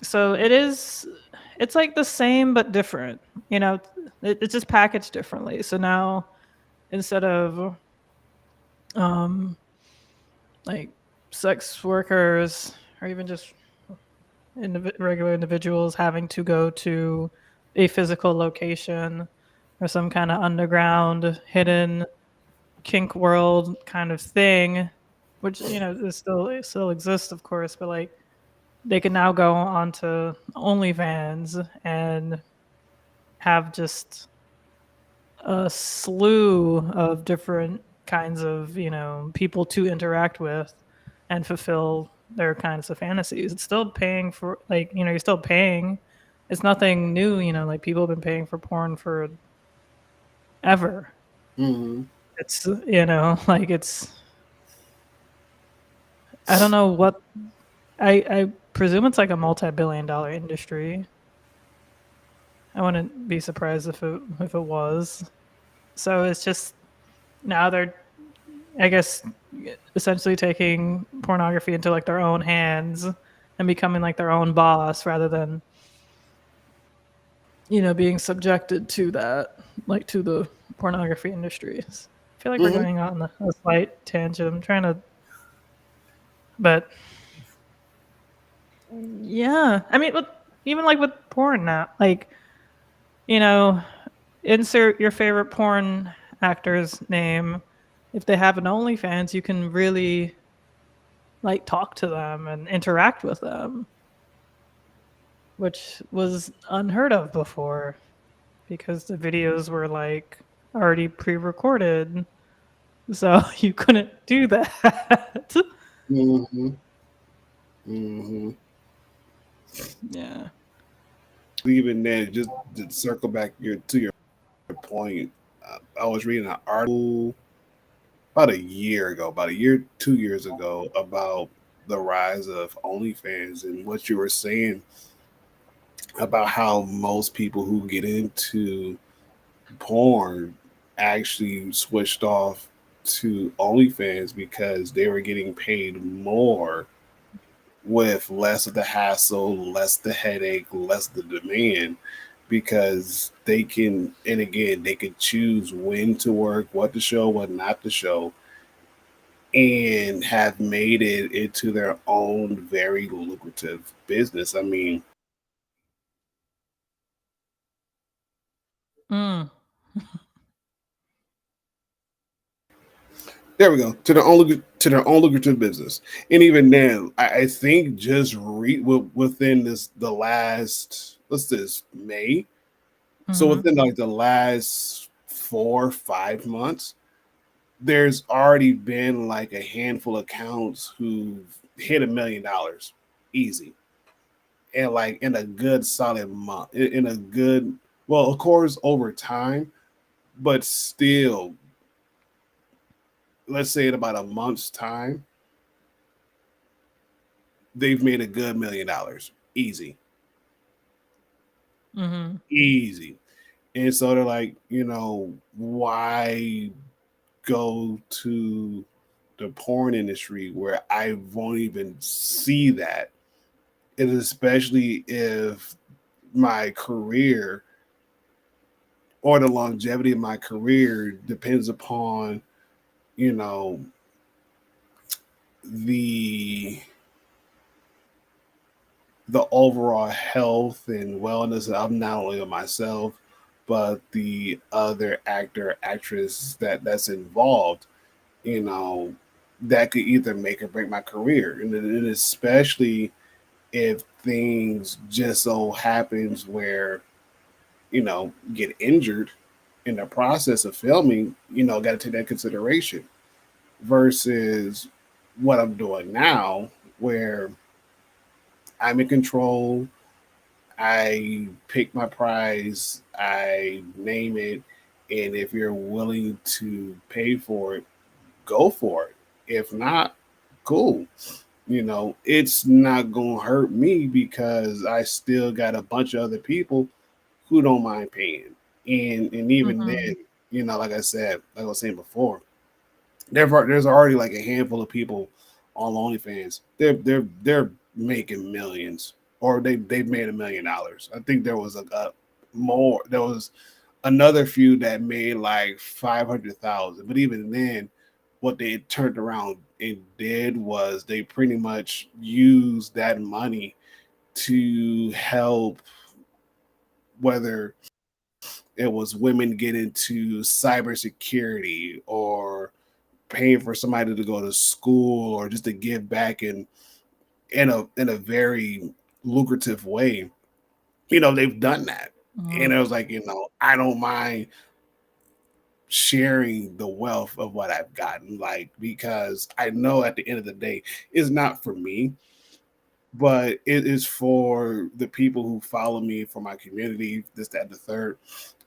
So it's like the same but different, you know. It's just packaged differently. So now instead of um like sex workers or even just regular individuals having to go to a physical location or some kind of underground hidden kink world kind of thing, which you know is still it still exists, of course, but like they can now go onto OnlyFans and have just a slew of different kinds of, you know, people to interact with and fulfill their kinds of fantasies. It's still paying for, like, you know, you're still paying. It's nothing new, you know, like people have been paying for porn for ever. Mhm. It's, you know, like it's, I don't know what, I presume it's like a multi-billion dollar industry. I wouldn't be surprised if it was. So it's just now they're, I guess, essentially taking pornography into like their own hands and becoming like their own boss rather than, you know, being subjected to that, like to the pornography industries. I feel like we're Mhm. going on a slight tangent. I'm trying to, but yeah, I mean, even like with porn now, like, you know, insert your favorite porn actor's name. If they have an OnlyFans, you can really like talk to them and interact with them, which was unheard of before because the videos were like already pre-recorded, so you couldn't do that. Mhm. Mhm. Yeah. Even then, just to circle back to your point, I was reading an article about a year ago, about a year, 2 years ago, about the rise of OnlyFans and what you were saying about how most people who get into porn actually switched off to OnlyFans because they were getting paid more with less of the hassle, less the headache, less the demand because they can, and again, they can choose when to work, what to show, what not to show, and have made it into their own very lucrative business. I mean, Mm. there we go, to their own lucrative business, and even then, I think just within the last, what's this, May, so Hmm. within like the last 4 or 5 months, there's already been like a handful of accounts who've hit $1 million easy, and like in a good solid month, in a good, well, of course, over time, but still, let's say in about a month's time, they've made a good $1 million easy, Hmm. easy. And so they're like, why go to the porn industry where I won't even see that? And especially if my career or the longevity of my career depends upon, you know, the the overall health and wellness of not only of myself, but the other actor, actress that's involved, you know, that could either make or break my career. And especially if things just so happens where, get injured, in the process of filming, got to take that consideration versus what I'm doing now, where I'm in control. I pick my prize, I name it, and if you're willing to pay for it, go for it. If not, cool. It's not gonna hurt me because I still got a bunch of other people who don't mind paying. And even Mhm. then, like I said, like I was saying before, there's already like a handful of people on OnlyFans. They're making millions, or they've made $1 million. I think there was a more. There was another few that made like 500,000. But even then, what they turned around and did was they pretty much used that money to help, whether it was women get into cybersecurity or paying for somebody to go to school or just to give back in a very lucrative way. They've done that. Mhm. And I was like, I don't mind sharing the wealth of what I've gotten, like, because I know at the end of the day, it's not for me, but it is for the people who follow me, for my community, this, that, and the third.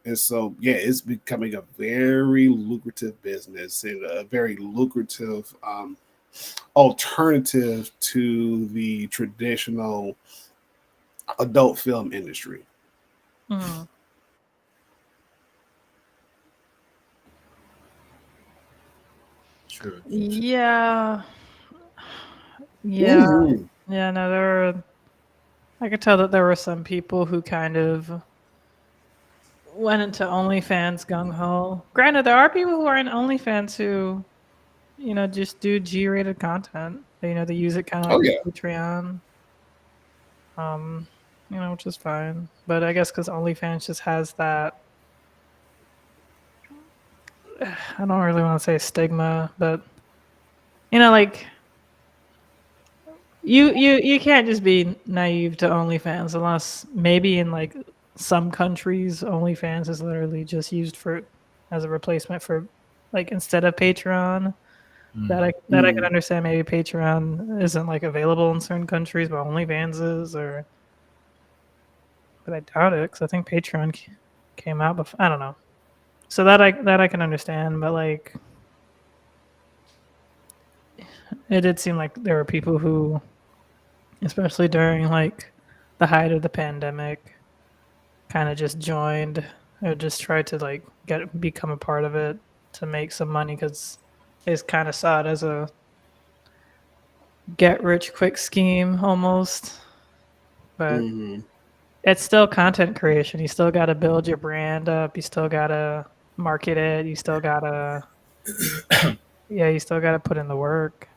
And so, yeah, it's becoming a very lucrative business and a very lucrative alternative to the traditional adult film industry. Mhm. True. Yeah. Yeah. Mhm. Yeah, no, I could tell that there were some people who kind of went into OnlyFans gung ho. Granted, there are people who are in OnlyFans who, just do G-rated content. They use it kind of Oh like yeah. a Patreon, um, which is fine. But I guess because OnlyFans just has that, I don't really want to say stigma, but like you can't just be naive to OnlyFans unless maybe in like some countries OnlyFans is literally just used for as a replacement for like instead of Patreon. That I can Mhm. understand. Maybe Patreon isn't like available in certain countries, but OnlyFans is, or but I doubt it because I think Patreon came out before. I don't know. So that I can understand, but like it did seem like there were people who, especially during like the height of the pandemic, kind of just joined or just tried to like become a part of it to make some money because they just kind of saw it as a get rich quick scheme almost. But Mhm. it's still content creation. You still got to build your brand up. You still got to market it. You still got to, yeah, you still got to put in the work.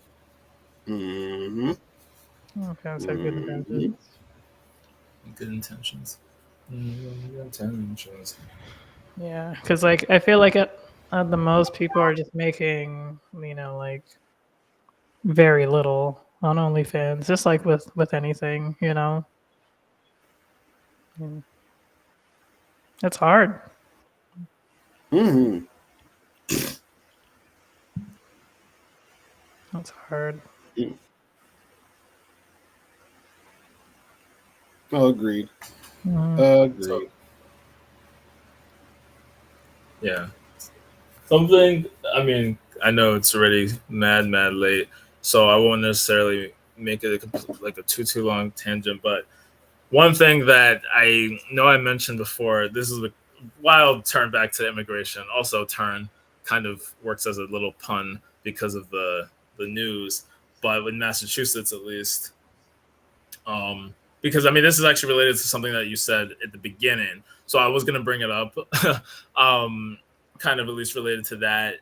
Mhm. Okay, so good Mhm. intentions. Good intentions. Good intentions. Yeah, because like I feel like at the most people are just making like very little on OnlyFans, just like with anything. Mm. It's hard. Mhm. It's hard. Oh, agreed. Mhm. So Agreed. yeah, something. I mean, I know it's already mad late, so I won't necessarily make it like a too long tangent. But one thing that I know I mentioned before, this is a wild turn back to immigration. Also, turn kind of works as a little pun because of the news, but in Massachusetts at least, because I mean this is actually related to something that you said at the beginning. So I was gonna bring it up, um, kind of at least related to that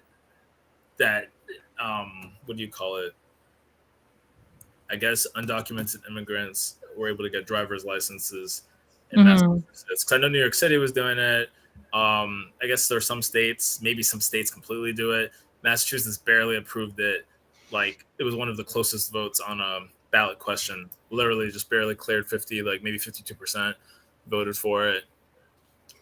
what do you call it? I guess undocumented immigrants were able to get driver's licenses in Mhm. Massachusetts. Because I know New York City was doing it. I guess there are some states, maybe some states completely do it. Massachusetts barely approved it. Like it was one of the closest votes on a ballot question. Literally, just barely cleared 50, like maybe 52% voted for it.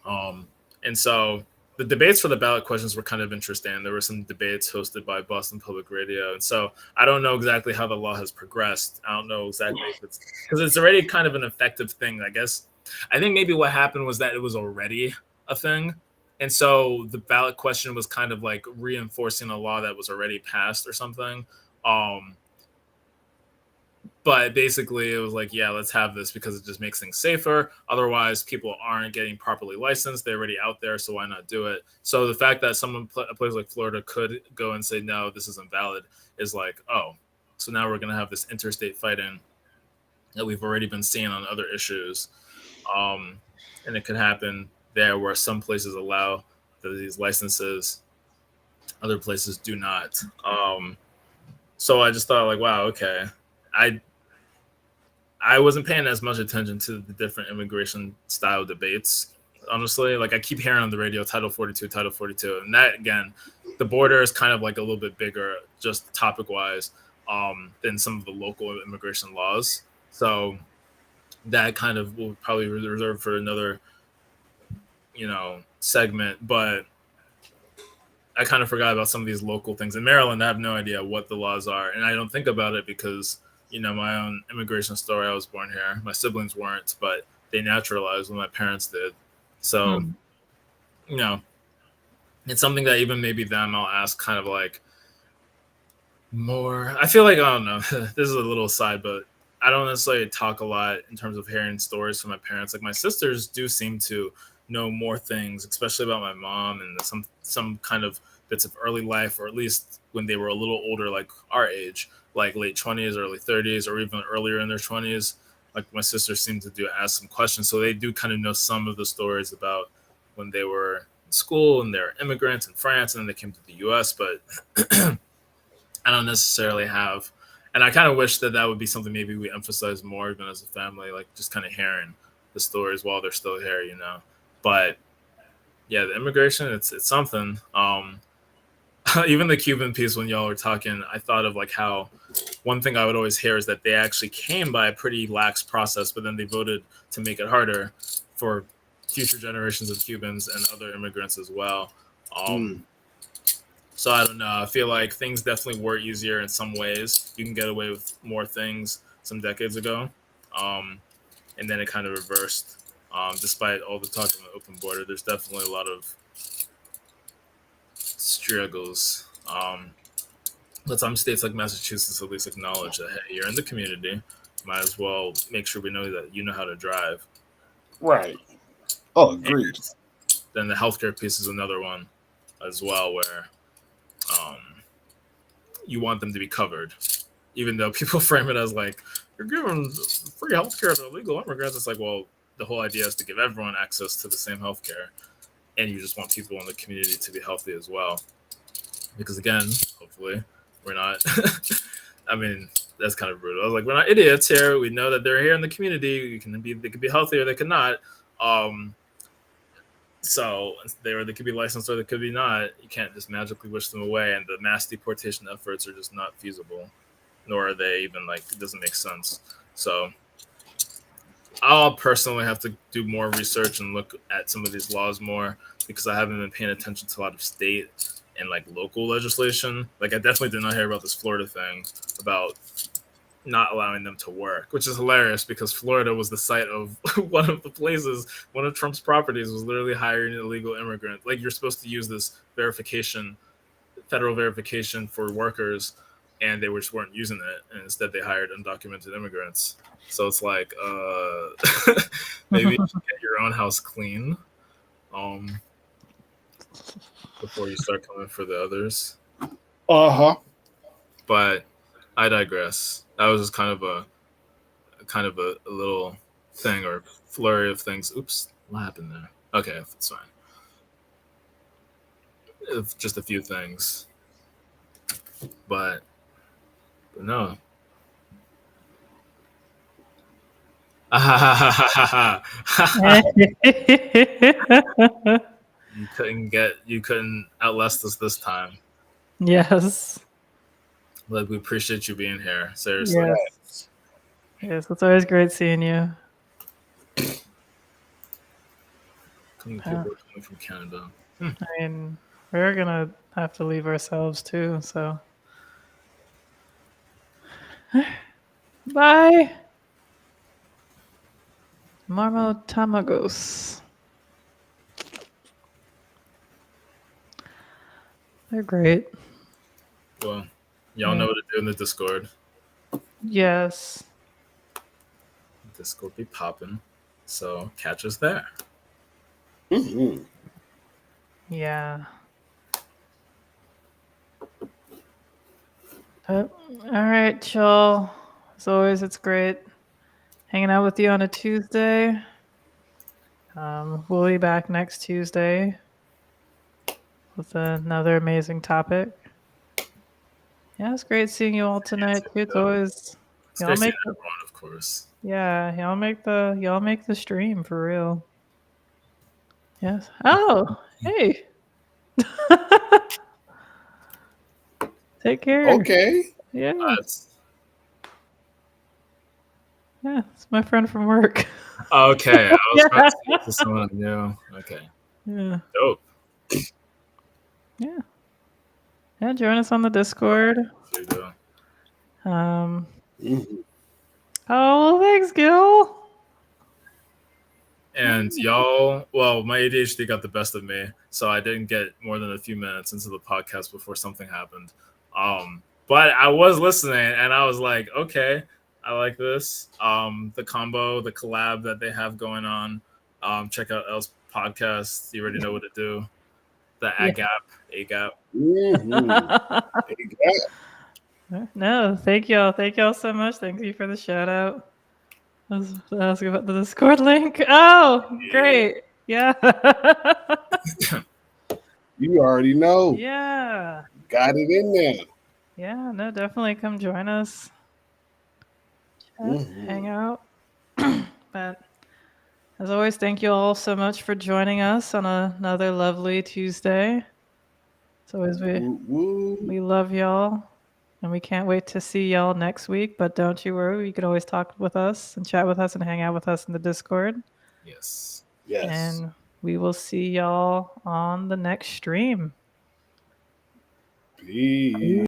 Um, and so the debates for the ballot questions were kind of interesting. There were some debates hosted by Boston Public Radio, and so I don't know exactly how the law has progressed. I don't know exactly if it's because it's already kind of an effective thing, I guess. I think maybe what happened was that it was already a thing, and so the ballot question was kind of like reinforcing a law that was already passed or something. But basically, it was like, yeah, let's have this because it just makes things safer. Otherwise, people aren't getting properly licensed. They're already out there, so why not do it? So the fact that a place like Florida could go and say, no, this isn't valid is like, oh, so now we're going to have this interstate fighting that we've already been seeing on other issues. And it could happen there where some places allow these licenses, other places do not. So I just thought like, wow, okay. I wasn't paying as much attention to the different immigration style debates, honestly. Like I keep hearing on the radio, Title 42, Title 42. And that, again, the border is kind of like a little bit bigger, just topic wise, than some of the local immigration laws. So that kind of will probably reserve for another, segment. But I kind of forgot about some of these local things. In Maryland, I have no idea what the laws are. And I don't think about it because my own immigration story, I was born here. My siblings weren't, but they naturalized when my parents did. So, it's something that even maybe them, I'll ask kind of like more. I feel like, I don't know, this is a little aside, but I don't necessarily talk a lot in terms of hearing stories from my parents. Like my sisters do seem to know more things, especially about my mom and some kind of bits of early life, or at least when they were a little older, like our age, like late 20s, early 30s, or even earlier in their 20s. Like my sisters seem to ask some questions. So they do kind of know some of the stories about when they were in school and they're immigrants in France and then they came to the US, but I don't necessarily have. And I kind of wish that would be something maybe we emphasize more even as a family, like just kind of hearing the stories while they're still here, But yeah, the immigration, it's something. Even the Cuban piece, when y'all were talking, I thought of like how one thing I would always hear is that they actually came by a pretty lax process, but then they voted to make it harder for future generations of Cubans and other immigrants as well. So I don't know. I feel like things definitely were easier in some ways. You can get away with more things some decades ago. And then it kind of reversed. Despite all the talk of the open border, there's definitely a lot of struggles. But some states like Massachusetts at least acknowledge that, hey, you're in the community. Might as well make sure we know that you know how to drive. Right. Oh, agreed. And then the healthcare piece is another one as well, where you want them to be covered. Even though people frame it as like, you're giving free healthcare to illegal immigrants. It's like, well, the whole idea is to give everyone access to the same healthcare. And you just want people in the community to be healthy as well. Because again, hopefully, we're not, I mean, that's kind of brutal. I was like, we're not idiots here. We know that they're here in the community. They could be healthy or they could not. So they could be licensed or they could be not. You can't just magically wish them away. And the mass deportation efforts are just not feasible. Nor are they even it doesn't make sense. So I'll personally have to do more research and look at some of these laws more because I haven't been paying attention to a lot of state and local legislation. I definitely did not hear about this Florida thing about not allowing them to work, which is hilarious because Florida was the site of one of Trump's properties was literally hiring illegal immigrants. You're supposed to use this federal verification for workers, and they just weren't using it, and instead they hired undocumented immigrants. So it's like, maybe you should get your own house clean before you start coming for the others. But I digress. That was just kind of a little thing or flurry of things. Oops, what happened there? Okay, it's fine. It's just a few things, but no. You couldn't outlast us this time. Yes. We appreciate you being here. Seriously. Yes, it's always great seeing you. People coming from Canada. I mean, we're gonna have to leave ourselves too. So, bye, Marmo Tamagos. They're great. Well, y'all know what to do in the Discord. Yes. Discord be popping. So catch us there. Mhm. Yeah. But, all right, y'all. As always, it's great hanging out with you on a Tuesday. We'll be back next Tuesday with another amazing topic. Yeah, it's great seeing you all tonight too. It's always y'all Stacey make and everyone, of course. y'all make the stream for real. Yes. Oh, hey. Take care. Okay. Yeah. That's Yeah, it's my friend from work. okay. I was about to speak to someone new. Okay. Yeah. Dope. Yeah. Yeah, join us on the Discord. There you go. Mhm. Oh, thanks, Gil. And y'all, well, my ADHD got the best of me, so I didn't get more than a few minutes into the podcast before something happened. But I was listening, and I was like, okay, I like this. The combo, the collab that they have going on. Check out Elle's podcast. You already know what to do. The AGAP. Mhm. No, thank y'all. Thank y'all so much. Thank you for the shout out. I was asking about the Discord link. Oh, great. Yeah. You already know. Yeah. Got it in there. Yeah, no, definitely come join us. Chat, Mhm. hang out. But as always, thank you all so much for joining us on another lovely Tuesday. As always, Woo, woo. we love y'all and we can't wait to see y'all next week. But don't you worry, you can always talk with us and chat with us and hang out with us in the Discord. Yes. Yes. And we will see y'all on the next stream. Peace.